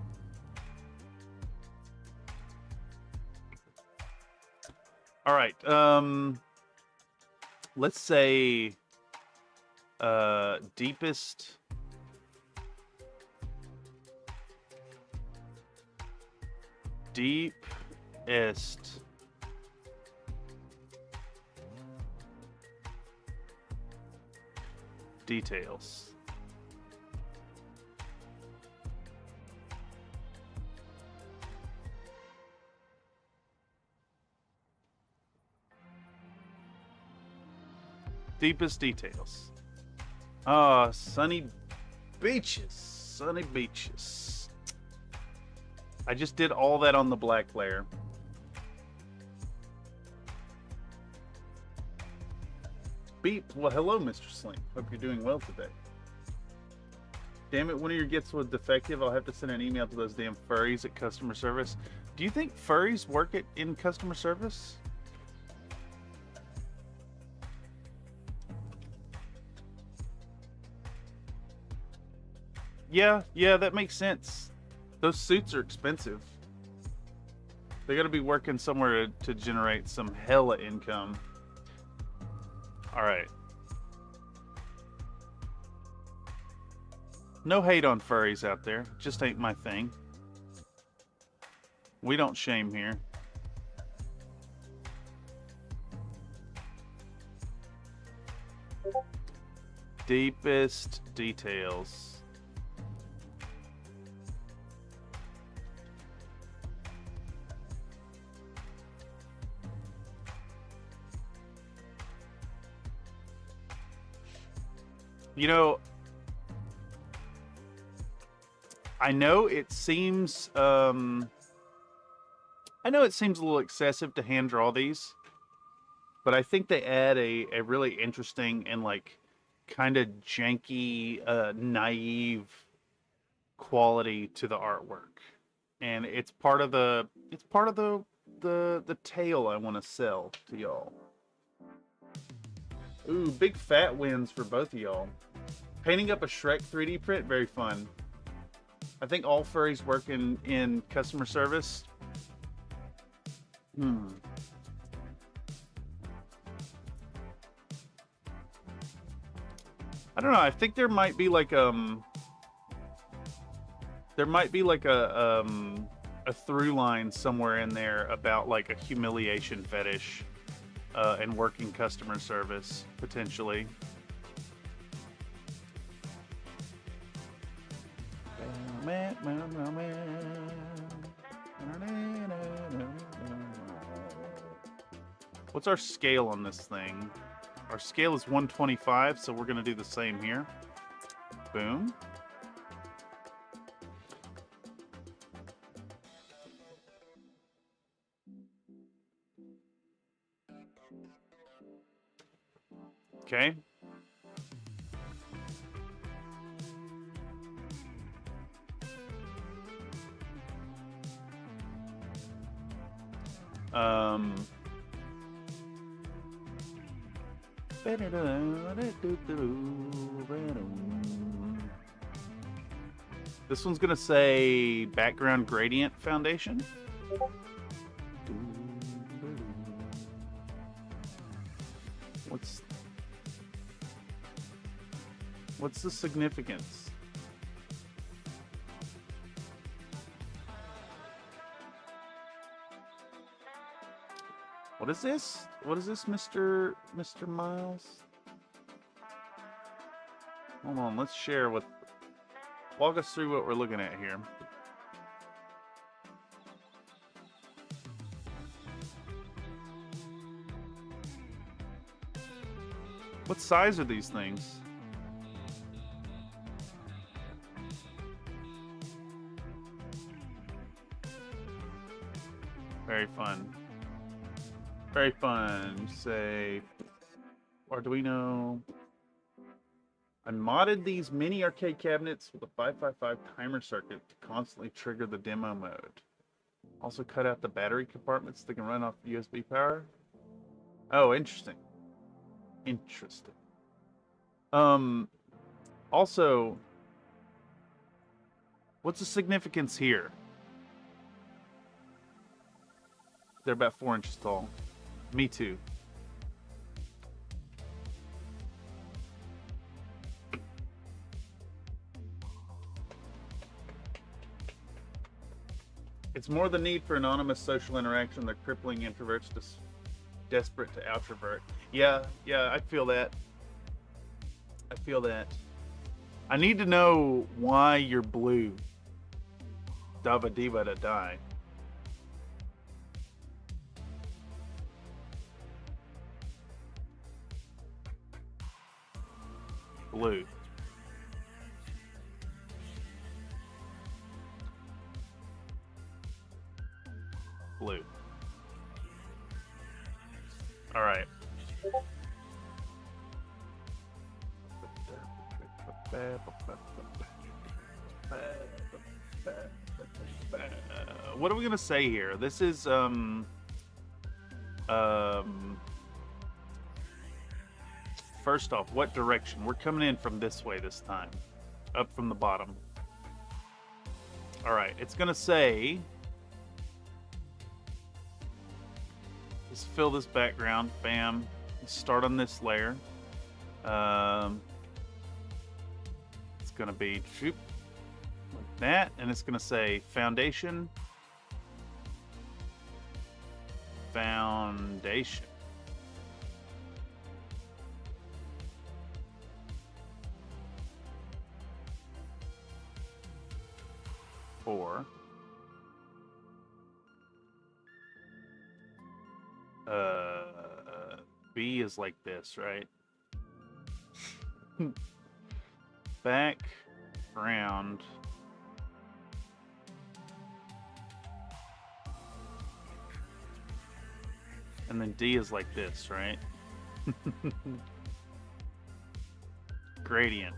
All right. Let's say deepest. Deepest. Details. Deepest details. Ah, sunny beaches. Sunny beaches. I just did all that on the black layer. Beep. Well, hello, Mr. Sling. Hope you're doing well today. Damn it, one of your gifts was defective. I'll have to send an email to those damn furries at customer service. Do you think furries work in customer service? Yeah, that makes sense. Those suits are expensive. They gotta be working somewhere to generate some hella income. All right. No hate on furries out there. Just ain't my thing. We don't shame here. Deepest details. You know, I know it seems a little excessive to hand draw these, but I think they add a really interesting and like kind of janky, naive quality to the artwork, and it's part of the tale I want to sell to y'all. Ooh, big fat wins for both of y'all. Painting up a Shrek 3D print, very fun. I think all furries work in customer service. I don't know. I think there might be like a through line somewhere in there about like a humiliation fetish and working customer service potentially. What's our scale on this thing? Our scale is 125, so we're going to do the same here. Boom. Okay. This one's gonna say background gradient foundation. What's the significance? What is this? What is this, Mr. Miles? Hold on, let's share what. Walk us through what we're looking at here. What size are these things? Very fun. Very fun. Say, Arduino. I modded these mini arcade cabinets with a 555 timer circuit to constantly trigger the demo mode. Also cut out the battery compartments that can run off USB power. Oh, interesting. Interesting. Also, what's the significance here? They're about 4 inches tall. Me too. It's more the need for anonymous social interaction that crippling introverts desperate to outrovert. Yeah, I feel that. I feel that. I need to know why you're blue. Dava diva da die. Blue. Blue. All right. What are we gonna say here? This is first off, what direction? We're coming in from this way this time. Up from the bottom. All right, it's gonna say, let's fill this background. Bam. Let's start on this layer. It's gonna be like that, and it's gonna say foundation. Foundation. For B is like this, right? Background. And then D is like this, right? Gradient.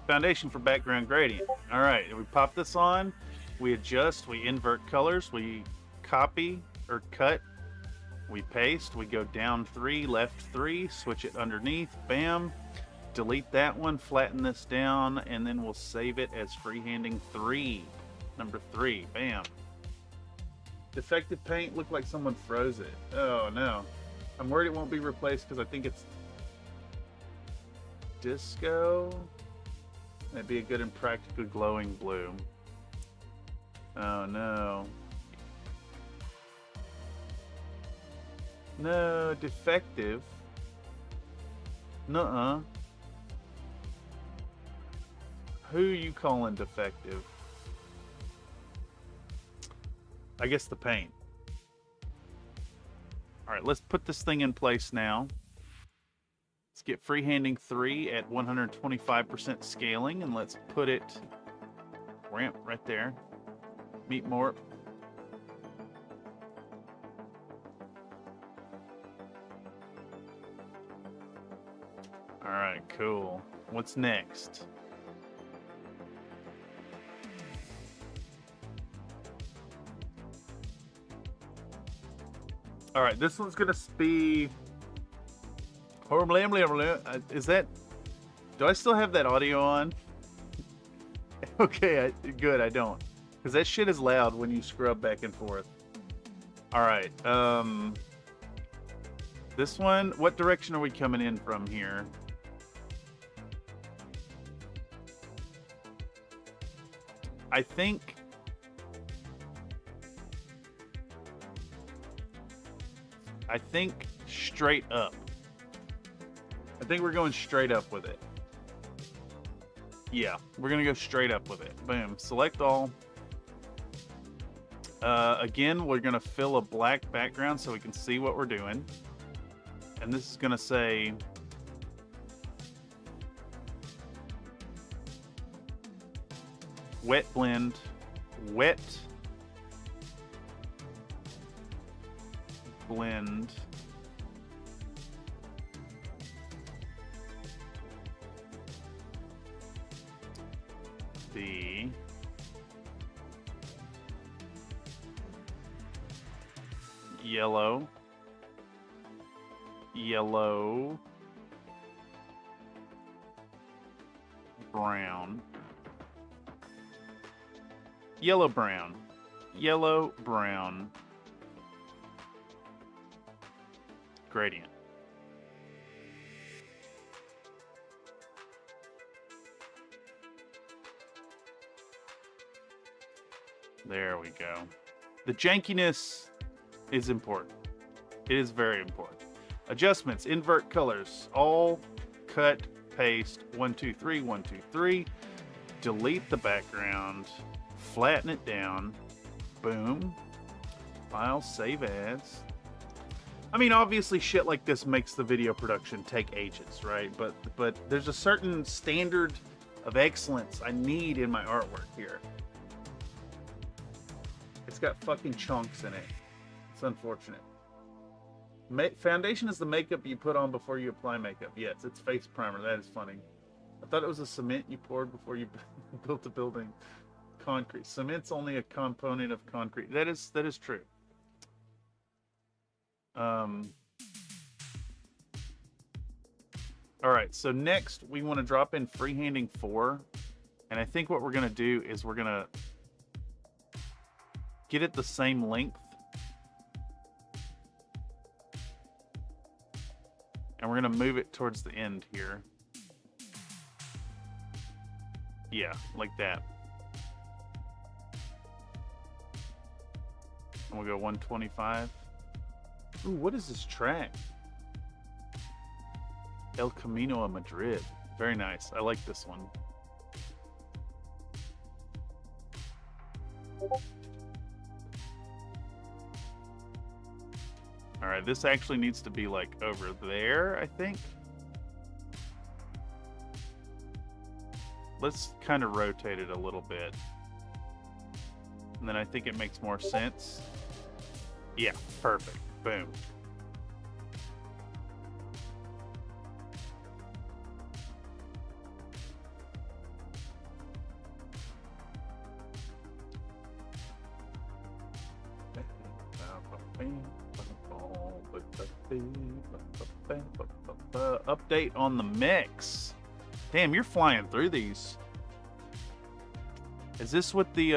Foundation for background gradient. All right, we pop this on, we adjust, we invert colors, we copy or cut, we paste, we go down 3, left 3, switch it underneath, bam. Delete that one, flatten this down, and then we'll save it as freehanding 3. Number 3, bam. Defective paint, looked like someone froze it. Oh no. I'm worried it won't be replaced because I think it's disco. That'd be a good and practical glowing blue. Oh no. No, defective. Nuh-uh. Who you calling defective? I guess the paint. All right, let's put this thing in place now. Let's get freehanding 3 at 125% scaling, and let's put it ramp right there. Meet more. All right, cool. What's next? All right, this one's gonna be. Is that? Do I still have that audio on? Okay, good. I don't, because that shit is loud when you scrub back and forth. All right. This one. What direction are we coming in from here? I think. Straight up. I think we're going straight up with it. Yeah, we're gonna go straight up with it. Boom. Select all. Again, we're gonna fill a black background so we can see what we're doing. And this is gonna say wet blend, wet blend the yellow brown gradient. There we go. The jankiness is important. It is very important. Adjustments, invert colors, all cut, paste, 1, 2, 3, 1, 2, 3. Delete the background, flatten it down, boom. File, save as. I mean, obviously shit like this makes the video production take ages, right? But there's a certain standard of excellence I need in my artwork here. It's got fucking chunks in it. It's unfortunate. Foundation is the makeup you put on before you apply makeup. Yes, it's face primer. That is funny. I thought it was a cement you poured before you built a building. Concrete. Cement's only a component of concrete. That is true. All right, so next we want to drop in freehanding 4, and I think what we're going to do is we're going to get it the same length, and we're going to move it towards the end here. Yeah, like that. And we'll go 125. Ooh, what is this track? El Camino a Madrid. Very nice. I like this one. All right, this actually needs to be like over there, I think. Let's kind of rotate it a little bit. And then I think it makes more sense. Yeah, perfect. Boom. Update on the mix. Damn, you're flying through these. Is this what the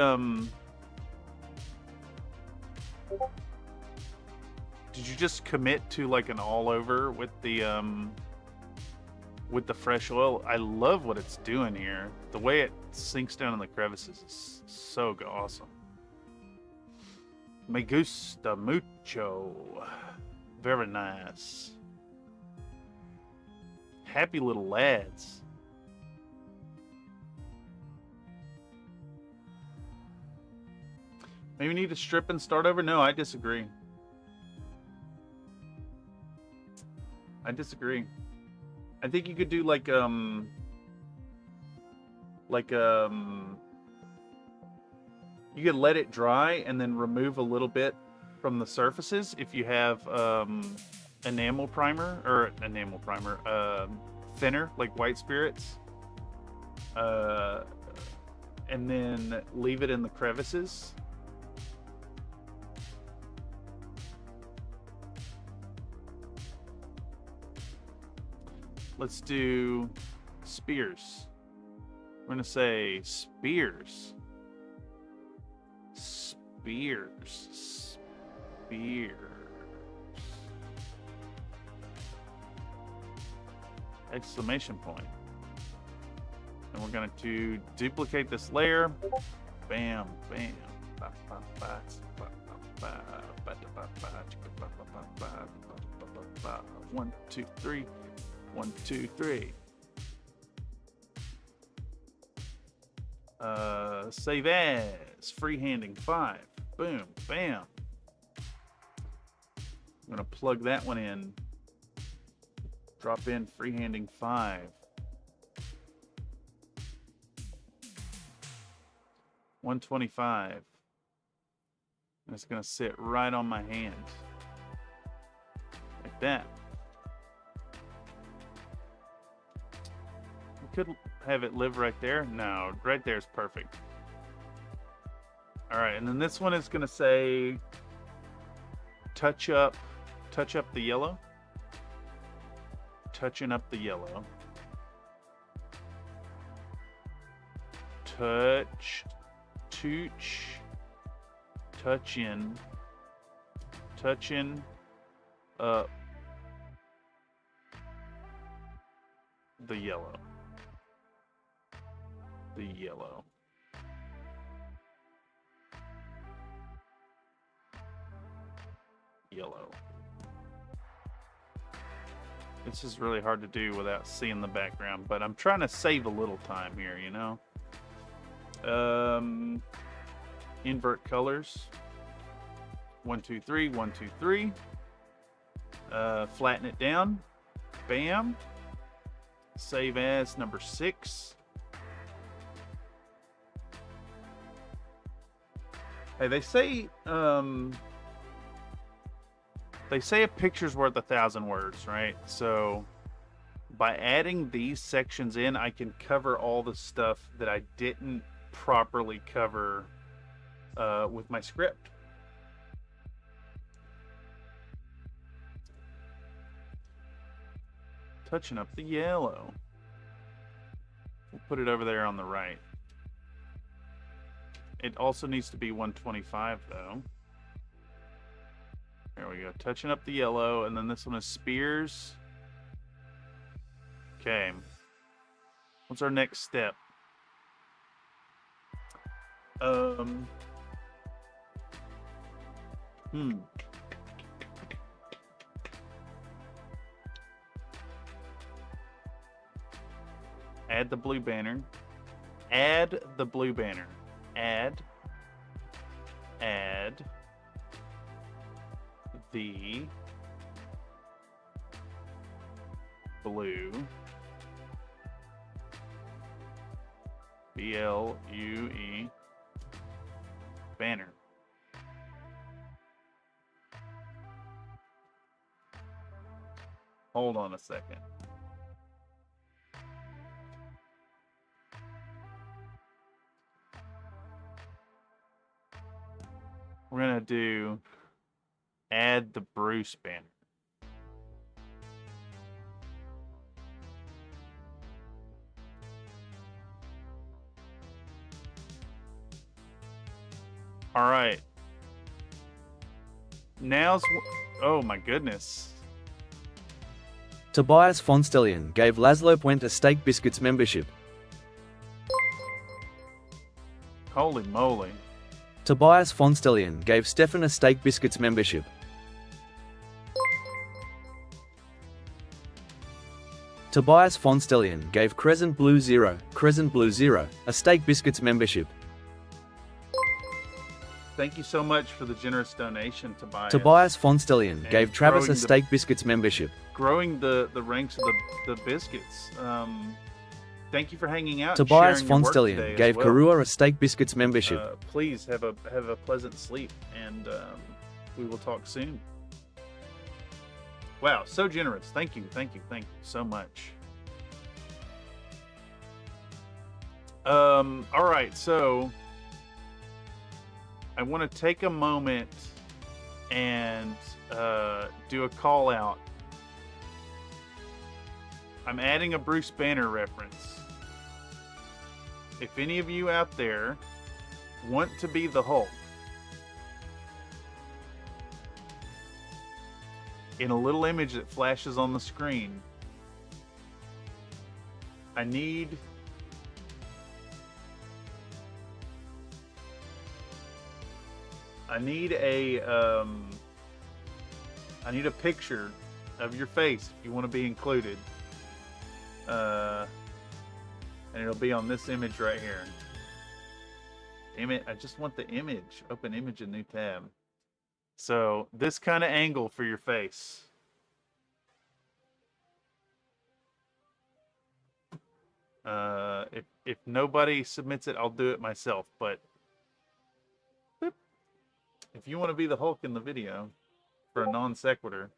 did you just commit to like an all over with the fresh oil? I love what it's doing here. The way it sinks down in the crevices is so awesome. Me gusta mucho. Very nice. Happy little lads. Maybe we need to strip and start over? No, I disagree. I disagree. I think you could do like you could let it dry and then remove a little bit from the surfaces if you have enamel primer or thinner, like white spirits. And then leave it in the crevices. Let's do spears. We're gonna say spears. Spears. Spears. Exclamation point. And we're going to duplicate this layer. Bam, bam. 1, 2, 3. 1, 2, 3. Save as. Freehanding 5. Boom, bam. I'm going to plug that one in. Drop in freehanding 5. 125. And it's going to sit right on my hand. Like that. We could have it live right there. No, right there is perfect. All right, and then this one is going to say touch up the yellow. Touching up the yellow. Touching up the yellow. The yellow. Yellow. This is really hard to do without seeing the background, but I'm trying to save a little time here, you know. Invert colors. 1, 2, 3. 1, 2, 3. Flatten it down. Bam. Save as number 6. Hey, they say a picture's worth 1,000 words, right? So by adding these sections in, I can cover all the stuff that I didn't properly cover with my script. Touching up the yellow. We'll put it over there on the right. It also needs to be 125 though. There we go. Touching up the yellow, and then this one is spears. Okay. What's our next step? Add the blue banner. Add the blue banner. Add the blue BLUE banner. Hold on a second. We're gonna do add the Bruce banner. All right. Now's oh my goodness. Tobias Fonstellion gave Laszlo Puente a Steak Biscuits membership. Holy moly. Tobias Fonstellion gave Stefan a Steak Biscuits membership. Tobias Fonstellion gave Crescent Blue Zero a Steak Biscuits membership. Thank you so much for the generous donation, Tobias. Tobias Fonstellion And gave Travis a growing Steak Biscuits membership. Growing the ranks of the biscuits. Thank you for hanging out. Tobias and sharing your work Fonstellion today as gave well. Karua a Steak Biscuits membership. Please have a pleasant sleep, and we will talk soon. Wow, so generous. Thank you so much. All right, so I want to take a moment and do a call out. I'm adding a Bruce Banner reference. If any of you out there want to be the Hulk, in a little image that flashes on the screen, I need a picture of your face if you want to be included. And it'll be on this image right here. Damn it, I just want the image. Open image in new tab. So this kind of angle for your face. If nobody submits it, I'll do it myself. But boop. If you want to be the Hulk in the video for a non sequitur,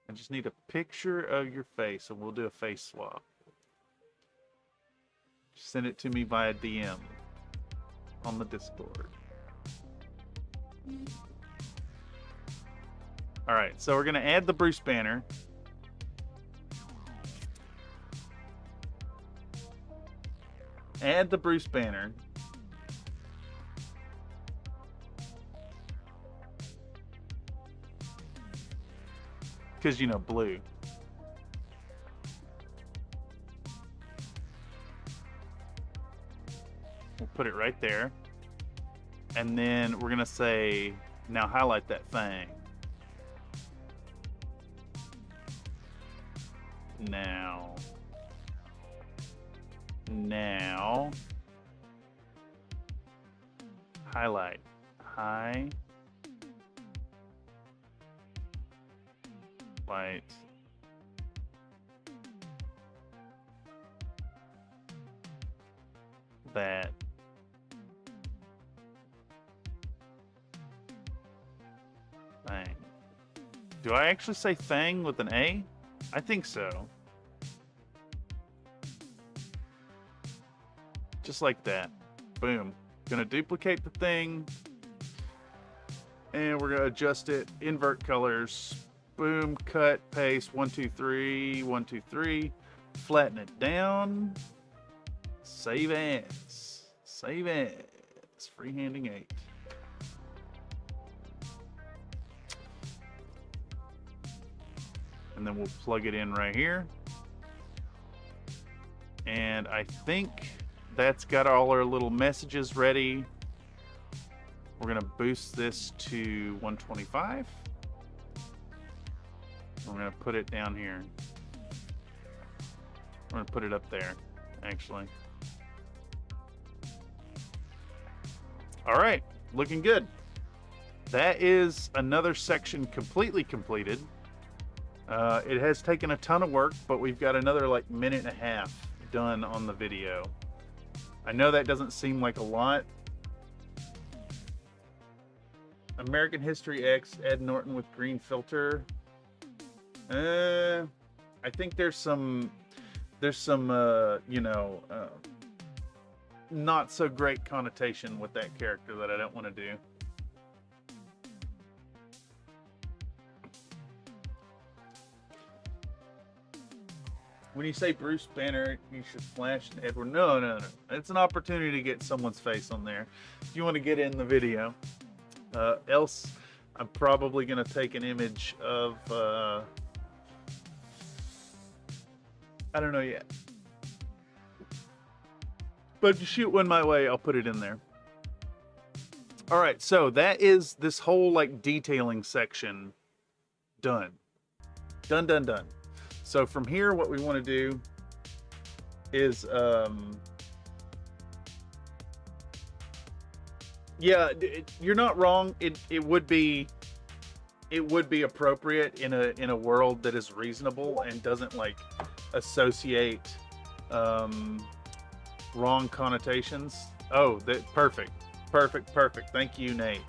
I just need a picture of your face, and we'll do a face swap. Send it to me via DM on the Discord. All right, so we're going to add the Bruce Banner. Add the Bruce Banner. Because, you know, blue. We'll put it right there. And then we're going to say, now highlight that thing. Now, highlight, that thing. Do I actually say thing with an A? I think so. Just like that. Boom. Gonna duplicate the thing. And we're gonna adjust it. Invert colors. Boom. Cut. Paste. 1, 2, 3. 1, 2, 3. Flatten it down. Save as. Save as. Freehanding 8. And then we'll plug it in right here. And I think that's got all our little messages ready. We're gonna boost this to 125. We're gonna put it down here. We're gonna put it up there, actually. All right, looking good. That is another section completely completed. It has taken a ton of work, but we've got another like minute and a half done on the video. I know that doesn't seem like a lot. American History X, Ed Norton with green filter. I think there's some, you know, not so great connotation with that character that I don't want to do. When you say Bruce Banner, you should flash Edward. No. It's an opportunity to get someone's face on there. If you want to get in the video. Else, I'm probably going to take an image of... I don't know yet. But if you shoot one my way, I'll put it in there. Alright, so that is this whole like detailing section done. Done. So from here, what we want to do is, yeah, you're not wrong. It would be appropriate in a world that is reasonable and doesn't like associate wrong connotations. Oh, perfect. Thank you, Nate.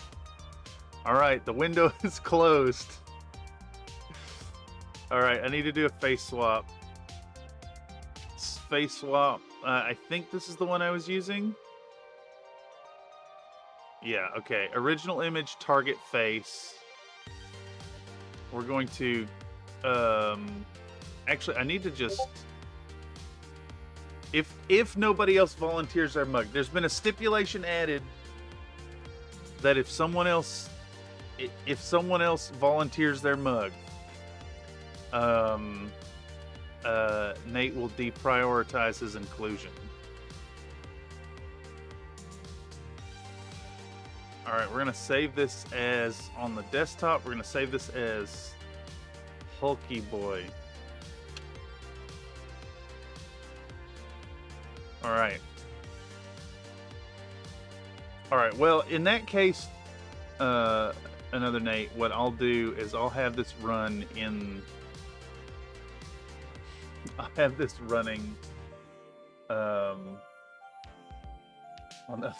All right, the window is closed. All right, I need to do a face swap. face swap. I think this is the one I was using. Yeah, okay. Original image, target face. We're going to... actually, I need to just... If nobody else volunteers their mug, there's been a stipulation added that if someone else volunteers their mug, Nate will deprioritize his inclusion. All right, we're gonna save this as on the desktop. We're gonna save this as Hulky Boy. All right. All right. Well, in that case, another Nate. What I'll do is I'll have this run in. I'll have this running. On the.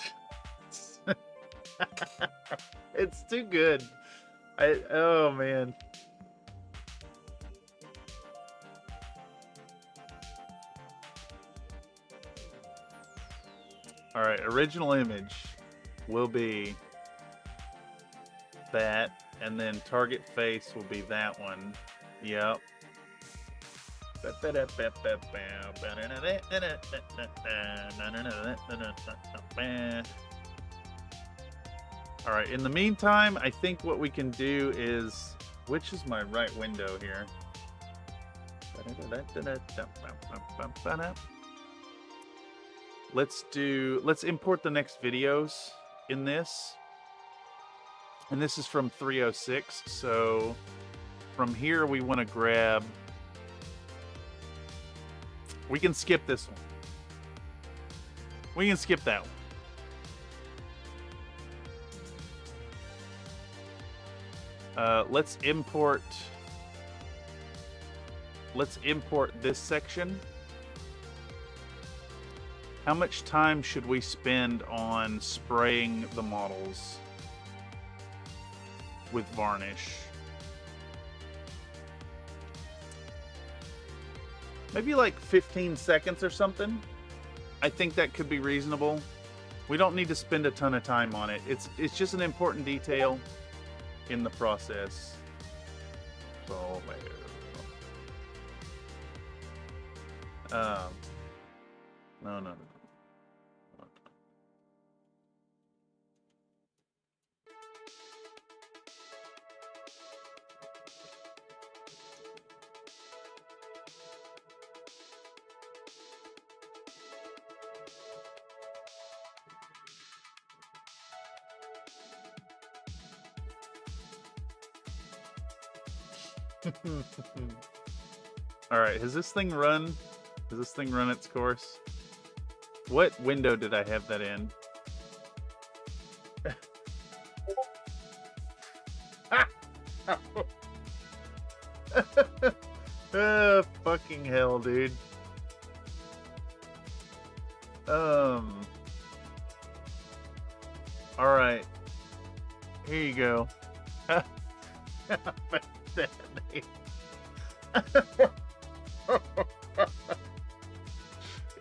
It's too good. Oh man. All right, original image will be that, and then target face will be that one. Yep. All right, in the meantime, I think what we can do is, which is my right window here? Let's import the next videos in this. And this is from 306, so from here we want to grab, we can skip this one. We can skip that one. Let's import this section. How much time should we spend on spraying the models with varnish? Maybe like 15 seconds or something. I think that could be reasonable. We don't need to spend a ton of time on it. It's just an important detail in the process. Oh man. No. All right, has this thing run? Does this thing run its course? What window did I have that in? Fucking hell, dude. All right. Here you go.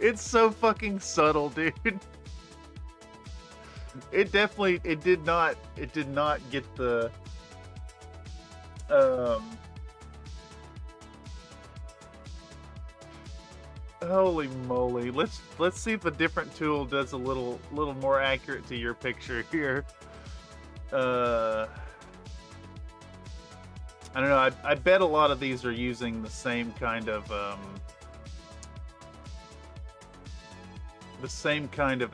It's so fucking subtle, dude. It did not get the holy moly. Let's see if a different tool does a little more accurate to your picture here. I don't know. I bet a lot of these are using the same kind of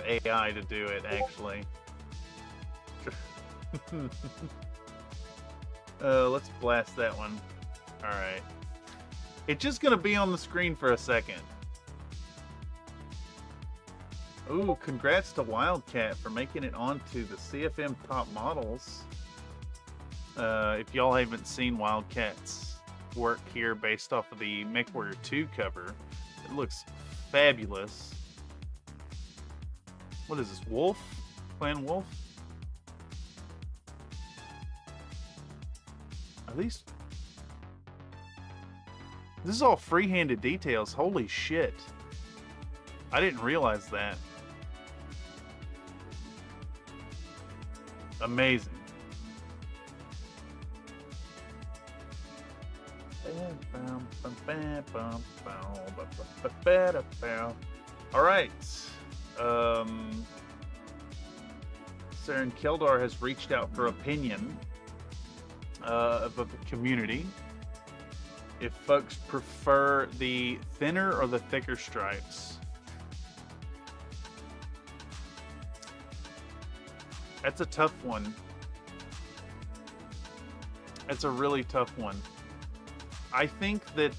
AI to do it, actually. Let's blast that one. All right. It's just gonna be on the screen for a second. Ooh, congrats to Wildcat for making it onto the CFM Top Models. If y'all haven't seen Wildcat's work here based off of the MechWarrior 2 cover, it looks fabulous. What is this, Wolf? Clan Wolf? Are these... This is all free-handed details, holy shit. I didn't realize that. Amazing. All right. Saren Keldar has reached out for opinion of the community. If folks prefer the thinner or the thicker stripes. That's a tough one. It's a really tough one. I think that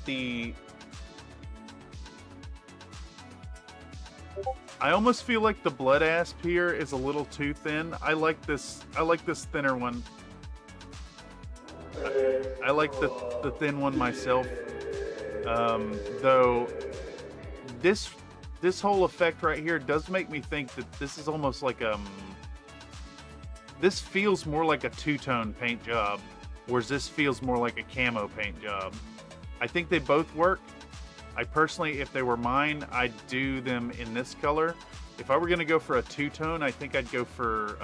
I almost feel like the blood asp here is a little too thin. I like this thinner one. I like the thin one myself. Though this whole effect right here does make me think that this is almost like this feels more like a two-tone paint job, whereas this feels more like a camo paint job. I think they both work. I personally, if they were mine, I'd do them in this color. If I were gonna go for a two-tone, I think I'd go for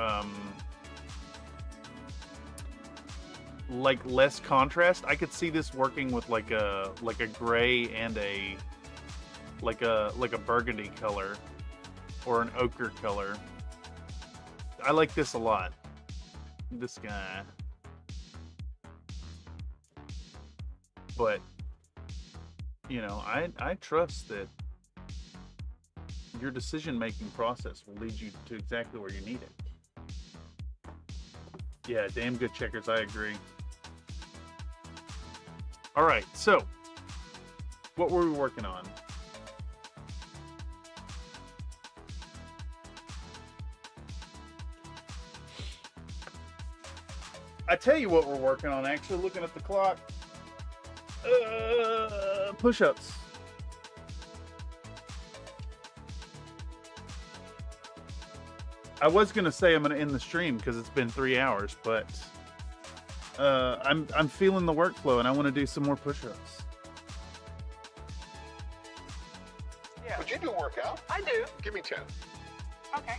like less contrast. I could see this working with like a gray and a burgundy color or an ochre color. I like this a lot. This guy. But you know, I trust that your decision-making process will lead you to exactly where you need it. Yeah, damn good checkers, I agree. All right, so what were we working on? I tell you what we're working on, actually, looking at the clock. Push-ups. I was gonna say I'm gonna end the stream because it's been 3 hours, but I'm feeling the workflow and I want to do some more push-ups. Yeah. But you do work out. I do. Give me 10. Okay.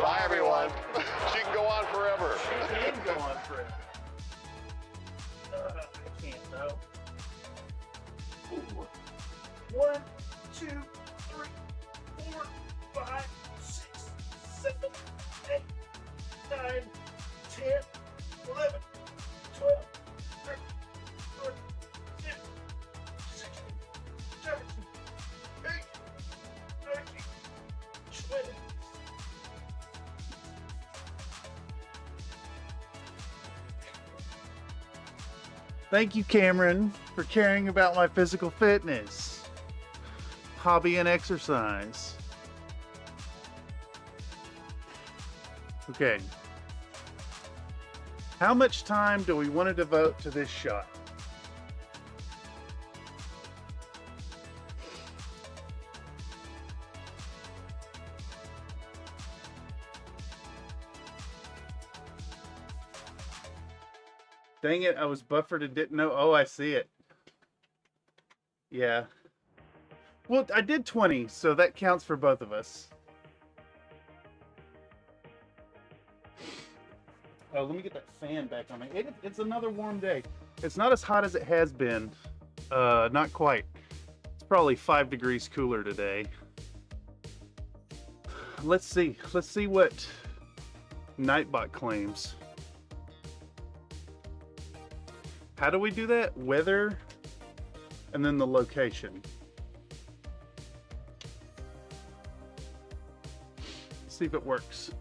Bye, everyone. She can go on forever. She can go on forever. I can't though. 1, 2, 3, 4, 5, 6, 7, 8, 9, 10, 11, 12, 13, 14, 15, 16, 17, 18, 19, 20. Thank you, Cameron, for caring about my physical fitness, hobby, and exercise. Okay. How much time do we want to devote to this shot? Dang it, I was buffered and didn't know. Oh, I see it. Yeah. Well, I did 20, so that counts for both of us. Oh, let me get that fan back on me. It's another warm day. It's not as hot as it has been. Not quite. It's probably 5 degrees cooler today. Let's see. Let's see what Nightbot claims. How do we do that? Weather, and then the location. See if it works.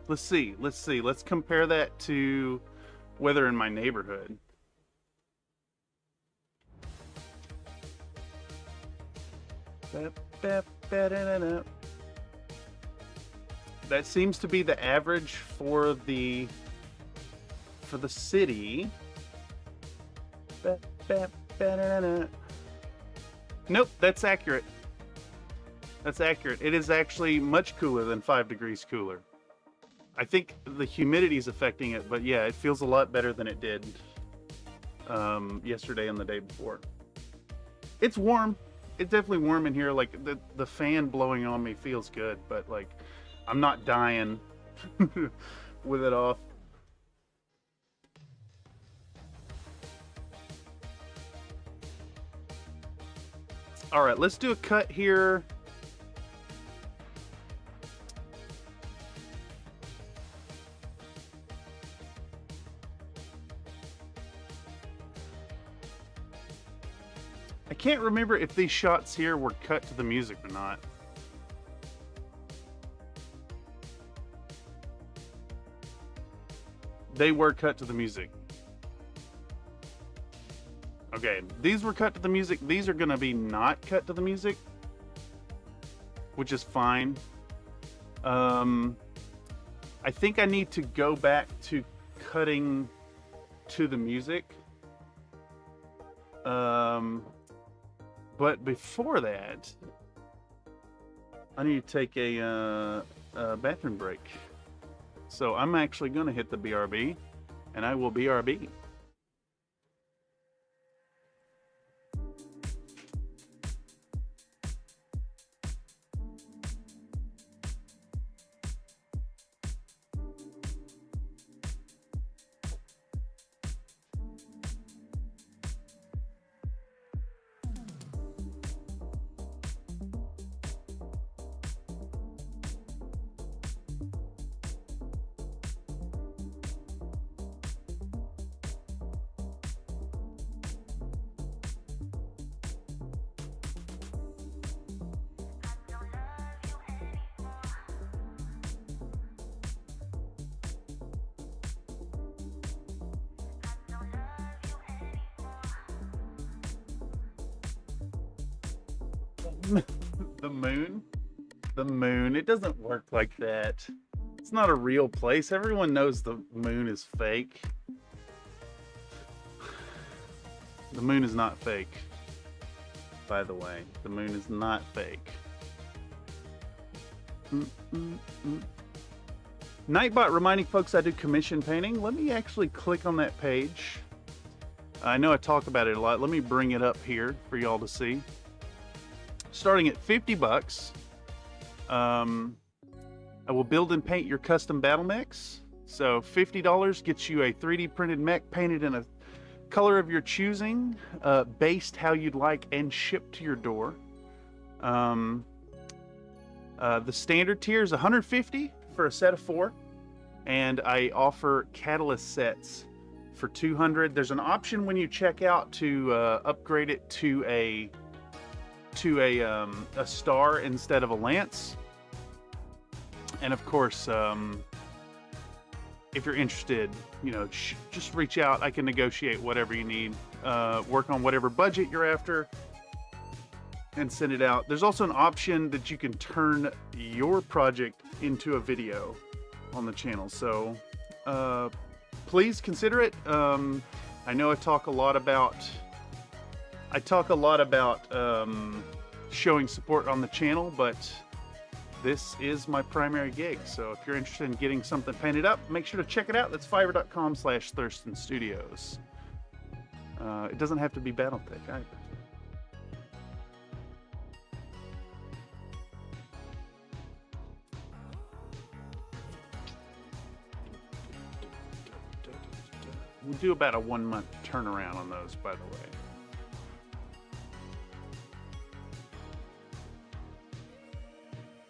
Let's see. Let's compare that to weather in my neighborhood. That seems to be the average for the city. Nope, that's accurate. That's accurate. It is actually much cooler than 5 degrees cooler. I think the humidity is affecting it, but yeah, it feels a lot better than it did yesterday and the day before. It's warm. It's definitely warm in here. Like the fan blowing on me feels good, but like I'm not dying with it off. All right, let's do a cut here. I can't remember if these shots here were cut to the music or not. They were cut to the music. Okay, these were cut to the music. These are gonna be not cut to the music, which is fine. I think I need to go back to cutting to the music. But before that, I need to take a bathroom break. So I'm actually gonna hit the BRB, and I will BRB. The moon? The moon. It doesn't work like that. It's not a real place. Everyone knows the moon is fake. The moon is not fake. By the way, the moon is not fake. Nightbot reminding folks I do commission painting. Let me actually click on that page. I know I talk about it a lot. Let me bring it up here for y'all to see. Starting at 50 bucks, I will build and paint your custom battle mechs. So $50 gets you a 3D printed mech painted in a color of your choosing, based how you'd like, and shipped to your door. The standard tier is $150 for a set of 4, and I offer catalyst sets for $200. There's an option when you check out to upgrade it to a star instead of a lance. And of course, if you're interested, you know, just reach out. I can negotiate whatever you need, work on whatever budget you're after, and send it out. There's also an option that you can turn your project into a video on the channel. So please consider it. I know I talk a lot about showing support on the channel, but this is my primary gig. So if you're interested in getting something painted up, make sure to check it out. That's fiverr.com/Thurston Studios. It doesn't have to be Battletech either. We'll do about a 1-month turnaround on those, by the way.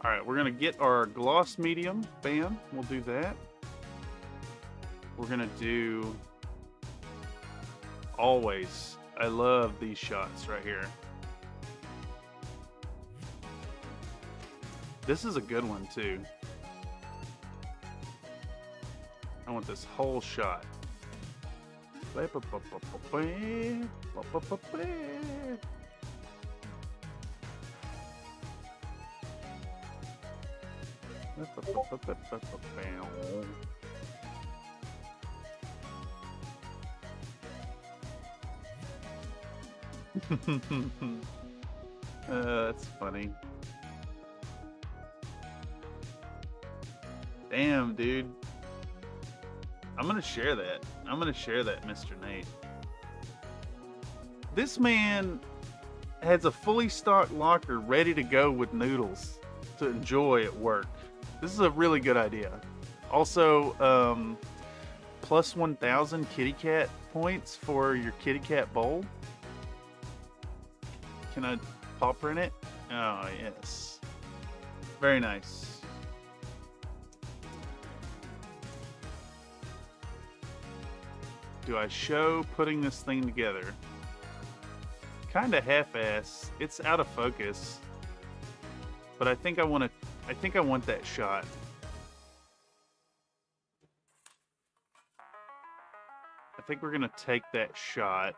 All right, we're gonna get our gloss medium. Bam, we'll do that. We're gonna do always. I love these shots right here. This is a good one too. I want this whole shot. That's funny. Damn, dude. I'm gonna share that. I'm gonna share that, Mr. Nate. This man has a fully stocked locker ready to go with noodles to enjoy at work. This is a really good idea. Also, plus 1,000 kitty cat points for your kitty cat bowl. Can I paw print it? Oh, yes. Very nice. Do I show putting this thing together? Kind of half-ass. It's out of focus. But I think I want that shot. I think we're gonna take that shot.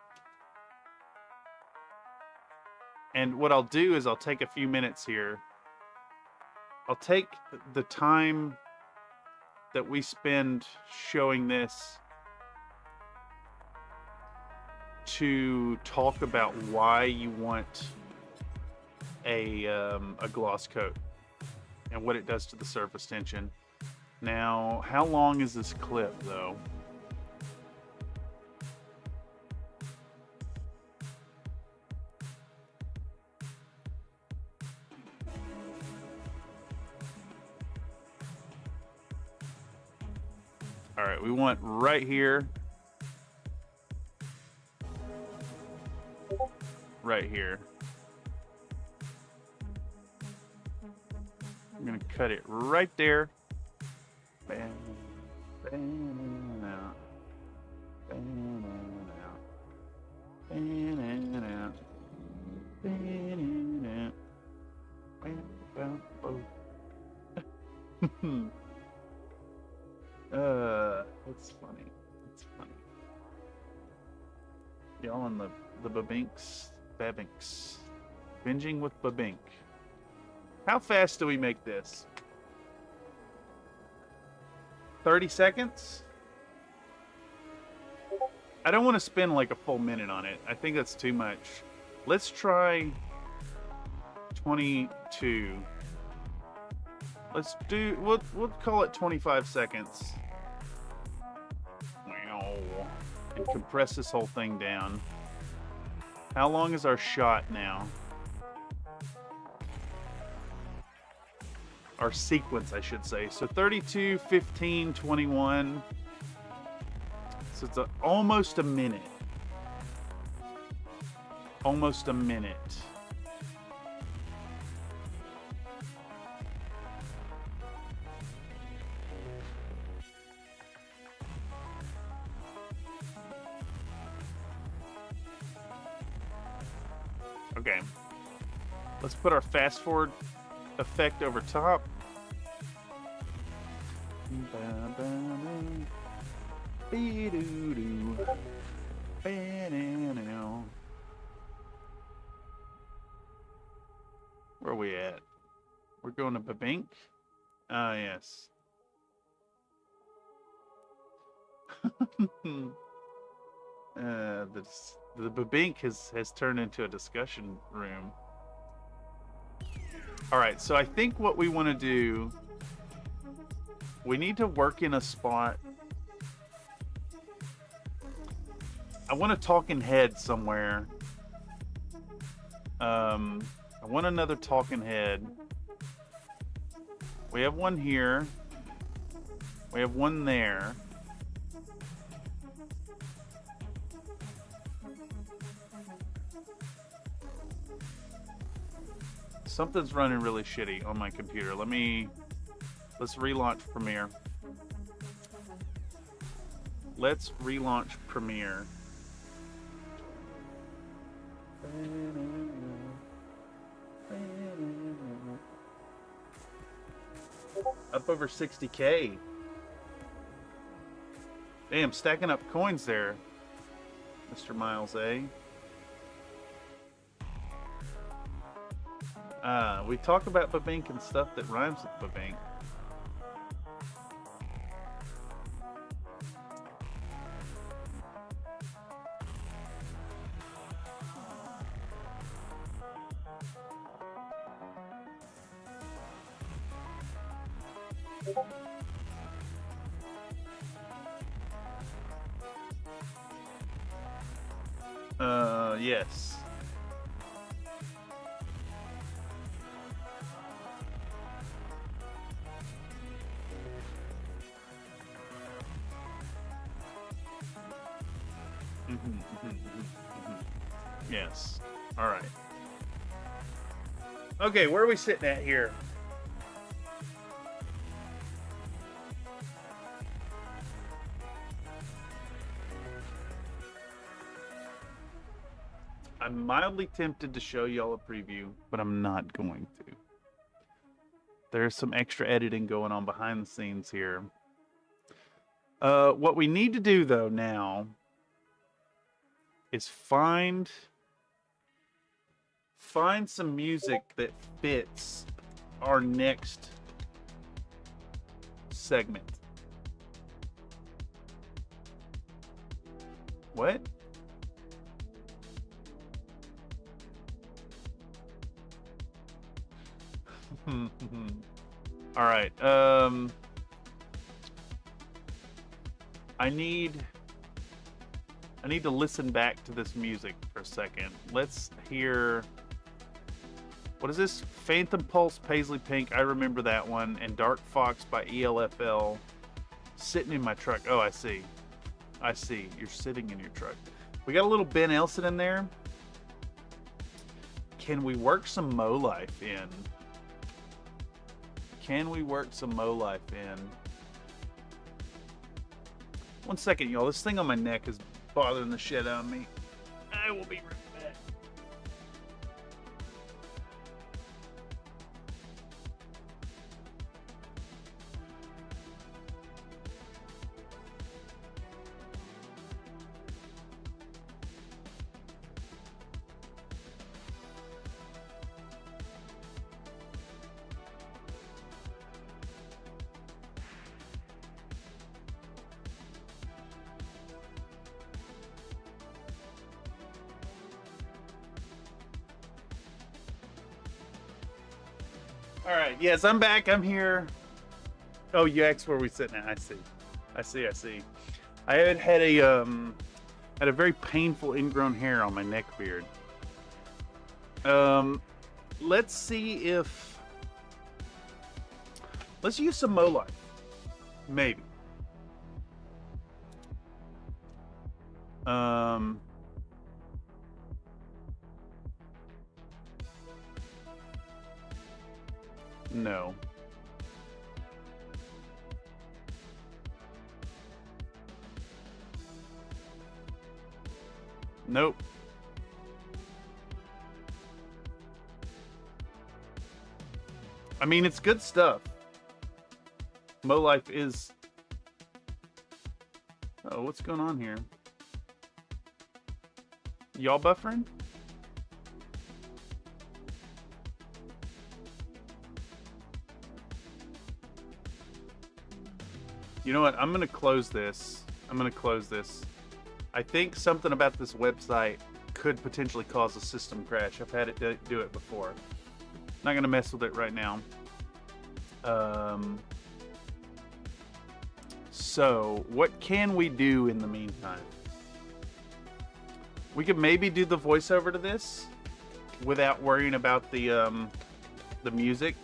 And what I'll do is I'll take a few minutes here. I'll take the time that we spend showing this to talk about why you want a gloss coat and what it does to the surface tension. Now, how long is this clip though? All right, we want right here. Right here. I'm gonna cut it right there. Bam, bam, out. Bam, out. Bam, out. Bam, out. Bam, bam, boom. It's funny. It's funny. Y'all on the Babinks. Babinks. Binging with Babink. How fast do we make this? 30 seconds? I don't want to spend like a full minute on it. I think that's too much. Let's try 22. Let's do, we'll call it 25 seconds. And compress this whole thing down. How long is our shot now? Our sequence, I should say. So 32, 15, 21. So it's almost a minute. Almost a minute. Okay, let's put our fast forward effect over top. Where are we at? We're going to Babink? Ah, yes. The Babink has turned into a discussion room. Alright, so I think what we want to do, we need to work in a spot. I want a talking head somewhere. I want another talking head. We have one here. We have one there. Something's running really shitty on my computer. Let's relaunch Premiere. Let's relaunch Premiere. Up over 60K. Damn, stacking up coins there, Mr. Miles A. We talk about Babink and stuff that rhymes with Babink. Yes. Yes. All right. Okay, where are we sitting at here? I'm mildly tempted to show y'all a preview, but I'm not going to. There's some extra editing going on behind the scenes here. What we need to do, though, now is find some music that fits our next segment. What? All right. I need to listen back to this music for a second. Let's hear. What is this? Phantom Pulse, Paisley Pink. I remember that one. And Dark Fox by ELFL. Sitting in my truck. Oh, I see. I see. You're sitting in your truck. We got a little Ben Elson in there. Can we work some Mo Life in? Can we work some Mo Life in? One second, y'all. This thing on my neck is bothering the shit out of me. I will be right back. All right. Yes, I'm back. I'm here. Oh, you asked where we sit now. I see. I see. I had a very painful ingrown hair on my neck beard. Let's see if let's use some Mo Life. Maybe. No. Nope. I mean, it's good stuff. Mo Life is... Oh, what's going on here? Y'all buffering? You know what? I'm going to close this. I think something about this website could potentially cause a system crash. I've had it do it before. Not going to mess with it right now. So, what can we do in the meantime? We could maybe do the voiceover to this without worrying about the music.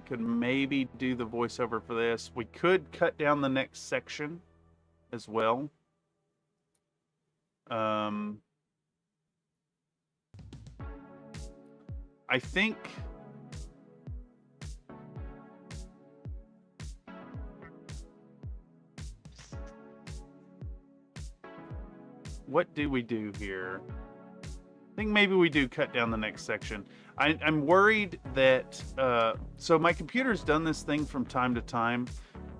Could maybe do the voiceover for this. We could cut down the next section as well. I think what do we do here? I think maybe we do cut down the next section. I'm worried that, so my computer's done this thing from time to time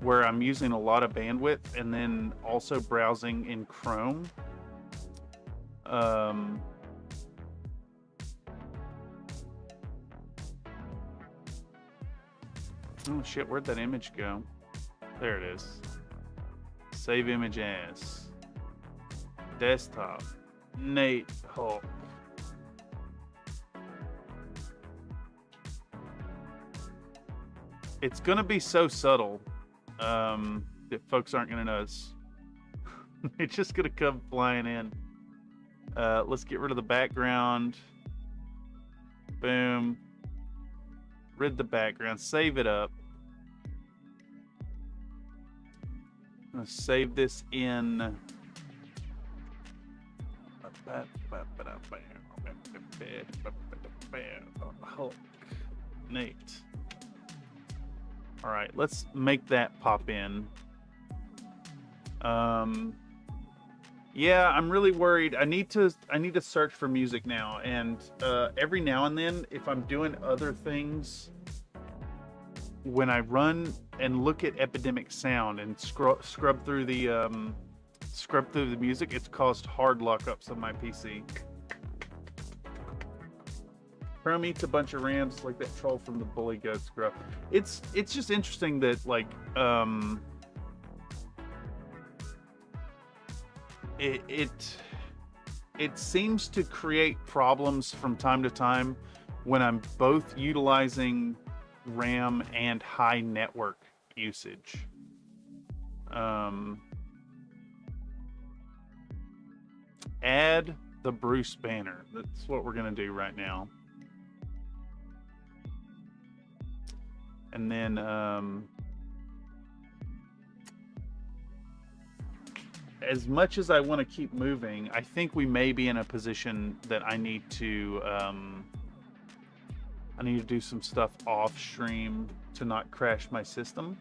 where I'm using a lot of bandwidth and then also browsing in Chrome. Oh shit, where'd that image go? There it is. Save image as. Desktop. Nate Hulk. it's gonna be so subtle that folks aren't gonna notice. It's just gonna come flying in. Let's get rid of the background. Boom. Rid the background. Save it up. I'm gonna save this in. Hulk. Neat. All right, let's make that pop in. Yeah, I'm really worried. I need to search for music now, and every now and then, if I'm doing other things, when I run and look at Epidemic Sound and scrub through the music, it's caused hard lockups on my PC. Chrome eats a bunch of RAMs like that troll from the Bully Goat Scrub. It's just interesting that like it seems to create problems from time to time when I'm both utilizing RAM and high network usage. Add the Bruce banner. That's what we're gonna do right now. And then as much as I want to keep moving, I think we may be in a position that I need to do some stuff off stream to not crash my system.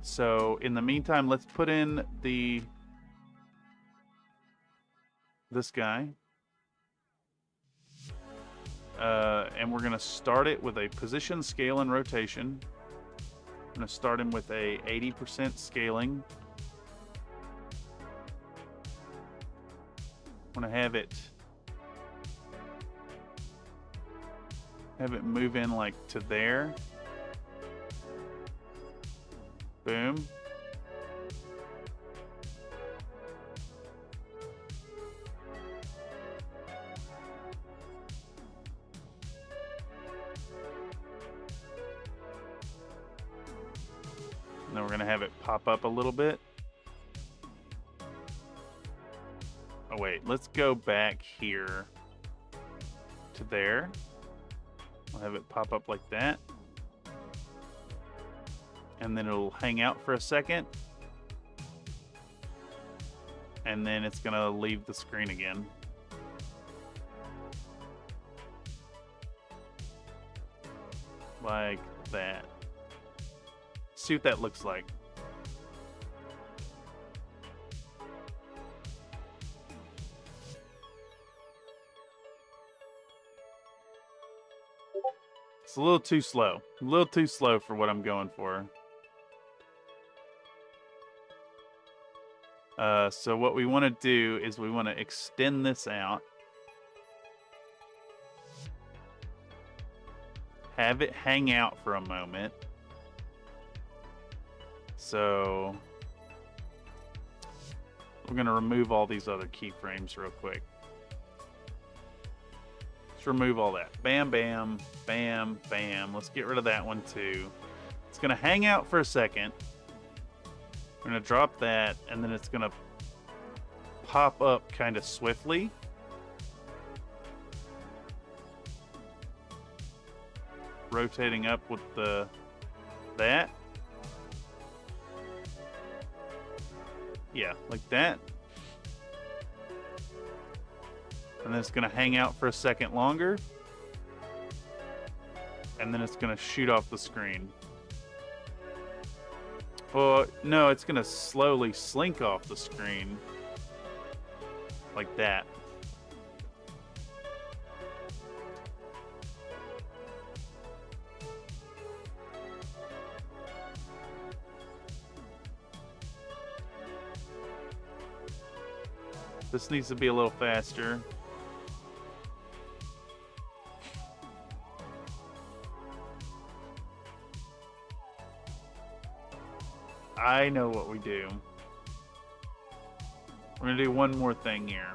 So in the meantime, let's put in this guy. And we're going to start it with a position, scale, and rotation. I'm going to start him with a 80% scaling. I'm going to have it move in like to there. Boom. Then we're going to have it pop up a little bit. Oh wait, let's go back here to there. We'll have it pop up like that. And then it'll hang out for a second. And then it's going to leave the screen again. Like that. See what that looks like. It's a little too slow. A little too slow for what I'm going for. So what we want to do is we want to extend this out. Have it hang out for a moment. So we're going to remove all these other keyframes real quick. Let's remove all that. Bam, bam, bam, bam. Let's get rid of that one too. It's going to hang out for a second. We're going to drop that, and then it's going to pop up kind of swiftly. Rotating up with that. Yeah, like that. And then it's going to hang out for a second longer. And then it's going to shoot off the screen. Well, no, it's going to slowly slink off the screen. Like that. This needs to be a little faster. I know what we do. We're going to do one more thing here.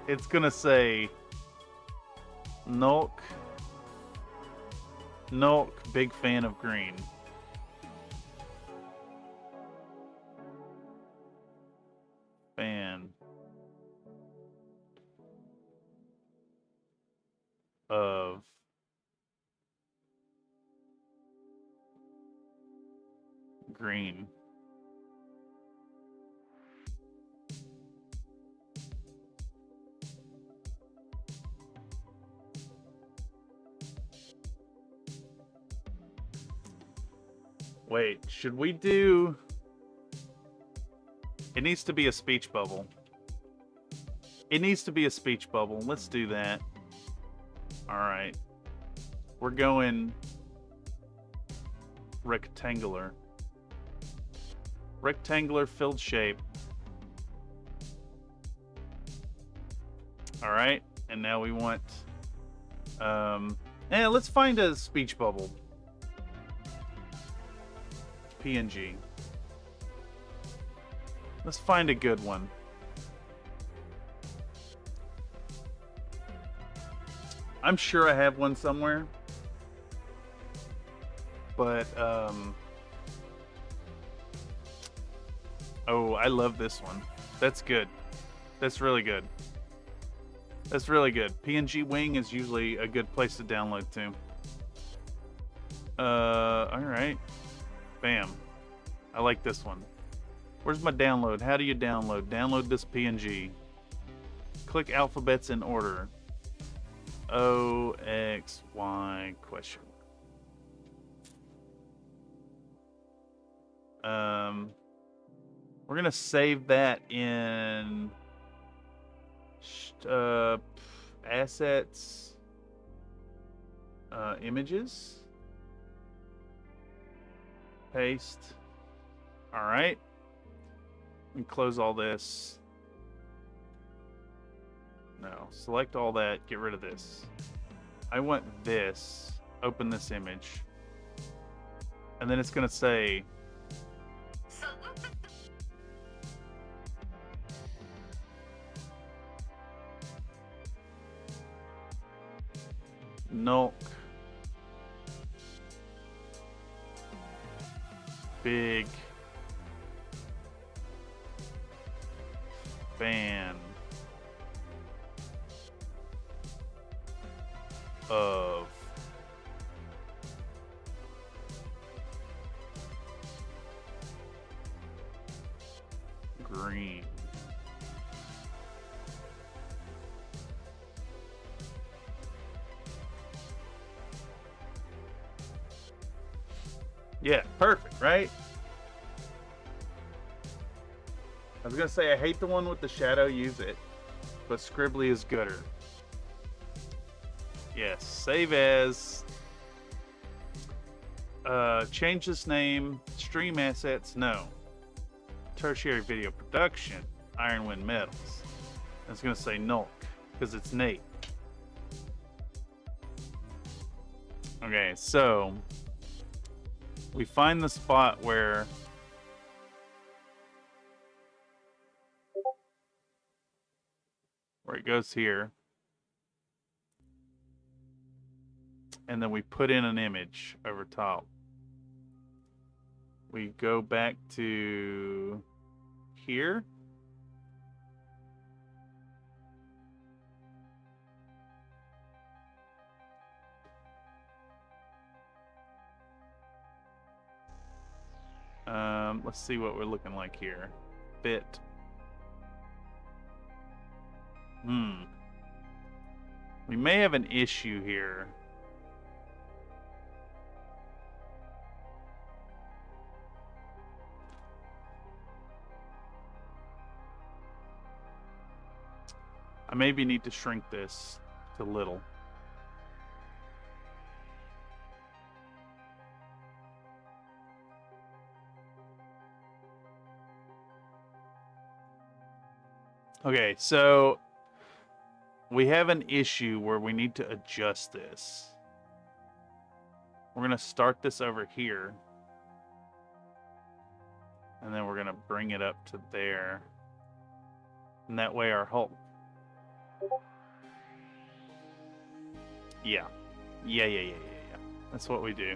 It's gonna say Nulk. Nulk, big fan of green. Fan of green. Wait, should we do... It needs to be a speech bubble. It needs to be a speech bubble. Let's do that. Alright. We're going... rectangular. Rectangular filled shape. Alright, and now we want... let's find a speech bubble. PNG. Let's find a good one. I'm sure I have one somewhere. But, oh, I love this one. That's good. That's really good. That's really good. PNG Wing is usually a good place to download to. Alright. Bam. I like this one. Where's my download? How do you download? Download this PNG. Click alphabets in order. O, X, Y, question. We're gonna save that in assets, images. Paste. All right. And close all this. No, select all that. Get rid of this. I want this. Open this image. And then it's gonna say Nulk. Big fan of green. Yeah, perfect, right? I was gonna say I hate the one with the shadow, use it. But Scribbly is gooder. Yes, save as. Change this name. Stream assets, no. Tertiary video production. Ironwind Metals. I was gonna say Nulk, because it's Nate. Okay, so we find the spot where it goes here, and then we put in an image over top. We go back to here. Let's see what we're looking like here. Fit. We may have an issue here. I maybe need to shrink this to little. Okay, so we have an issue where we need to adjust this. We're going to start this over here. And then we're going to bring it up to there. And that way our Hulk Yeah. Yeah. That's what we do.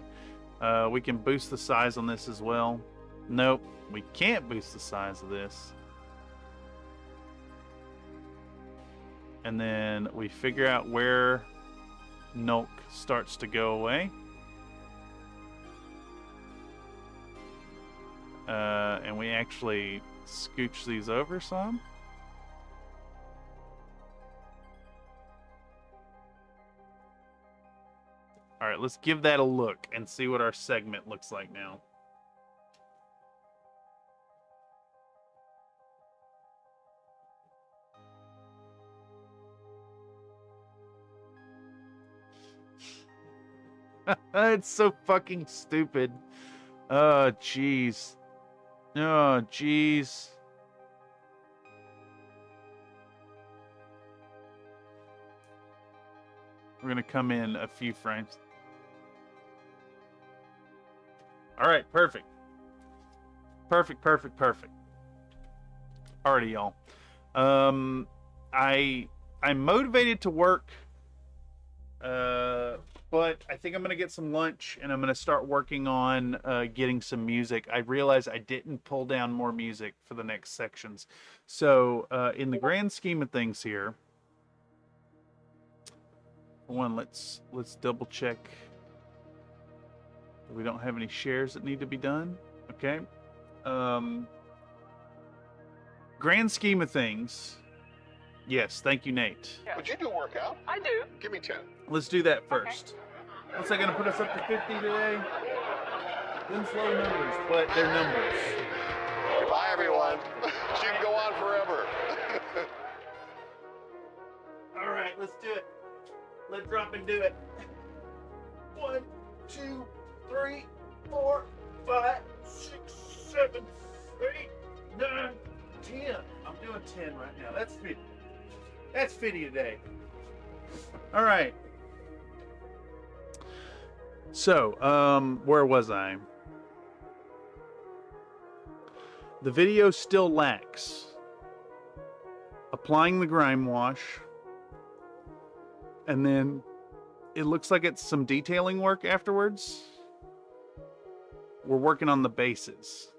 We can boost the size on this as well. Nope, we can't boost the size of this. And then we figure out where Nulk starts to go away. And we actually scooch these over some. All right, let's give that a look and see what our segment looks like now. It's so fucking stupid. Oh, jeez. Oh, jeez. We're going to come in a few frames. All right, perfect. Perfect. Alrighty, y'all. I'm motivated to work, but I think I'm gonna get some lunch and I'm gonna start working on getting some music. I realized I didn't pull down more music for the next sections, so in the grand scheme of things here, for one, let's double check. We don't have any shares that need to be done. Okay. Grand scheme of things. Yes, thank you, Nate. Would you do a workout? I do. Give me 10. Let's do that first. What's that gonna put us up to 50 today? Them slow numbers, but they're numbers. Bye, everyone. She can go on forever. All right, let's do it. Let's drop and do it. 1, 2, 3, 4, 5, 6, 7, 8, 9, 10. I'm doing 10 right now. That's 50. That's 50 today. All right. So, where was I? The video still lacks applying the grime wash, and then it looks like it's some detailing work afterwards. We're working on the bases.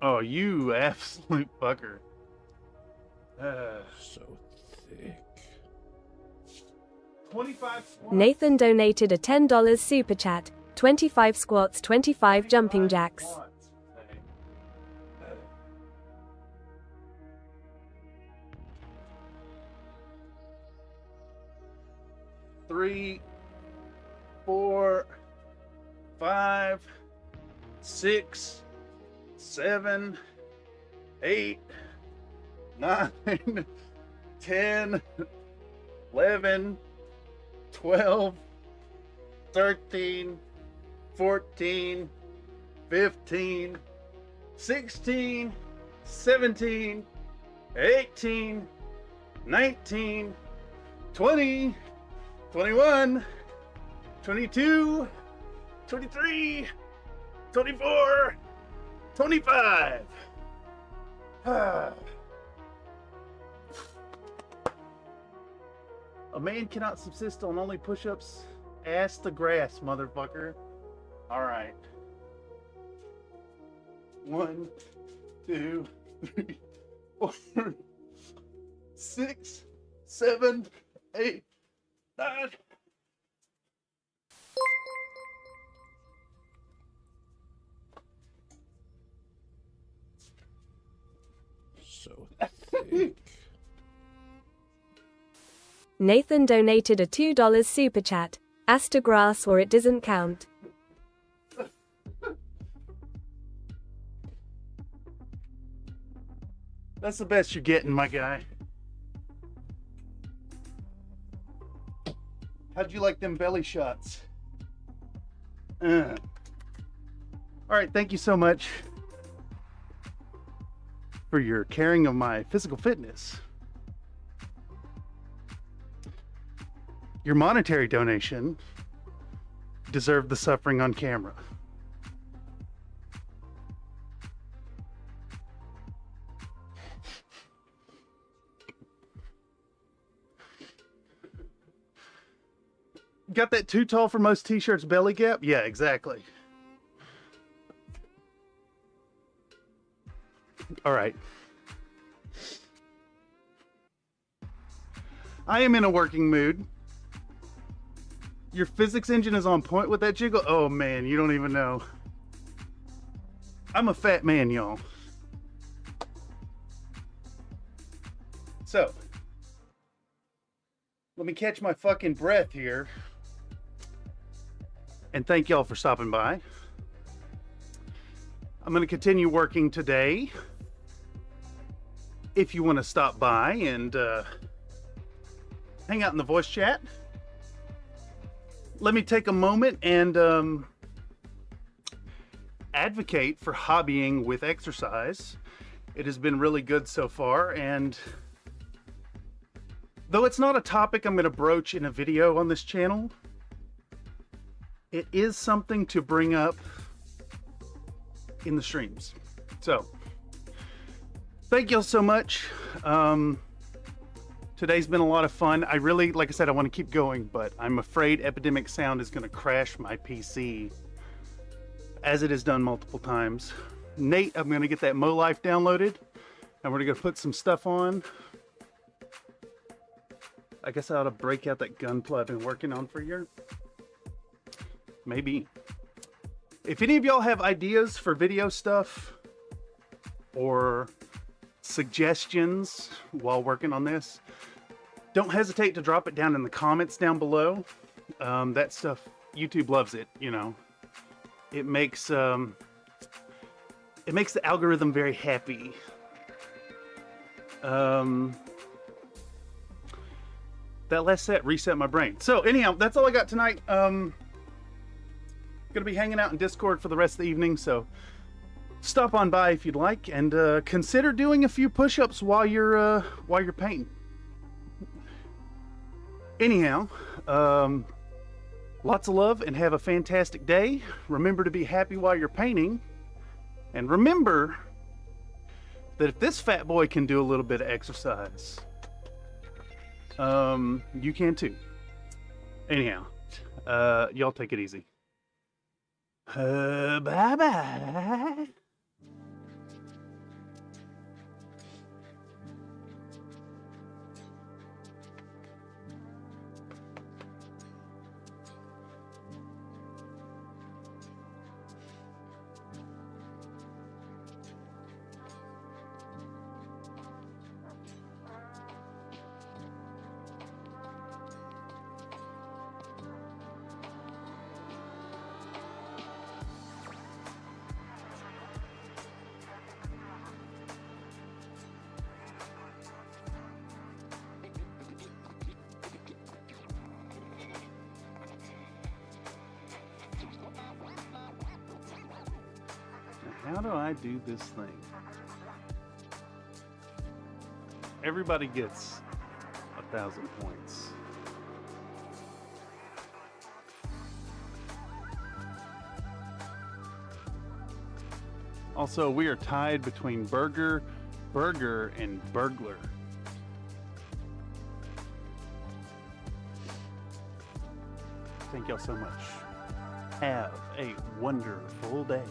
Oh, you absolute fucker. So thick. 25 squats. Nathan donated a $10 super chat, 25 squats, 25 jumping jacks. Three, 4, 5, 6, 7, 8, 9, 10, 11, 12, 13, 14, 15, 16, 17, 18, 19, 20, 21, 22, 23, 24, 25. A man cannot subsist on only push-ups. Ass to grass, motherfucker. All right. 1, 2, 3, 4, 6, 7, 8, 9. So thick. Nathan donated a $2 super chat, ass to grass or it doesn't count. That's the best you're getting, my guy. How'd you like them belly shots? All right, thank you so much for your caring of my physical fitness. Your monetary donation deserved the suffering on camera. Got that too tall for most t-shirts belly gap? Yeah, exactly. All right. I am in a working mood. Your physics engine is on point with that jiggle? Oh man, you don't even know. I'm a fat man, y'all. So, let me catch my fucking breath here. And thank y'all for stopping by. I'm going to continue working today. If you want to stop by and hang out in the voice chat, let me take a moment and advocate for hobbying with exercise. It has been really good so far, and though it's not a topic I'm going to broach in a video on this channel, it is something to bring up in the streams. So, thank y'all so much. Today's been a lot of fun. I really, like I said, I want to keep going, but I'm afraid Epidemic Sound is going to crash my PC, as it has done multiple times. Nate, I'm going to get that Mo Life downloaded, and we're going to put some stuff on. I guess I ought to break out that gunpla I've been working on for a year. Maybe. If any of y'all have ideas for video stuff or suggestions while working on this, don't hesitate to drop it down in the comments down below. That stuff, YouTube loves it, you know. It makes the algorithm very happy. That last set reset my brain. So anyhow, that's all I got tonight. Gonna be hanging out in Discord for the rest of the evening, so stop on by if you'd like, and consider doing a few push-ups while you're painting. Anyhow, lots of love and have a fantastic day. Remember to be happy while you're painting, and remember that if this fat boy can do a little bit of exercise, you can too. Anyhow, y'all take it easy. Bye-bye. How do I do this thing? Everybody gets 1,000 points. Also, we are tied between burger, and burglar. Thank y'all so much. Have a wonderful day.